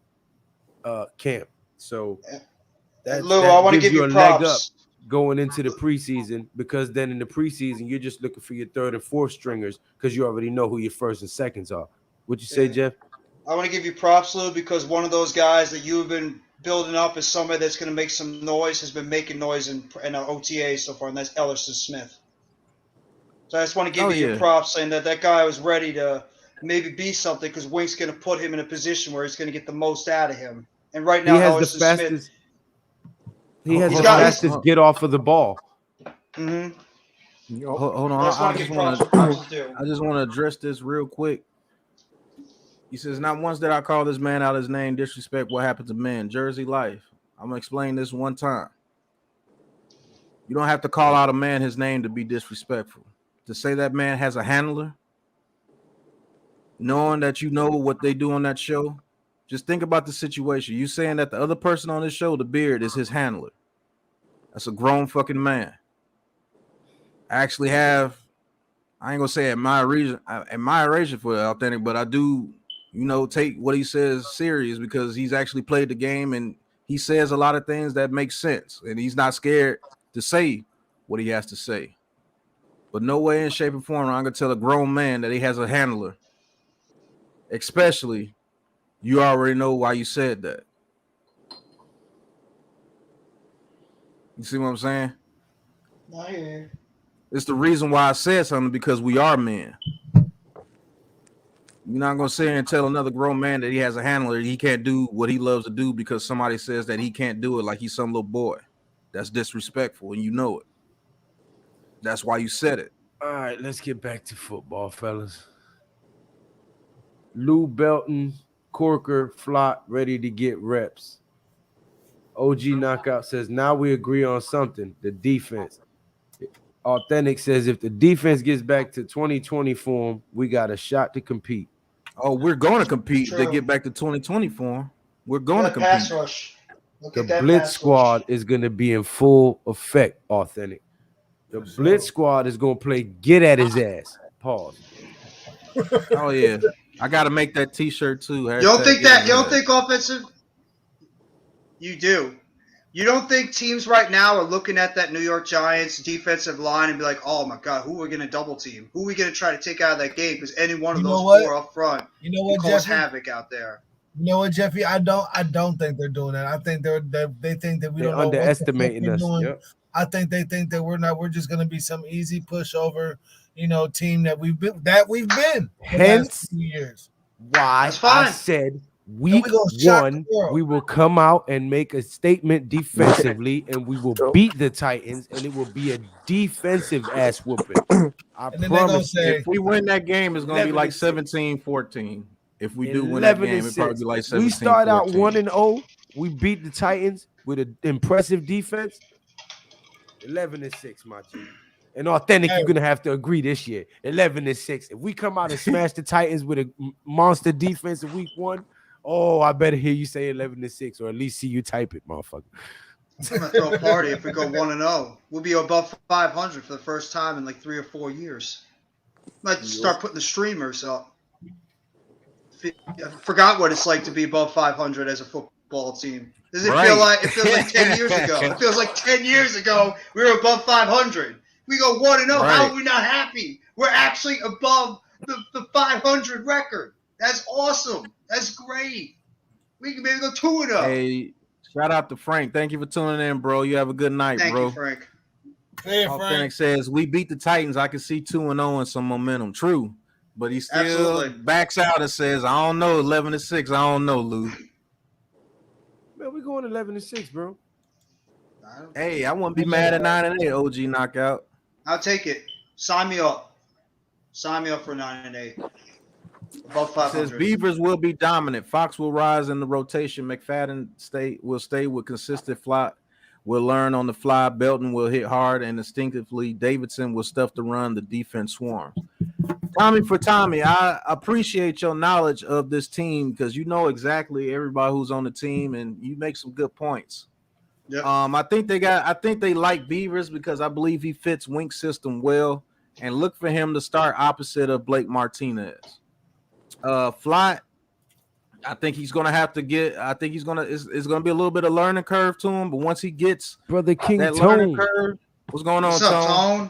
[SPEAKER 12] camp. So that gives you a leg up going into the preseason, because then in the preseason you're just looking for your third and fourth stringers because you already know who your first and seconds are. What'd you say, Jeff?
[SPEAKER 10] I want to give you props, Lou, because one of those guys that you've been building up is somebody that's going to make some noise, has been making noise in OTA so far, and that's Ellerson Smith. So I just want to give you your props, saying that guy was ready to maybe be something, because Wink's going to put him in a position where he's going to get the most out of him. And right now, Ellerson Smith,
[SPEAKER 12] he has the fastest get off of the ball.
[SPEAKER 1] Mm-hmm. Hold on. I just want to address this real quick. He says, not once did I call this man out his name, disrespect what happened to men. Jersey life. I'm going to explain this one time. You don't have to call out a man his name to be disrespectful. To say that man has a handler, knowing that you know what they do on that show, just think about the situation. You saying that the other person on this show, the beard, is his handler. That's a grown fucking man. I actually have, I ain't going to say admiration for Authentic, but I do, take what he says serious, because he's actually played the game and he says a lot of things that make sense, and he's not scared to say what he has to say. But no way in shape or form I'm gonna tell a grown man that he has a handler. Especially, you already know why you said that. You see what I'm saying?
[SPEAKER 10] I hear you.
[SPEAKER 1] It's the reason why I said something, because we are men. You're not going to sit here and tell another grown man that he has a handler, he can't do what he loves to do because somebody says that he can't do it like he's some little boy. That's disrespectful, and you know it. That's why you said it.
[SPEAKER 12] All right, let's get back to football, fellas. Lou Belton, Corker, Flott, ready to get reps. OG Knockout says, now we agree on something, the defense. Authentic says, if the defense gets back to 2020 form, we got a shot to compete.
[SPEAKER 1] Oh, we're going to compete. They get back to 2020 form. We're going to compete.
[SPEAKER 10] Pass rush.
[SPEAKER 12] The blitz squad is going to be in full effect, Authentic. The blitz squad is going to play get at his ass. Pause.
[SPEAKER 1] Oh, yeah. I got to make that T-shirt, too.
[SPEAKER 10] You don't think that? You don't think offensive? You do. You don't think teams right now are looking at that New York Giants defensive line and be like, oh, my God, who are we going to double team? Who are we going to try to take out of that game? Because any one of those four up front cause havoc out there.
[SPEAKER 7] You know what, Jeffy? I don't think they're doing that. I think they think that we don't know
[SPEAKER 12] underestimating us.
[SPEAKER 7] Yep. I think they think that we're just going to be some easy pushover, team that we've been.
[SPEAKER 12] Hence, years. Why I said week one we will come out and make a statement defensively, and we will beat the Titans, and it will be a defensive ass whooping. I promise.
[SPEAKER 1] If we win that game, it's going to be like 17-14. If we do win that game, it'll probably be like 17-14.
[SPEAKER 12] We start out 1-0. We beat the Titans with an impressive defense. 11-6, my G. And Authentic, you're gonna have to agree this year. 11-6. If we come out and smash the Titans with a monster defense in week one, oh, I better hear you say 11-6, or at least see you type it, motherfucker.
[SPEAKER 10] I'm gonna throw a party if we go 1-0. We'll be above 500 for the first time in like 3 or 4 years. Might start putting the streamers up. I forgot what it's like to be above 500 as a football team. Does it feel like 10 years ago? It feels like 10 years ago we were above 500. We go 1-0. How are we not happy? We're actually above the 500 record. That's awesome. That's great. We can maybe go 2-0.
[SPEAKER 1] Hey, shout out to Frank. Thank you for tuning in, bro. You have a good night,
[SPEAKER 10] bro.
[SPEAKER 1] Thank
[SPEAKER 10] you, Frank.
[SPEAKER 7] Hey,
[SPEAKER 1] Frank says we beat the Titans. I can see 2-0 and some momentum. True, but he still backs out and says, "I don't know, 11-6. I don't know, Lou."
[SPEAKER 12] Man, we going 11-6, bro.
[SPEAKER 1] Hey, I wouldn't be mad at 9-8. OG knockout.
[SPEAKER 10] I'll take it. Sign me up. Sign me up for 9-8. Above 500.
[SPEAKER 1] Says Beavers will be dominant. Fox will rise in the rotation. McFadden will stay with consistent fly. Will learn on the fly. Belton will hit hard and instinctively. Davidson will stuff the run. The defense swarm. Tommy for Tommy, I appreciate your knowledge of this team because you know exactly everybody who's on the team, and you make some good points.
[SPEAKER 10] Yep.
[SPEAKER 1] I think they like Beavers because I believe he fits Wink's system well, and look for him to start opposite of Blake Martinez. Flat, I think he's gonna have to get. I think it's gonna be a little bit of learning curve to him, but once he gets
[SPEAKER 12] Brother King
[SPEAKER 1] that
[SPEAKER 12] Tone.
[SPEAKER 1] learning curve, what's going on,
[SPEAKER 10] What's up, Tone?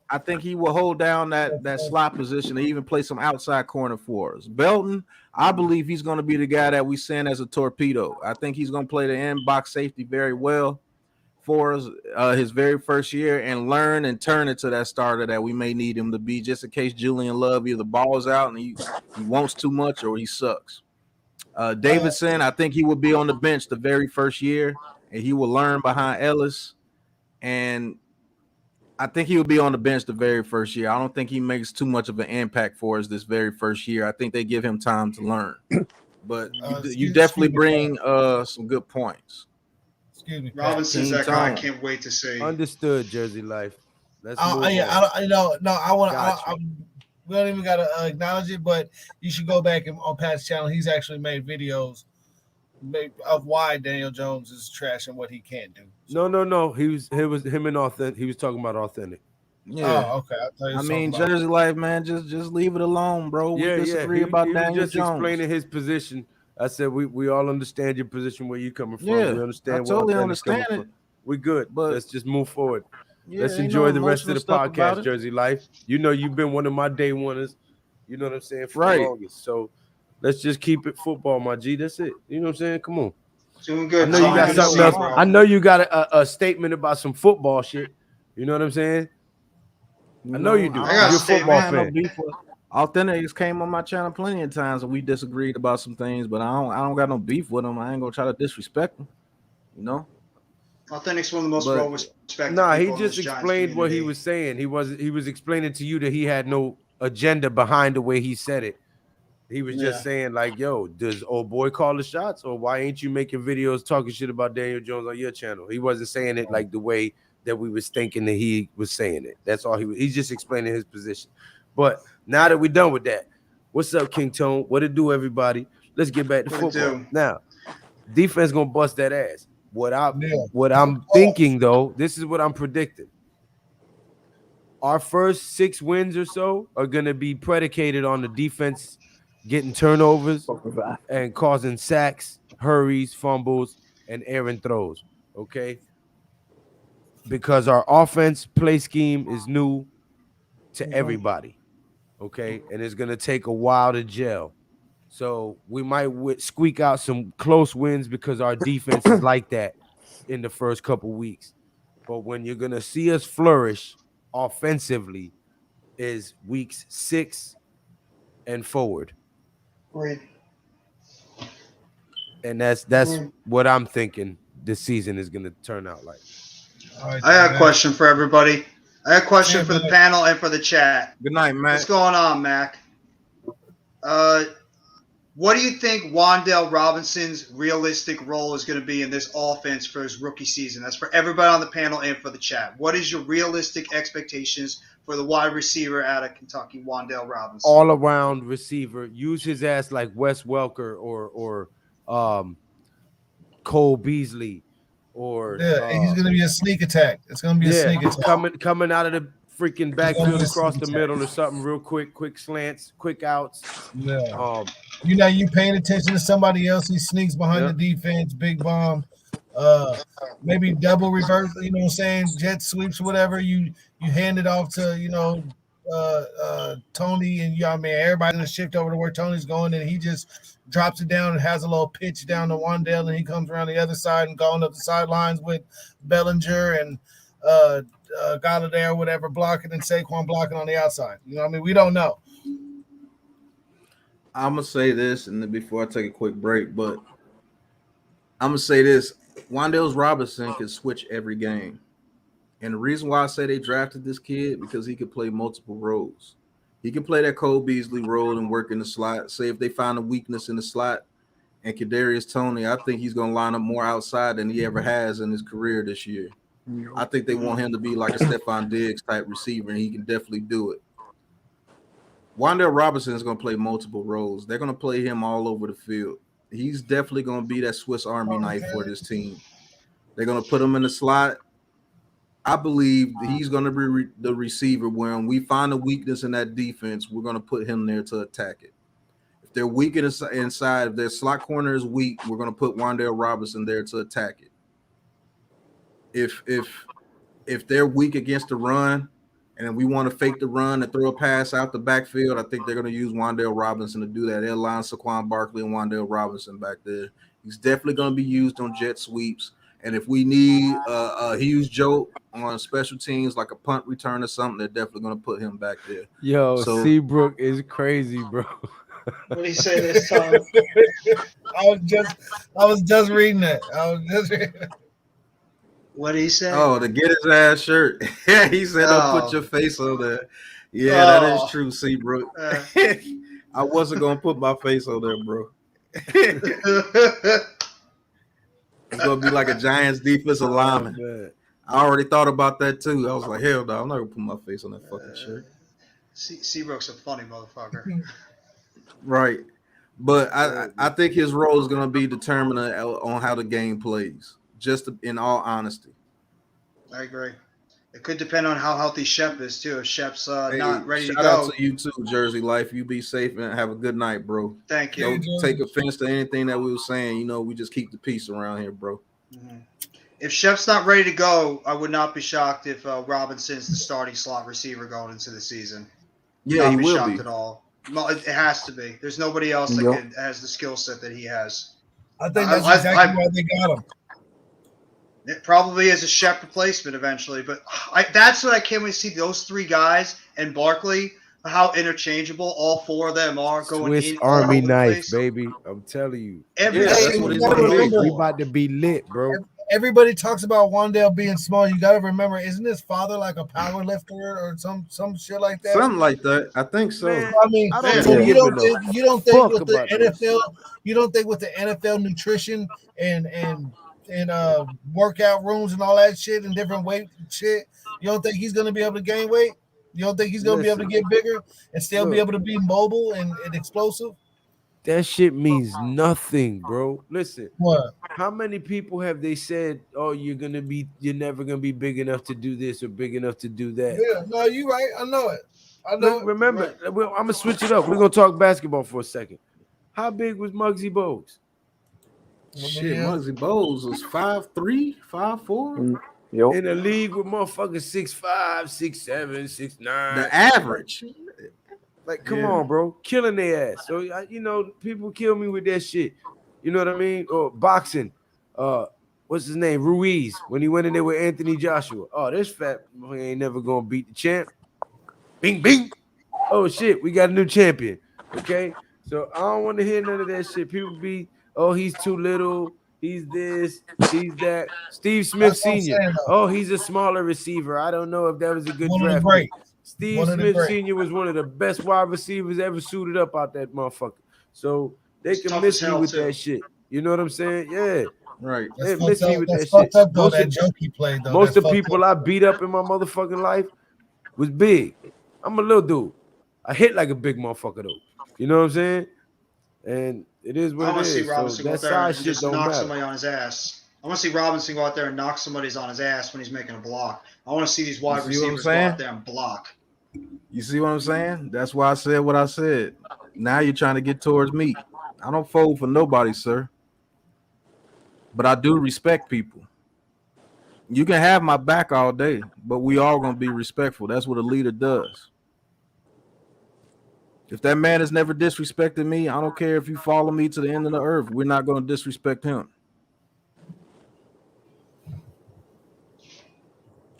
[SPEAKER 1] I think he will hold down that slot position and even play some outside corner for us. Belton, I believe he's going to be the guy that we send as a torpedo. I think he's going to play the end box safety very well for us his very first year and learn and turn into that starter that we may need him to be, just in case Julian Love either balls out and he wants too much or he sucks. Davidson, I think he will be on the bench the very first year and he will learn behind Ellis, and I think he will be on the bench the very first year. I don't think he makes too much of an impact for us this very first year. I think they give him time to learn. But you definitely bring some good points.
[SPEAKER 7] Excuse me.
[SPEAKER 10] Robinson's that guy I can't wait to see.
[SPEAKER 12] Understood, Jersey Life. Let's move
[SPEAKER 7] I we don't even gotta acknowledge it, but you should go back on Pat's channel. He's actually made videos of why Daniel Jones is trash and what he can't do.
[SPEAKER 12] No. He was him and Authentic. He was talking about Authentic.
[SPEAKER 1] Yeah.
[SPEAKER 7] Oh, okay.
[SPEAKER 1] I mean, Jersey Life, man, just leave it alone, bro. We disagree about Daniel
[SPEAKER 12] just
[SPEAKER 1] Jones.
[SPEAKER 12] Explaining his position. I said we all understand your position, where you coming from.
[SPEAKER 1] Yeah,
[SPEAKER 12] we understand.
[SPEAKER 1] I totally understand it.
[SPEAKER 12] From. We good, but let's just move forward.
[SPEAKER 1] Yeah,
[SPEAKER 12] let's enjoy the rest of the podcast, Jersey Life. You know, you've been one of my day oneers. You know what I'm saying? For the longest. So let's just keep it football, my G. That's it. You know what I'm saying? Come on.
[SPEAKER 10] Doing good.
[SPEAKER 12] I know you got something else. I know you got a statement about some football shit. You know what I'm saying? I know you do. You're a football fan.
[SPEAKER 1] Authentic came on my channel plenty of times and we disagreed about some things, but I don't got no beef with him. I ain't gonna try to disrespect him. You know?
[SPEAKER 10] Authentic's one of the most well-respected.
[SPEAKER 12] Nah, he just explained what he was saying. He was explaining to you that he had no agenda behind the way he said it. He was just saying, like, yo, does old boy call the shots, or why ain't you making videos talking shit about Daniel Jones on your channel? He wasn't saying it like the way that we was thinking that he was saying it. That's all he's just explaining his position. But now that we're done with that, what's up, King Tone? What it do, everybody? Let's get back to football. Now, defense gonna bust that ass. What I'm thinking, though, this is what I'm predicting. Our first 6 wins or so are going to be predicated on the defense getting turnovers and causing sacks, hurries, fumbles, and errant throws, okay? Because our offense play scheme is new to everybody, okay? And it's going to take a while to gel. So we might squeak out some close wins because our defense is like that in the first couple weeks. But when you're going to see us flourish offensively is weeks 6 and forward.
[SPEAKER 10] Great.
[SPEAKER 12] And that's what I'm thinking this season is going to turn out like.
[SPEAKER 10] Right, I got a question for everybody. I got a question for the panel and for the chat.
[SPEAKER 1] Good night, Mac.
[SPEAKER 10] What's going on, Mac? What do you think Wan'Dale Robinson's realistic role is going to be in this offense for his rookie season? That's for everybody on the panel and for the chat. What is your realistic expectations for the wide receiver out of Kentucky, Wan'Dale Robinson?
[SPEAKER 12] All around receiver. Use his ass like Wes Welker or Cole Beasley. Or
[SPEAKER 7] he's going to be a sneak attack. It's going to be a sneak attack.
[SPEAKER 12] Coming out of the freaking backfield across the middle or something real quick slants, quick outs.
[SPEAKER 7] Yeah. You paying attention to somebody else. He sneaks behind the defense, big bomb, maybe double reverse. You know what I'm saying? Jet sweeps, whatever. You hand it off to Tony, and everybody's gonna shift over to where Tony's going, and he just drops it down and has a little pitch down to Wan'Dale, and he comes around the other side and going up the sidelines with Bellinger and Galladay or whatever blocking, and Saquon blocking on the outside. You know what I mean? We don't know.
[SPEAKER 1] I'm going to say this, and then before I take a quick break, but I'm going to say this. Wan'Dale Robinson can switch every game. And the reason why I say they drafted this kid, because he could play multiple roles. He can play that Cole Beasley role and work in the slot. Say if they find a weakness in the slot, and Kadarius Toney, I think he's going to line up more outside than he ever has in his career this year. I think they want him to be like a Stephon Diggs type receiver, and he can definitely do it. Wan'Dale Robinson is going to play multiple roles. They're going to play him all over the field. He's definitely going to be that Swiss Army knife for this team. They're going to put him in the slot. I believe he's going to be the receiver. When we find a weakness in that defense, we're going to put him there to attack it. If they're weak inside, if their slot corner is weak, we're going to put Wan'Dale Robinson there to attack it. If they're weak against the run, and we want to fake the run and throw a pass out the backfield, I think they're going to use Wan'Dale Robinson to do that. They'll line Saquon Barkley and Wan'Dale Robinson back there. He's definitely going to be used on jet sweeps. And if we need a huge joke on special teams, like a punt return or something, they're definitely going to put him back there.
[SPEAKER 12] Yo, Seabrook is crazy, bro.
[SPEAKER 10] What do you say this time?
[SPEAKER 7] I was just reading that.
[SPEAKER 10] What did he say?
[SPEAKER 1] Oh, to get his ass shirt. Yeah, he said, "Don't put your face on there." Yeah, that is true, Seabrook. I wasn't gonna put my face on there, bro. It's gonna be like a Giants defensive lineman. I already thought about that too. I was like, hell no, I'm not gonna put my face on that fucking shirt.
[SPEAKER 10] Seabrook's a funny motherfucker.
[SPEAKER 1] Right. But I think his role is gonna be determined on how the game plays. Just in all honesty.
[SPEAKER 10] I agree. It could depend on how healthy Shep is too. If Shep's not ready to go.
[SPEAKER 1] Shout out to you too, Jersey Life. You be safe and have a good night, bro.
[SPEAKER 10] Thank you.
[SPEAKER 1] Don't take offense to anything that we were saying. You know, we just keep the peace around here, bro.
[SPEAKER 10] Mm-hmm. If Shep's not ready to go, I would not be shocked if Robinson's the starting slot receiver going into the season.
[SPEAKER 1] Yeah, he will
[SPEAKER 10] shocked
[SPEAKER 1] be.
[SPEAKER 10] At all. It has to be. There's nobody else that has the skill set that he has.
[SPEAKER 7] I think that's exactly why they got him.
[SPEAKER 10] It probably is a Shep replacement eventually, but that's what I can't wait to see. Those three guys and Barkley, how interchangeable all four of them are going
[SPEAKER 12] Swiss
[SPEAKER 10] in
[SPEAKER 12] Army knife, baby. I'm telling you. We about to be lit, bro.
[SPEAKER 7] Everybody talks about Wan'Dale being small. You got to remember, isn't his father like a power lifter or some shit like that?
[SPEAKER 1] Something like that. I think so.
[SPEAKER 7] Man, I mean, you don't think with the NFL, you don't think with the NFL nutrition and workout rooms and all that shit and different weight shit, you don't think he's going to be able to gain weight? You don't think he's going to be able to get bigger and still be able to be mobile and explosive?
[SPEAKER 12] That shit means nothing, bro. Listen,
[SPEAKER 7] what?
[SPEAKER 12] How many people have they said, "Oh, you're never gonna be big enough to do this or big enough to do that"?
[SPEAKER 7] Yeah, no, you right. I know it. I know.
[SPEAKER 12] Remember, I'm gonna switch it up. We're gonna talk basketball for a second. How big was Muggsy Bogues?
[SPEAKER 1] Shit, Muggsy Bogues was 5'3", 5'4".
[SPEAKER 9] Yep.
[SPEAKER 12] In a league with motherfuckers 6'5", 6'7", 6'9".
[SPEAKER 1] The average.
[SPEAKER 12] Like, come on, bro. Killing their ass. So, people kill me with that shit. You know what I mean? Or boxing. What's his name? Ruiz. When he went in there with Anthony Joshua. Oh, this fat boy ain't never going to beat the champ. Bing, bing. Oh, shit. We got a new champion. Okay? So, I don't want to hear none of that shit. People be, oh, he's too little. He's this. He's that. Steve Smith Sr. Oh, he's a smaller receiver. I don't know if that was a good draft pick. Steve Smith Sr. was one of the best wide receivers ever suited up out that motherfucker. So they can miss me with that shit. You know what I'm saying? Yeah.
[SPEAKER 1] Right.
[SPEAKER 12] They miss me with that shit. Most of the people I beat up in my motherfucking life was big. I'm a little dude. I hit like a big motherfucker though. You know what I'm saying? And it is what it is.
[SPEAKER 10] See Robinson
[SPEAKER 12] so
[SPEAKER 10] go
[SPEAKER 12] that
[SPEAKER 10] out there and
[SPEAKER 12] size shit
[SPEAKER 10] just
[SPEAKER 12] don't
[SPEAKER 10] knock
[SPEAKER 12] matter.
[SPEAKER 10] somebody on his ass. I want to see Robinson go out there and knock somebody's on his ass when he's making a block. I want to see these wide receivers go out there and block.
[SPEAKER 1] You see what I'm saying? That's why I said what I said. Now you're trying to get towards me. I don't fold for nobody, sir. But I do respect people. You can have my back all day, but we all gonna be respectful. That's what a leader does. If that man has never disrespected me, I don't care if you follow me to the end of the earth. We're not gonna disrespect him.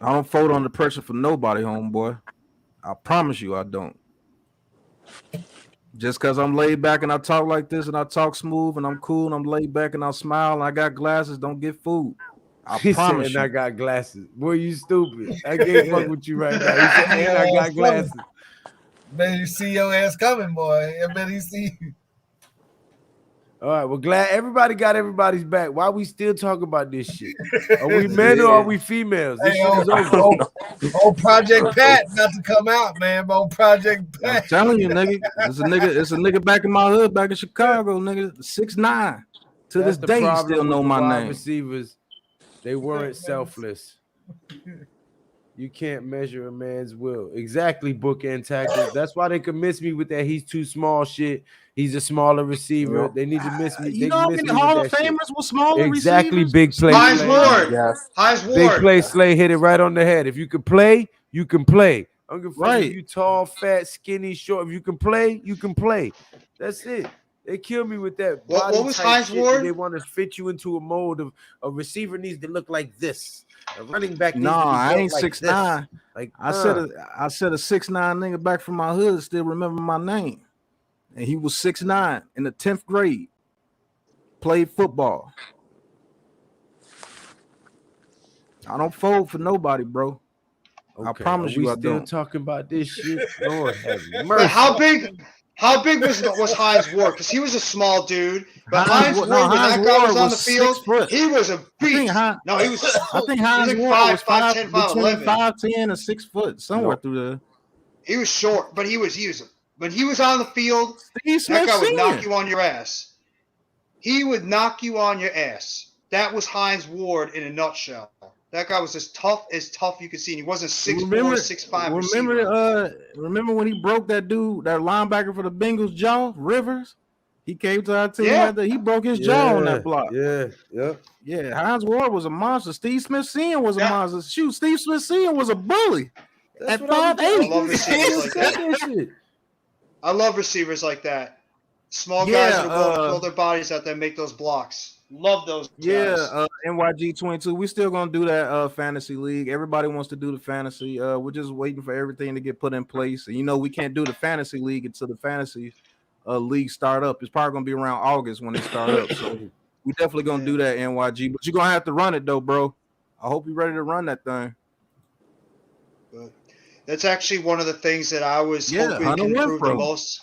[SPEAKER 1] I don't fold under pressure for nobody, homeboy. I promise you I don't. Just because I'm laid back and I talk like this and I talk smooth and I'm cool and I'm laid back and I smile and I got glasses, don't get fooled. I promise you.
[SPEAKER 12] I got glasses. Boy, you stupid. I can't fuck with you right now. He said, and I got glasses.
[SPEAKER 7] Man, you see your ass coming, boy. I bet he see you.
[SPEAKER 12] All right, well, glad everybody got everybody's back. Why we still talking about this shit? Are we men or are we females? This shit is over.
[SPEAKER 7] Old Project Pat about to come out, man. Old Project Pat.
[SPEAKER 1] I'm telling you, nigga. It's a nigga back in my hood, back in Chicago, nigga. 6'9". To
[SPEAKER 12] That's
[SPEAKER 1] this
[SPEAKER 12] the
[SPEAKER 1] day, he
[SPEAKER 12] problem
[SPEAKER 1] still
[SPEAKER 12] with
[SPEAKER 1] know
[SPEAKER 12] the
[SPEAKER 1] my
[SPEAKER 12] wide
[SPEAKER 1] name.
[SPEAKER 12] receivers. They weren't selfless. You can't measure a man's will. Exactly, bookend tackles. That's why they could miss me with that. He's too small shit. He's a smaller receiver.
[SPEAKER 1] Yep.
[SPEAKER 12] They need to miss me.
[SPEAKER 1] You
[SPEAKER 12] They
[SPEAKER 1] know how
[SPEAKER 12] miss
[SPEAKER 1] many
[SPEAKER 12] me
[SPEAKER 1] Hall
[SPEAKER 12] with
[SPEAKER 1] of
[SPEAKER 12] that shit.
[SPEAKER 1] Famers with smaller
[SPEAKER 12] Exactly,
[SPEAKER 1] receivers?
[SPEAKER 12] big play.
[SPEAKER 10] Hines
[SPEAKER 12] Slay.
[SPEAKER 10] Ward.
[SPEAKER 2] Yes.
[SPEAKER 10] Hines Ward.
[SPEAKER 12] Big play, Slay hit it right on the head. If you can play, you can play. I don't give a fuck
[SPEAKER 1] Right.
[SPEAKER 12] if you tall, fat, skinny, short. If you can play, you can play. That's it. They kill me with that
[SPEAKER 10] What
[SPEAKER 12] body
[SPEAKER 10] was
[SPEAKER 12] type
[SPEAKER 10] Hines
[SPEAKER 12] shit.
[SPEAKER 10] Ward?
[SPEAKER 12] They want to fit you into a mold of a receiver needs to look like this. A running back needs
[SPEAKER 1] No,
[SPEAKER 12] to be
[SPEAKER 1] I
[SPEAKER 12] built
[SPEAKER 1] ain't
[SPEAKER 12] like
[SPEAKER 1] 6'9".
[SPEAKER 12] this. Like
[SPEAKER 1] I said a 6'9" nigga back from my hood still remember my name. And he was 6'9" in the 10th grade. Played football. I don't fold for nobody, bro.
[SPEAKER 12] Okay,
[SPEAKER 1] I promise
[SPEAKER 12] are we
[SPEAKER 1] you I
[SPEAKER 12] still
[SPEAKER 1] don't.
[SPEAKER 12] talking about this shit? Lord have
[SPEAKER 10] But
[SPEAKER 12] mercy.
[SPEAKER 10] how big was Hines Ward? Because he was a small dude. But Hines Ward, when
[SPEAKER 1] Hines
[SPEAKER 10] that guy
[SPEAKER 1] Ward
[SPEAKER 10] was on the
[SPEAKER 1] 6
[SPEAKER 10] field,
[SPEAKER 1] foot.
[SPEAKER 10] he was a beast. No, he was.
[SPEAKER 1] I think
[SPEAKER 10] He was
[SPEAKER 1] Hines
[SPEAKER 10] like
[SPEAKER 1] Ward was
[SPEAKER 10] 5'10",
[SPEAKER 1] between
[SPEAKER 10] 5'11".
[SPEAKER 1] 5'10" and 6 foot, somewhere through there.
[SPEAKER 10] He was short, but he was when he was on the field,
[SPEAKER 1] Steve Smith
[SPEAKER 10] that guy would knock
[SPEAKER 1] Sr.
[SPEAKER 10] you on your ass. He would knock you on your ass. That was Hines Ward in a nutshell. That guy was as tough you could see. And he wasn't 6'4", 6'5" receiver.
[SPEAKER 1] Remember when he broke that dude, that linebacker for the Bengals jaw, Rivers? He came to our team
[SPEAKER 10] Yeah.
[SPEAKER 1] he broke his jaw on that block.
[SPEAKER 12] Yeah.
[SPEAKER 1] Hines Ward was a monster. Steve Smith Sr. was a monster. Shoot, Steve Smith Sr. was a bully.
[SPEAKER 12] That's
[SPEAKER 1] at
[SPEAKER 12] what I
[SPEAKER 1] 5'8".
[SPEAKER 10] I love receivers like that. I love receivers like that. Small guys that are willing to throw their bodies out there and make those blocks. Love those guys.
[SPEAKER 1] NYG 22. We still gonna do that fantasy league. Everybody wants to do the fantasy. We're just waiting for everything to get put in place. And we can't do the fantasy league until the fantasy league start up. It's probably gonna be around August when they start up. So we definitely gonna do that, NYG. But you're gonna have to run it though, bro. I hope you're ready to run that thing.
[SPEAKER 10] But that's actually one of the things that I was hoping
[SPEAKER 1] Hunter
[SPEAKER 10] can improve the
[SPEAKER 1] Renfrow.
[SPEAKER 10] most.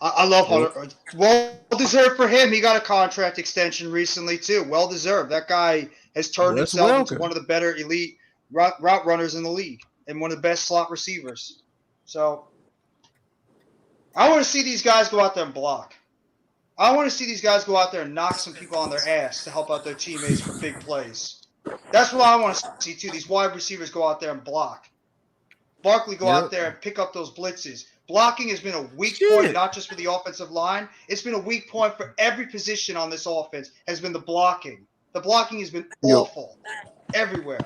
[SPEAKER 10] I love Hunter. Well deserved for him. He got a contract extension recently too. Well deserved. That guy has turned himself into one of the better elite route runners in the league and one of the best slot receivers. So I want to see these guys go out there and block. I want to see these guys go out there and knock some people on their ass to help out their teammates for big plays. That's what I want to see too. These wide receivers go out there and block. Barkley go out there and pick up those blitzes. Blocking has been a weak point, not just for the offensive line. It's been a weak point for every position on this offense, has been the blocking. The blocking has been awful everywhere.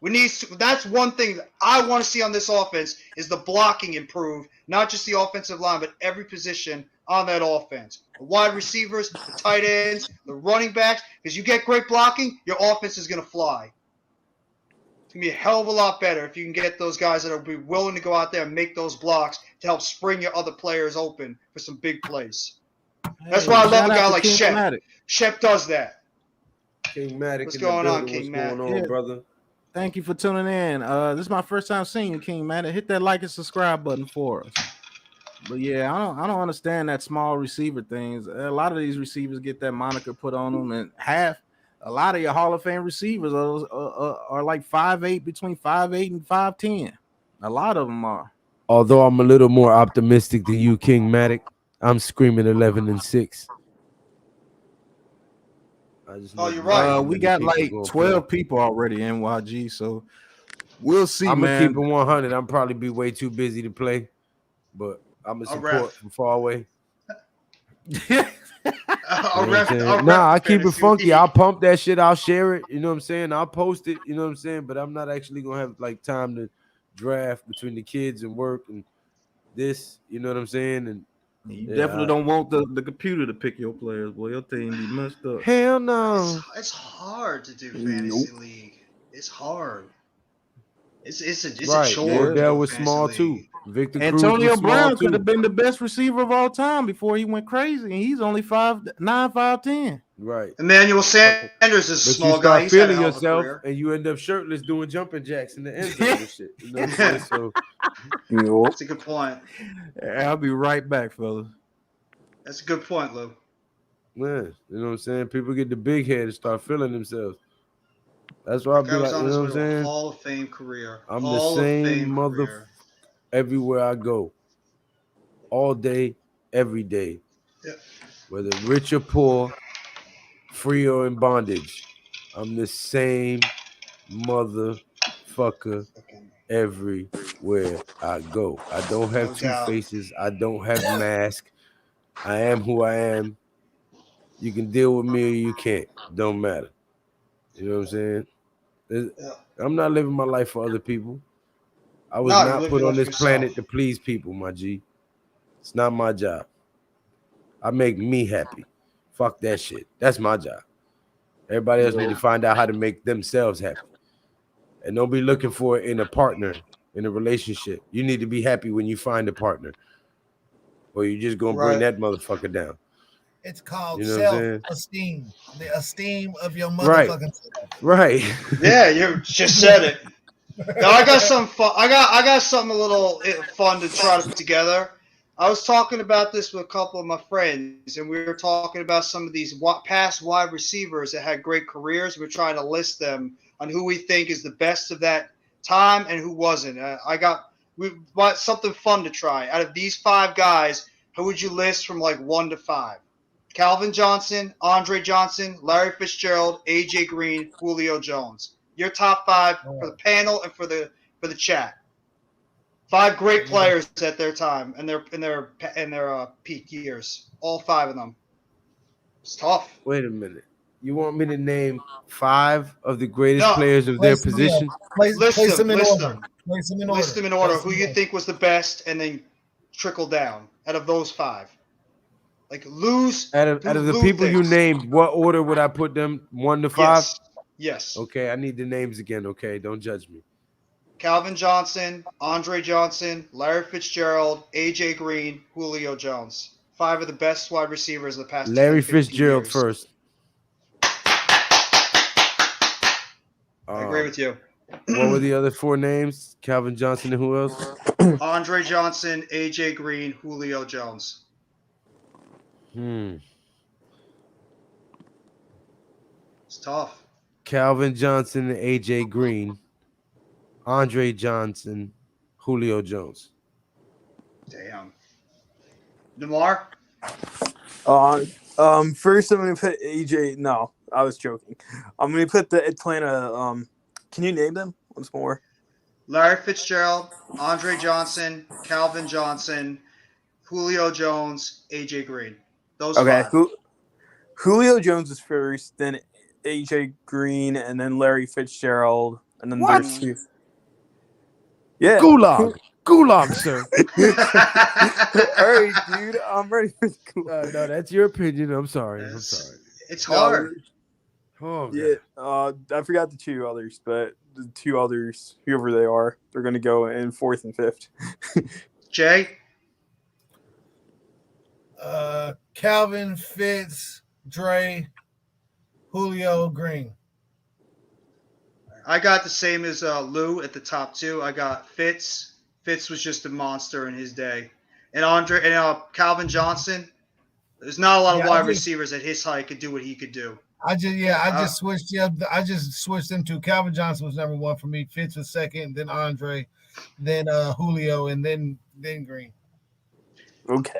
[SPEAKER 10] That's one thing that I want to see on this offense is the blocking improve, not just the offensive line, but every position on that offense. The wide receivers, the tight ends, the running backs, because you get great blocking, your offense is going to fly. It's going to be a hell of a lot better if you can get those guys that will be willing to go out there and make those blocks to help spring your other players open for some big plays. That's why I love a guy like Shep. Shep does that.
[SPEAKER 12] King Matic.
[SPEAKER 10] What's going on, King Matt?
[SPEAKER 12] What's going on, brother?
[SPEAKER 1] Thank you for tuning in. This is my first time seeing you, King Matic. Hit that like and subscribe button for us. But yeah, I don't understand that small receiver things. A lot of these receivers get that moniker put on them, and a lot of your Hall of Fame receivers are like 5'8", between 5'8" and 5'10". A lot of them are.
[SPEAKER 12] Although I'm a little more optimistic than you, King Matic, I'm screaming 11-6.
[SPEAKER 10] You're right.
[SPEAKER 1] We got like 12 people already, NYG, so we'll see,
[SPEAKER 12] I'm
[SPEAKER 1] man.
[SPEAKER 12] gonna keep it 100. I'm probably be way too busy to play, but I'm gonna support from far away. I keep it funky. I'll pump that shit. I'll share it. You know what I'm saying? I'll post it. You know what I'm saying? But I'm not actually gonna have like time to draft between the kids and work and this. You know what I'm saying? And
[SPEAKER 1] you definitely don't want the computer to pick your players, boy. Your team be messed up.
[SPEAKER 12] Hell no.
[SPEAKER 10] It's hard to do fantasy league. It's hard. It's a chore.
[SPEAKER 12] Odell was small too. Victor
[SPEAKER 1] Antonio
[SPEAKER 12] Cruz
[SPEAKER 1] Brown could have been the best receiver of all time before he went crazy, and he's only 5'9", 5'10".
[SPEAKER 12] Right.
[SPEAKER 10] Emmanuel Sanders is a small guy.
[SPEAKER 12] You start feeling yourself, and you end up shirtless doing jumping jacks in the end zone and shit. You know what I'm saying? So,
[SPEAKER 10] that's a good point.
[SPEAKER 1] I'll be right back, fellas.
[SPEAKER 10] That's a good point, Lou.
[SPEAKER 12] Man, you know what I'm saying? People get the big head and start feeling themselves. That's why I'll
[SPEAKER 10] That
[SPEAKER 12] be
[SPEAKER 10] guy was
[SPEAKER 12] like, you
[SPEAKER 10] on
[SPEAKER 12] know
[SPEAKER 10] his
[SPEAKER 12] what
[SPEAKER 10] way
[SPEAKER 12] I'm
[SPEAKER 10] to a
[SPEAKER 12] saying?
[SPEAKER 10] Hall of Fame career.
[SPEAKER 12] I'm the
[SPEAKER 10] Hall of
[SPEAKER 12] same
[SPEAKER 10] Fame
[SPEAKER 12] mother
[SPEAKER 10] career.
[SPEAKER 12] everywhere I go, all day, every day,
[SPEAKER 10] Yeah.
[SPEAKER 12] whether rich or poor, free or in bondage. I'm the same motherfucker everywhere I go. I don't have
[SPEAKER 10] No
[SPEAKER 12] two
[SPEAKER 10] doubt.
[SPEAKER 12] faces. I don't have mask. I am who I am. You can deal with me or you can't. Don't matter. You know what I'm saying?
[SPEAKER 10] Yeah.
[SPEAKER 12] I'm not living my life for other people. I was
[SPEAKER 10] No, you
[SPEAKER 12] not
[SPEAKER 10] live
[SPEAKER 12] put
[SPEAKER 10] your
[SPEAKER 12] on
[SPEAKER 10] life for
[SPEAKER 12] this planet
[SPEAKER 10] yourself.
[SPEAKER 12] to please people, my G. It's not my job. I make me happy. Fuck that shit. That's my job. Everybody else need to find out how to make themselves happy. And don't be looking for it in a partner, in a relationship. You need to be happy when you find a partner. Or you just gonna bring
[SPEAKER 10] Right.
[SPEAKER 12] that motherfucker down.
[SPEAKER 7] It's called
[SPEAKER 12] You know what I'm saying?
[SPEAKER 7] self-esteem. The esteem of your
[SPEAKER 12] Right.
[SPEAKER 7] motherfucking self.
[SPEAKER 12] Right.
[SPEAKER 10] Yeah, you just said it. Now I got some fun. I got something a little fun to try to put together. I was talking about this with a couple of my friends, and we were talking about some of these past wide receivers that had great careers. We're trying to list them on who we think is the best of that time and who wasn't. We got something fun to try. Out of these 5 guys, who would you list from like 1 to 5? Calvin Johnson, Andre Johnson, Larry Fitzgerald, AJ Green, Julio Jones. Your top 5 for the panel and for the chat. 5 great players at their time and their peak years. All 5 of them. It's tough.
[SPEAKER 12] Wait a minute. You want me to name 5 of the greatest
[SPEAKER 10] No,
[SPEAKER 12] players of their position?
[SPEAKER 7] Place them in
[SPEAKER 10] list
[SPEAKER 7] order.
[SPEAKER 10] them.
[SPEAKER 7] Place them in order.
[SPEAKER 10] List them in order. Who you think was the best, and then trickle down out of those 5. Like
[SPEAKER 12] Out of the people you named, what order would I put them? 1 to 5?
[SPEAKER 10] Yes.
[SPEAKER 12] Okay, I need the names again. Okay, don't judge me.
[SPEAKER 10] Calvin Johnson, Andre Johnson, Larry Fitzgerald, AJ Green, Julio Jones. 5 of the best wide receivers of the past
[SPEAKER 12] Larry
[SPEAKER 10] 10, 15
[SPEAKER 12] Fitzgerald
[SPEAKER 10] years.
[SPEAKER 12] first.
[SPEAKER 10] I agree with you.
[SPEAKER 12] What were the other 4 names? Calvin Johnson and who else?
[SPEAKER 10] Andre Johnson, AJ Green, Julio Jones. It's tough.
[SPEAKER 12] Calvin Johnson and AJ Green, Andre Johnson, Julio Jones.
[SPEAKER 10] Damn. Lamar?
[SPEAKER 9] First I'm gonna put AJ. No, I was joking. I'm gonna put the Atlanta. Can you name them once more?
[SPEAKER 10] Larry Fitzgerald, Andre Johnson, Calvin Johnson, Julio Jones, AJ Green. Those 5.
[SPEAKER 9] Julio Jones is first, then AJ Green, and then Larry Fitzgerald, and then
[SPEAKER 12] What?
[SPEAKER 9] there's 2. Yeah.
[SPEAKER 12] Gulag, sir.
[SPEAKER 9] All right, dude. I'm ready for the gulag.
[SPEAKER 12] No, that's your opinion. I'm sorry.
[SPEAKER 10] It's hard.
[SPEAKER 12] Oh,
[SPEAKER 9] yeah. I forgot the 2 others, but the 2 others, whoever they are, they're going to go in 4th and 5th.
[SPEAKER 10] Jay?
[SPEAKER 7] Calvin, Fitz, Dre, Julio, Green.
[SPEAKER 10] I got the same as Lou at the top 2. I got Fitz. Fitz was just a monster in his day. And Calvin Johnson. There's not a lot of wide receivers at his height could do what he could do.
[SPEAKER 7] I just switched them to Calvin Johnson was number 1 for me. Fitz was second, then Andre, then Julio, and then Green.
[SPEAKER 9] Okay.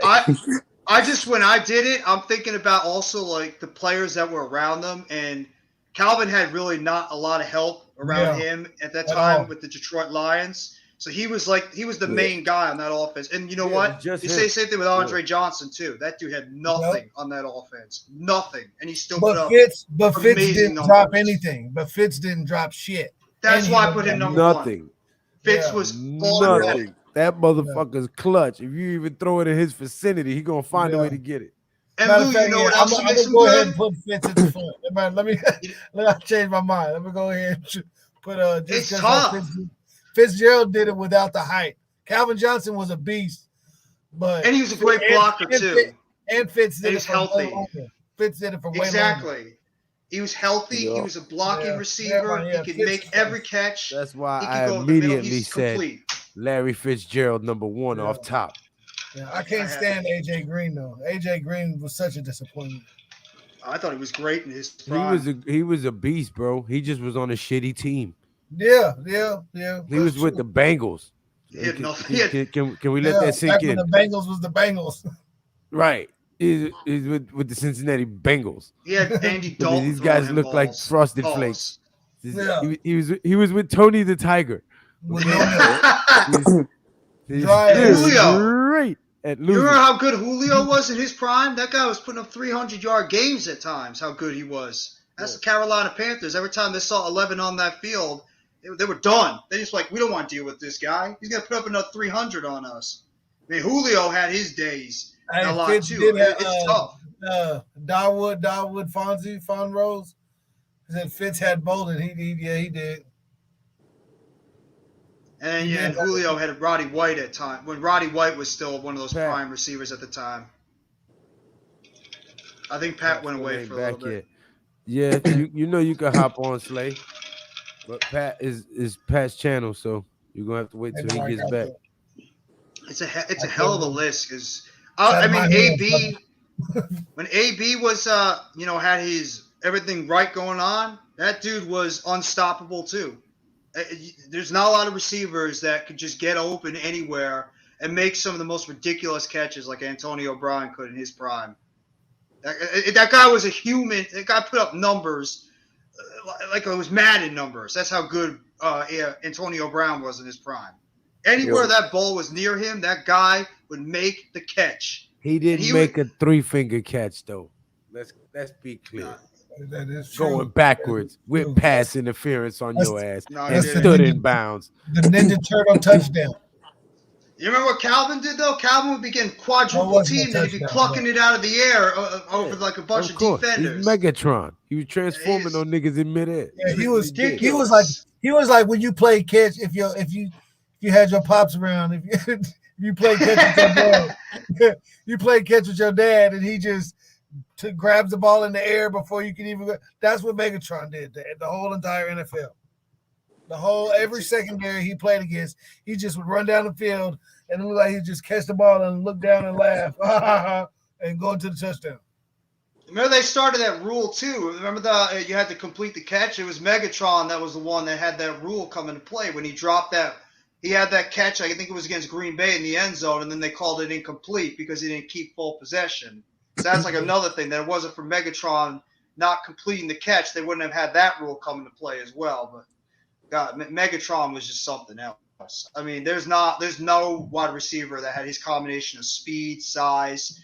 [SPEAKER 10] I just, when I did it, I'm thinking about also like the players that were around them, and Calvin had really not a lot of help around him at that time with the Detroit Lions. So he was the main guy on that offense. And you know what? You say the same thing with Andre Johnson too. That dude had nothing on that offense. Nothing. And he still put up
[SPEAKER 7] Fitz didn't
[SPEAKER 10] numbers.
[SPEAKER 7] drop anything. But Fitz didn't drop shit.
[SPEAKER 10] That's why I put him number 1. Fitz was
[SPEAKER 12] nothing. That motherfucker's clutch. If you even throw it in his vicinity, he gonna find a way to get it.
[SPEAKER 10] And Lou, you know what else
[SPEAKER 7] I'm
[SPEAKER 10] makes
[SPEAKER 7] gonna
[SPEAKER 10] him
[SPEAKER 7] go
[SPEAKER 10] good?
[SPEAKER 7] ahead and put Fitz at the front. Let me change my mind. Let me go ahead and put
[SPEAKER 10] it's tough.
[SPEAKER 7] Fitzgerald did it without the height. Calvin Johnson was a beast, and
[SPEAKER 10] he was a great blocker too.
[SPEAKER 7] And Fitz did it for
[SPEAKER 10] healthy.
[SPEAKER 7] Fitz did it for way
[SPEAKER 10] exactly. He was healthy. Yeah. He was a blocking receiver. He could make every catch.
[SPEAKER 12] That's why I immediately said Larry Fitzgerald number 1 off top.
[SPEAKER 7] Yeah, I can't stand AJ Green though. AJ Green was such a disappointment.
[SPEAKER 10] I thought he was great in his prime.
[SPEAKER 12] He was a beast, bro. He just was on a shitty team.
[SPEAKER 7] Yeah.
[SPEAKER 12] He was with the Bengals. Can we let that sink in?
[SPEAKER 7] The Bengals was the Bengals.
[SPEAKER 12] Right. He's with the Cincinnati Bengals.
[SPEAKER 10] He had Andy Dalton.
[SPEAKER 12] These guys look like frosted flakes. Yeah. He was with Tony the Tiger.
[SPEAKER 10] Julio.
[SPEAKER 12] Great at losing.
[SPEAKER 10] You remember how good Julio was in his prime? That guy was putting up 300-yard games at times. How good he was. That's the Carolina Panthers. Every time they saw 11 on that field, they were done. They just like, we don't want to deal with this guy. He's gonna put up another 300 on us. I mean, Julio had his days a lot too. It's tough.
[SPEAKER 7] Darwood, Fonrose. Said Fitz had Bolden. He did.
[SPEAKER 10] And Julio had Roddy White at time when Roddy White was still one of those prime receivers at the time. I think Pat went away for a little bit.
[SPEAKER 12] Yeah, you know you can hop on Slay, but Pat is Pat's channel, so you're gonna have to wait till he gets back.
[SPEAKER 10] It's a hell of a list because I mean AB when AB was had his everything right going on, that dude was unstoppable too. There's not a lot of receivers that could just get open anywhere and make some of the most ridiculous catches like Antonio Brown could in his prime. That guy was a human. That guy put up numbers like it was Madden numbers. That's how good Antonio Brown was in his prime. Anywhere that ball was near him, that guy would make the catch.
[SPEAKER 12] He didn't make a 3-finger catch though. Let's be clear.
[SPEAKER 7] That is
[SPEAKER 12] going backwards with pass interference on your ass and stood in bounds.
[SPEAKER 7] The Ninja Turtle touchdown.
[SPEAKER 10] You remember what Calvin did though? Calvin would be getting quadruple teamed and he'd be plucking it out of the air over like a bunch of defenders.
[SPEAKER 12] He's Megatron. He was transforming on niggas in midair.
[SPEAKER 7] Yeah, he was like when you play catch. If you had your pops around, if you play catch with your dad, you play catch with your dad, and he just grabs the ball in the air before you can even go. That's what Megatron did. The whole entire NFL. Every secondary he played against, he just would run down the field and it looked like he'd just catch the ball and look down and laugh and go into the touchdown.
[SPEAKER 10] Remember they started that rule too. Remember you had to complete the catch? It was Megatron that was the one that had that rule come into play when he dropped that. He had that catch, I think it was against Green Bay in the end zone, and then they called it incomplete because he didn't keep full possession. So that's like another thing. That it wasn't for Megatron not completing the catch, they wouldn't have had that rule come into play as well. But God, Megatron was just something else. I mean, there's no wide receiver that had his combination of speed, size,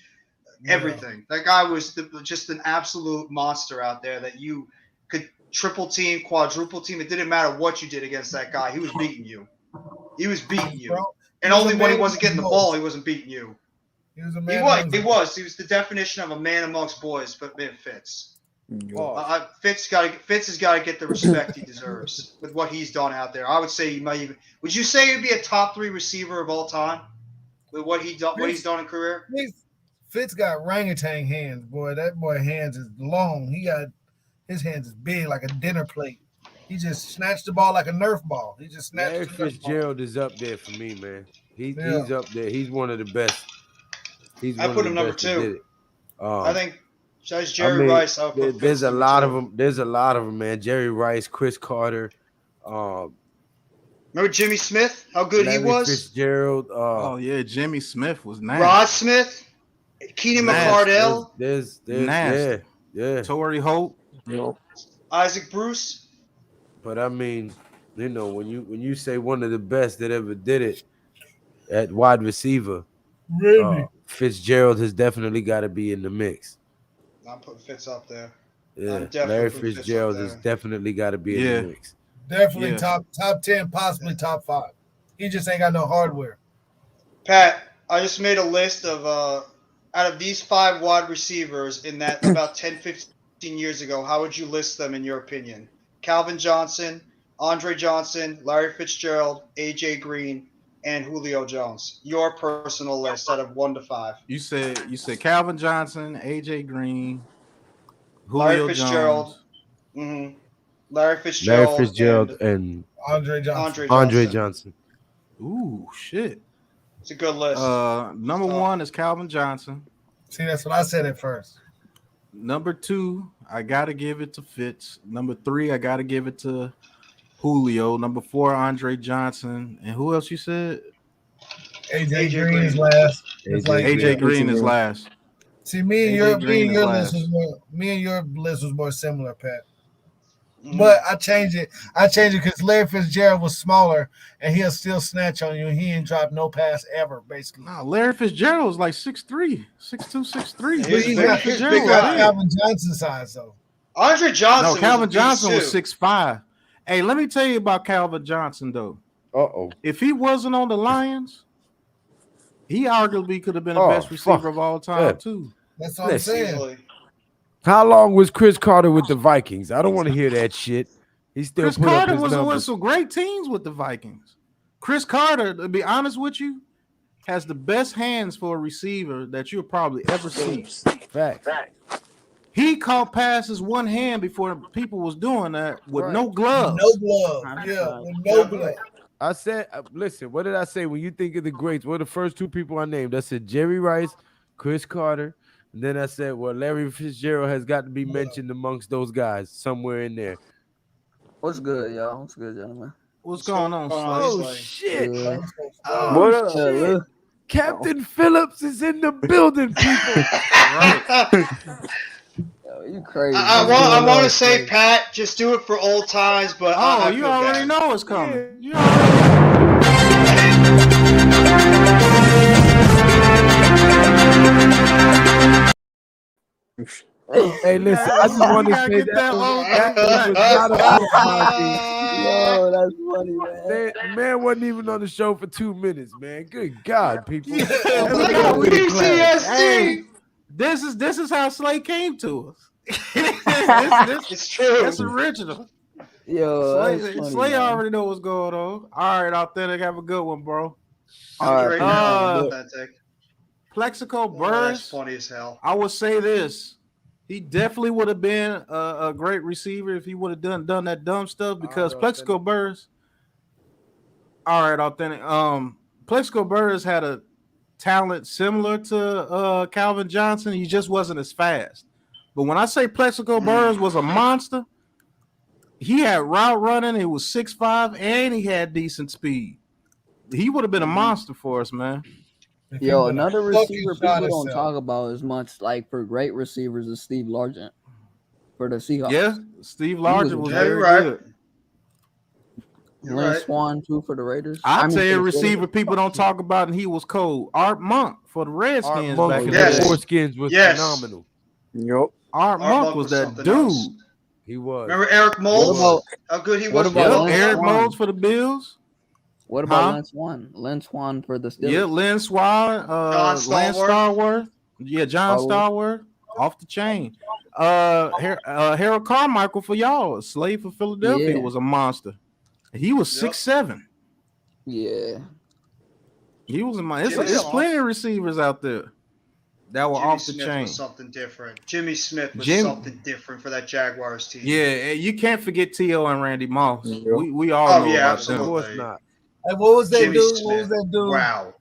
[SPEAKER 10] everything. That guy was just an absolute monster out there that you could triple team, quadruple team. It didn't matter what you did against that guy. He was beating you. He was beating you. And only when he wasn't getting the ball, he wasn't beating you.
[SPEAKER 7] He was a man.
[SPEAKER 10] He was the definition of a man amongst boys, but man, Fitz. Fitz has got to get the respect he deserves with what he's done out there. I would say he might even. Would you say he'd be a top 3 receiver of all time with what he's done in career?
[SPEAKER 7] Fitz got orangutan hands, boy. That boy hands is long. His hands is big like a dinner plate. He just snatched the ball like a Nerf ball. He just snatched.
[SPEAKER 12] Larry Fitzgerald is up there for me, man. He's up there. He's one of the best.
[SPEAKER 10] I put him number 2. I think. Besides Jerry Rice,
[SPEAKER 12] there's a lot of them. There's a lot of them, man. Jerry Rice, Chris Carter.
[SPEAKER 10] Remember Jimmy Smith? How good he was.
[SPEAKER 12] Fitzgerald.
[SPEAKER 1] Oh yeah, Jimmy Smith was nice.
[SPEAKER 10] Rod Smith, Keenan McCardell.
[SPEAKER 12] There's yeah.
[SPEAKER 1] Torrey Holt.
[SPEAKER 10] Isaac Bruce.
[SPEAKER 12] But I mean, when you say one of the best that ever did it at wide receiver,
[SPEAKER 7] really,
[SPEAKER 12] Fitzgerald has definitely got to be in the mix.
[SPEAKER 10] I'm putting Fitz up there.
[SPEAKER 12] Yeah, Larry Fitzgerald has definitely got to be in the mix.
[SPEAKER 7] Definitely top 10, possibly top 5. He just ain't got no hardware.
[SPEAKER 10] Pat, I just made a list of out of these 5 wide receivers in that about 10, 15 years ago, how would you list them in your opinion? Calvin Johnson, Andre Johnson, Larry Fitzgerald, AJ Green, and Julio Jones. Your personal list out of 1 to 5.
[SPEAKER 1] You said Calvin Johnson, AJ Green, Julio
[SPEAKER 10] Larry Fitzgerald.
[SPEAKER 1] Jones.
[SPEAKER 10] Mm-hmm. Larry Fitzgerald
[SPEAKER 12] and
[SPEAKER 7] Andre Johnson.
[SPEAKER 12] Andre Johnson.
[SPEAKER 1] Ooh, shit.
[SPEAKER 10] It's a good list.
[SPEAKER 1] Number 1 is Calvin Johnson.
[SPEAKER 7] See, that's what I said at first.
[SPEAKER 1] Number 2, I gotta give it to Fitz. Number 3, I gotta give it to Julio. Number 4, Andre Johnson. And who else you said?
[SPEAKER 7] AJ Green is last.
[SPEAKER 1] AJ Green is last.
[SPEAKER 7] See, me and your list was more similar, Pat. But I changed it. Because Larry Fitzgerald was smaller, and he'll still snatch on you, and he ain't dropped no pass ever, basically.
[SPEAKER 1] Nah, Larry Fitzgerald was like 6'3", 6'2", 6'3".
[SPEAKER 7] He's got Calvin Johnson size, though.
[SPEAKER 10] Andre Johnson.
[SPEAKER 1] No, Calvin Johnson was 6'5". Hey, let me tell you about Calvin Johnson, though. If he wasn't on the Lions, he arguably could have been the best receiver of all time, too.
[SPEAKER 7] That's what I'm saying.
[SPEAKER 12] How long was Chris Carter with the Vikings? I don't want to hear that shit. He still
[SPEAKER 1] Chris
[SPEAKER 12] put
[SPEAKER 1] Carter
[SPEAKER 12] up his
[SPEAKER 1] was some great teams with the Vikings. Chris Carter, to be honest with you, has the best hands for a receiver that you'll probably ever see.
[SPEAKER 12] Fact.
[SPEAKER 1] He caught passes one hand before people was doing that with no gloves.
[SPEAKER 7] No gloves. Yeah, with no gloves.
[SPEAKER 12] I said, listen, what did I say? When you think of the greats, what are the first 2 people I named? I said Jerry Rice, Chris Carter. And then I said, well, Larry Fitzgerald has got to be mentioned amongst those guys somewhere in there.
[SPEAKER 6] What's good, y'all? What's good, gentlemen?
[SPEAKER 1] What's going on,
[SPEAKER 12] Oh, shit.
[SPEAKER 6] Yeah.
[SPEAKER 12] What up? Captain Phillips is in the building, people.
[SPEAKER 6] Yo, you crazy.
[SPEAKER 10] I want to say, Pat, just do it for old times, but
[SPEAKER 1] you already know it's coming.
[SPEAKER 12] Hey, listen, I just want to say that was not a
[SPEAKER 6] Yo, that's funny, man.
[SPEAKER 12] Man wasn't even on the show for 2 minutes, man. Good God, people.
[SPEAKER 1] Hey, this is how Slay came to us.
[SPEAKER 10] It's true.
[SPEAKER 1] That's original.
[SPEAKER 6] Yo,
[SPEAKER 1] Slay already know what's going on. All right, Authentic, have a good one, bro.
[SPEAKER 6] All right,
[SPEAKER 10] Authentic.
[SPEAKER 1] Plexico Burress.
[SPEAKER 10] That's funny as hell.
[SPEAKER 1] I would say this. He definitely would have been a great receiver if he would have done that dumb stuff because Plexico Burress. All right, Authentic. Plexico Burress had a talent similar to Calvin Johnson. He just wasn't as fast. But when I say Plexico Burress was a monster, he had route running. He was 6'5", and he had decent speed. He would have been a monster for us, man.
[SPEAKER 6] Yo, another receiver people don't talk about as much, like for great receivers, is Steve Largent for the Seahawks.
[SPEAKER 1] Yeah, Steve Largent was very good.
[SPEAKER 6] Lynn Swan too for the Raiders.
[SPEAKER 1] I'll tell you a receiver people don't talk about, and he was cold. Art Monk for the Redskins back in the day.
[SPEAKER 12] Redskins was phenomenal.
[SPEAKER 1] Yep. Art Monk was that dude.
[SPEAKER 12] He was.
[SPEAKER 10] Remember Eric Moulds? How good he was.
[SPEAKER 1] Eric Moulds for the Bills.
[SPEAKER 6] What about Lynn Swan? Lynn Swan for the Steelers.
[SPEAKER 1] Yeah, Lynn Swan, Lance Starworth. Yeah, John Starworth. Off the chain. Harold Carmichael for y'all. A slave for Philadelphia was a monster. He was 6'7".
[SPEAKER 6] Yeah.
[SPEAKER 1] He was in my. There's plenty of receivers out there that were
[SPEAKER 10] Jimmy
[SPEAKER 1] off the
[SPEAKER 10] Smith
[SPEAKER 1] chain.
[SPEAKER 10] Was something different. Jimmy Smith was something different for that Jaguars team.
[SPEAKER 1] Yeah, you can't forget T.O. and Randy Moss. We all know about them.
[SPEAKER 10] Of
[SPEAKER 7] course not. Hey, what was that dude? What was that dude?
[SPEAKER 10] Wow.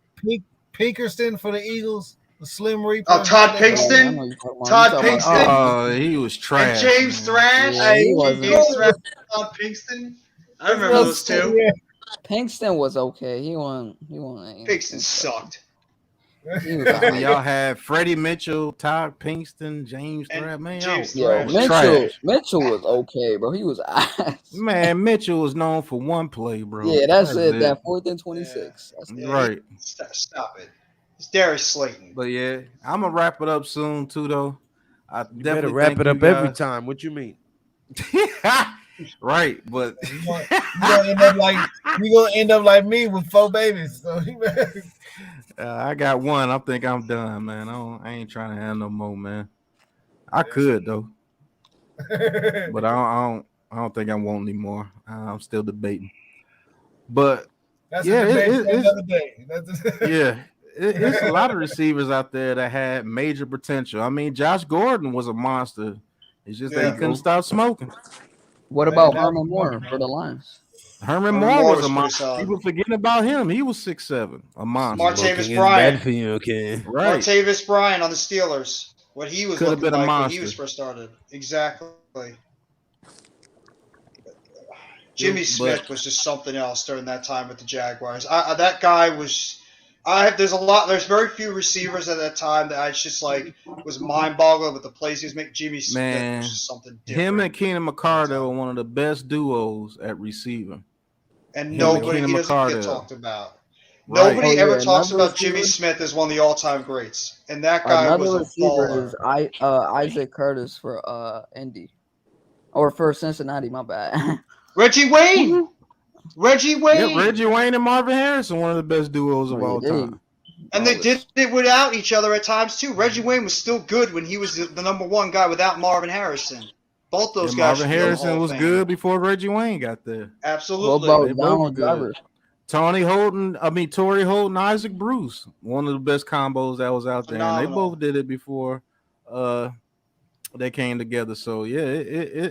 [SPEAKER 7] Pinkerston for the Eagles. The Slim Reaper.
[SPEAKER 10] Oh, Todd Pinkston. Todd Pinkston.
[SPEAKER 1] Oh, he was trash.
[SPEAKER 10] And James Thrash. James Thrash. Todd Pinkston. I remember those two.
[SPEAKER 6] Yeah. Pinkston was okay. He won.
[SPEAKER 10] Pinkston sucked.
[SPEAKER 1] Y'all had Freddie Mitchell, Todd Pinkston, James Thrash. Man,
[SPEAKER 6] Mitchell was okay, bro. He was ass.
[SPEAKER 1] Man, Mitchell was known for one play, bro.
[SPEAKER 6] Yeah, that's it. That 4th and 26.
[SPEAKER 10] Yeah.
[SPEAKER 1] Right.
[SPEAKER 10] Stop it. It's Darius Slayton.
[SPEAKER 1] But yeah, I'm gonna wrap it up soon too, though. I
[SPEAKER 12] You
[SPEAKER 1] definitely
[SPEAKER 12] better wrap it up every time. What you mean?
[SPEAKER 1] Right, but
[SPEAKER 7] you're gonna end up like me with 4 babies. So
[SPEAKER 1] I got one. I think I'm done, man. I ain't trying to have no more, man. I could though, but I don't think I want any more. I'm still debating. But
[SPEAKER 7] that's
[SPEAKER 1] another day. It's a lot of receivers out there that had major potential. I mean, Josh Gordon was a monster. It's just that he couldn't stop smoking.
[SPEAKER 6] What about Herman Moore for the Lions?
[SPEAKER 1] Herman Moore was a monster. People forgetting about him. He was 6'7", a monster.
[SPEAKER 10] Martavis Bryant.
[SPEAKER 1] Right.
[SPEAKER 10] Martavis Bryant on the Steelers. what he was
[SPEAKER 1] Could have
[SPEAKER 10] looking
[SPEAKER 1] been a
[SPEAKER 10] like when he
[SPEAKER 1] monster.
[SPEAKER 10] was first started. Exactly. Jimmy Smith was just something else during that time with the Jaguars. That guy was. There's very few receivers at that time that I just like was mind-boggling with the plays he was making. Jimmy Smith was just something different.
[SPEAKER 1] Him and Keenan McCardell were one of the best duos at receiving.
[SPEAKER 10] And he doesn't get talked about.
[SPEAKER 1] Right.
[SPEAKER 10] Nobody ever talks about Jimmy Smith as one of the all-time greats, and that guy was a baller.
[SPEAKER 6] Is Isaac Curtis for Indy, or for Cincinnati. My bad.
[SPEAKER 10] Reggie Wayne. Reggie Wayne.
[SPEAKER 1] Yeah, Reggie Wayne and Marvin Harrison, one of the best duos of all time.
[SPEAKER 10] And they did it without each other at times too. Reggie Wayne was still good when he was the number one guy without Marvin Harrison. Both those guys.
[SPEAKER 1] Marvin Harrison was good before Reggie Wayne got there.
[SPEAKER 10] Absolutely.
[SPEAKER 6] What about Donald Glover?
[SPEAKER 1] Torrey Holton, Isaac Bruce, one of the best combos that was out there. And they both did it before they came together. So yeah,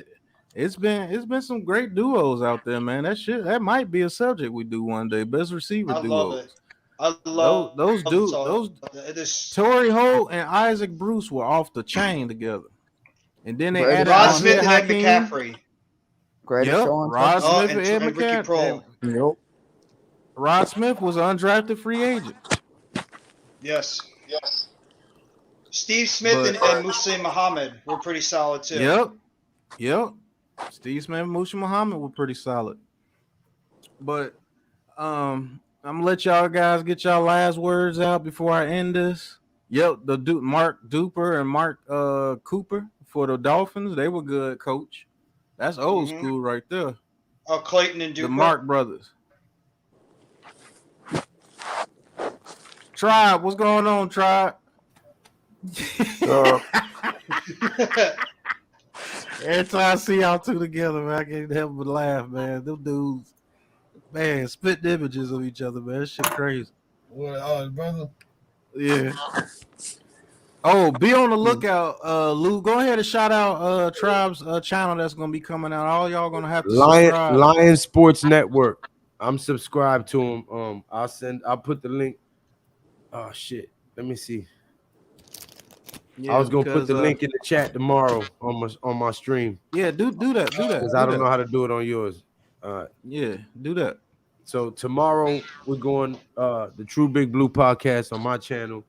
[SPEAKER 1] it's been some great duos out there, man. That might be a subject we do one day. Best receiver duos.
[SPEAKER 10] Love it. I love
[SPEAKER 1] those Torrey Holt and Isaac Bruce were off the chain together. And then they added
[SPEAKER 10] Rod Smith and Ed McCaffrey.
[SPEAKER 1] Rod Smith and Ed
[SPEAKER 10] Ricky
[SPEAKER 1] McCaffrey.
[SPEAKER 10] Prohl.
[SPEAKER 9] Yep.
[SPEAKER 1] Rod Smith was an undrafted free agent.
[SPEAKER 10] Yes. Steve Smith and Musa Muhammad were pretty solid too.
[SPEAKER 1] Yep. Steve Smith and Musa Muhammad were pretty solid. But I'm gonna let y'all guys get y'all last words out before I end this. Yep, Mark Duper and Mark Cooper for the Dolphins, they were good, coach. That's old school right there.
[SPEAKER 10] Oh, Clayton and Duper.
[SPEAKER 1] The Mark brothers. Tribe, what's going on, Tribe? Every time I see y'all two together, man, I can't help but laugh, man. Them dudes, man, spit images of each other, man. That shit crazy.
[SPEAKER 7] What, brother?
[SPEAKER 1] Yeah. Oh, be on the lookout, Lou. Go ahead and shout out Tribe's channel that's gonna be coming out. All y'all gonna have to subscribe.
[SPEAKER 12] Lion Sports Network. I'm subscribed to him. I'll put the link. Oh shit. Let me see.
[SPEAKER 1] Yeah,
[SPEAKER 12] I was gonna put the link in the chat tomorrow on my stream.
[SPEAKER 1] Yeah, do that.
[SPEAKER 12] Because I don't know how to do it on yours.
[SPEAKER 1] Yeah, do that.
[SPEAKER 12] So tomorrow we're going the True Big Blue podcast on my channel.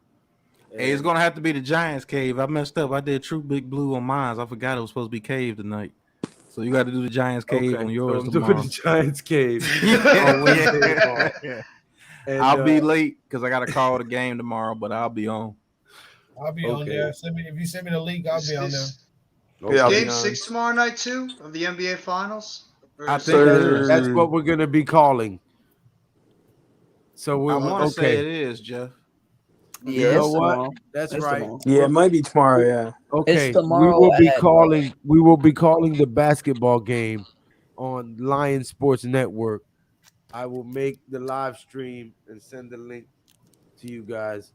[SPEAKER 1] Hey, it's gonna have to be the Giants Cave. I messed up. I did True Big Blue on mine. I forgot it was supposed to be Cave tonight. So you got to do the Giants Cave on yours tomorrow.
[SPEAKER 12] The Giants Cave.
[SPEAKER 1] And, I'll be late because I got to call the game tomorrow, but I'll be on.
[SPEAKER 7] I'll be on there. If you send me the link, I'll be on there.
[SPEAKER 10] Game 6 tomorrow night too of the NBA Finals.
[SPEAKER 12] I think that's what we're gonna be calling. So
[SPEAKER 1] I want to say it is, Jeff.
[SPEAKER 6] Yeah,
[SPEAKER 12] you know what? That's right.
[SPEAKER 9] Tomorrow. Yeah, it might be tomorrow. Yeah.
[SPEAKER 12] Okay.
[SPEAKER 6] It's tomorrow.
[SPEAKER 12] We will be calling the basketball game on Lion Sports Network. I will make the live stream and send the link to you guys.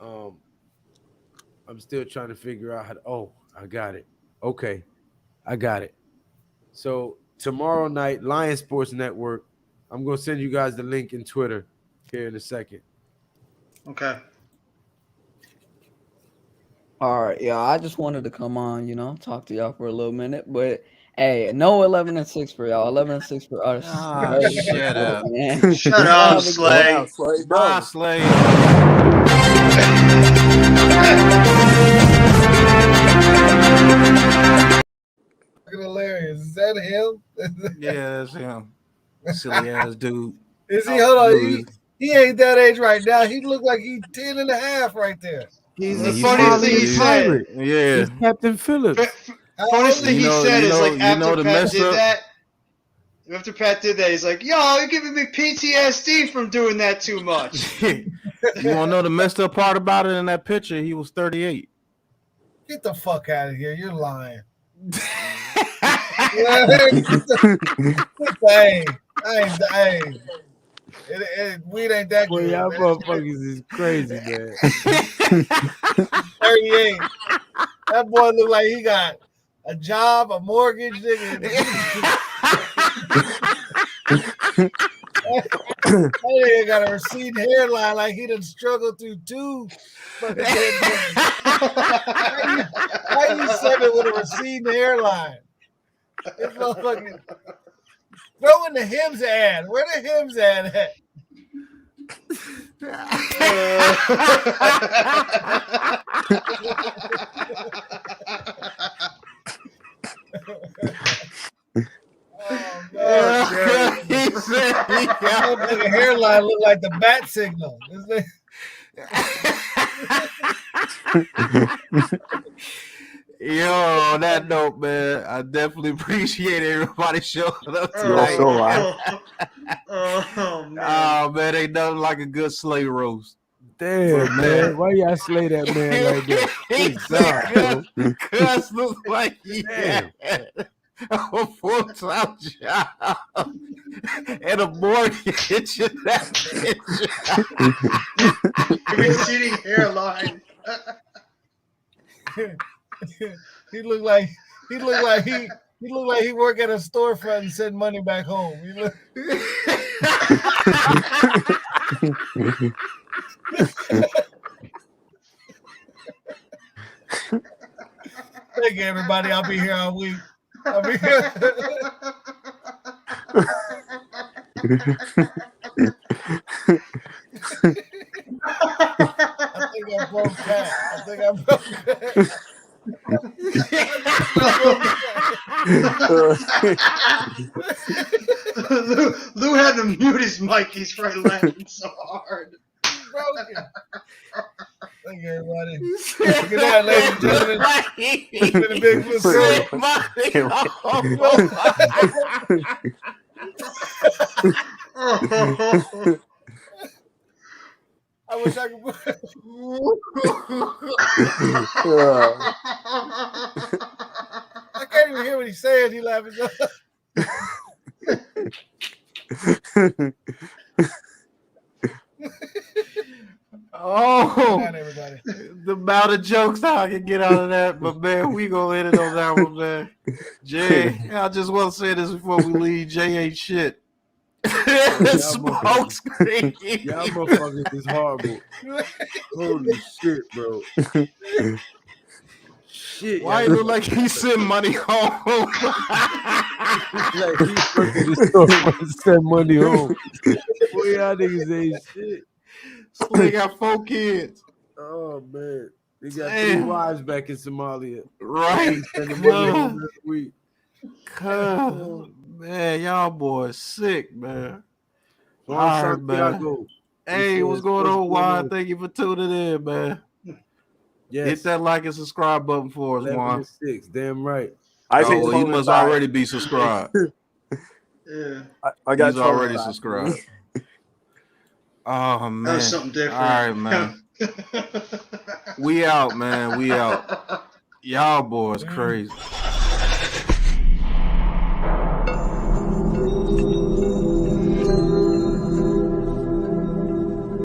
[SPEAKER 12] I'm still trying to figure out how to. Oh, I got it. Okay, I got it. So tomorrow night, Lion Sports Network. I'm gonna send you guys the link in Twitter here in a second.
[SPEAKER 10] Okay.
[SPEAKER 6] All right, yeah. I just wanted to come on, talk to y'all for a little minute, but hey, no 11-6 for y'all. 11-6 for us.
[SPEAKER 1] Shut up.
[SPEAKER 6] Man.
[SPEAKER 10] Shut up, Slay.
[SPEAKER 1] Bye, Slay.
[SPEAKER 7] Hilarious. Is that him?
[SPEAKER 1] Yeah, that's him. Silly ass dude.
[SPEAKER 7] Is he? Hold on. He ain't that age right now. He look like he's 10 and a half right there.
[SPEAKER 10] The funny thing he said.
[SPEAKER 1] Yeah.
[SPEAKER 12] He's Captain Phillips.
[SPEAKER 10] Funny thing he said is like after Pat did that. After Pat did that, he's like, "Yo, you're giving me PTSD from doing that too much."
[SPEAKER 1] You want to know the messed up part about it in that picture? He was 38.
[SPEAKER 7] Get the fuck out of here. You're lying. Weed ain't that
[SPEAKER 12] Boy,
[SPEAKER 7] good.
[SPEAKER 12] y'all motherfuckers is crazy, man.
[SPEAKER 7] 38. That boy look like he got a job, a mortgage, nigga. That nigga got a receding hairline like he done struggled through 2 fucking pandemics. How you 7 with a receding hairline? This motherfucker. Throw in the Hims ad. Where the Hims ad at? Oh man! He said he got the hairline look like the bat signal.
[SPEAKER 1] Yo, on that note, man, I definitely appreciate everybody showing up tonight. Oh man, ain't nothing like a good slay roast.
[SPEAKER 12] Damn, man. Why y'all slay that man like that? Good God,
[SPEAKER 1] Cuz looks like he had a full-time job and a mortgage in that picture.
[SPEAKER 10] Receding hairline.
[SPEAKER 7] He looked like he work at a storefront and send money back home. Thank you, everybody. I'll be here all week. I'll be here. I think I broke that.
[SPEAKER 10] Lou had to mute his mic. He's probably laughing so hard.
[SPEAKER 7] Broken. Thank you, everybody. Good night, ladies and gentlemen. It's been a big I wish I could. I can't even hear what he's saying. He laughing.
[SPEAKER 1] Oh,
[SPEAKER 7] everybody.
[SPEAKER 1] The amount of jokes I can get out of that, but man, we gonna end it on that one, man. Jay, I just want to say this before we leave. Jay ain't shit. Smoke screen.
[SPEAKER 12] Y'all motherfuckers is horrible. Holy shit, bro. Shit.
[SPEAKER 1] Why it look like he sent money home?
[SPEAKER 12] Like he working the store to send money home. Boy, y'all niggas ain't shit.
[SPEAKER 1] They got 4 kids.
[SPEAKER 12] Oh man, they got 3 wives back in Somalia.
[SPEAKER 1] Right.
[SPEAKER 12] Sending money home every week.
[SPEAKER 1] Man, y'all boys sick, man.
[SPEAKER 12] All
[SPEAKER 1] right, man. Hey, what's going on, Juan? Thank you for tuning in, man.
[SPEAKER 12] Yes.
[SPEAKER 1] Hit that like and subscribe button for us, Juan.
[SPEAKER 12] 6, damn right.
[SPEAKER 1] He must already be subscribed.
[SPEAKER 10] Yeah,
[SPEAKER 2] I got.
[SPEAKER 1] He's already subscribed. Oh man,
[SPEAKER 10] that was something different.
[SPEAKER 1] All right, man. We out, man. We out. Y'all boys crazy.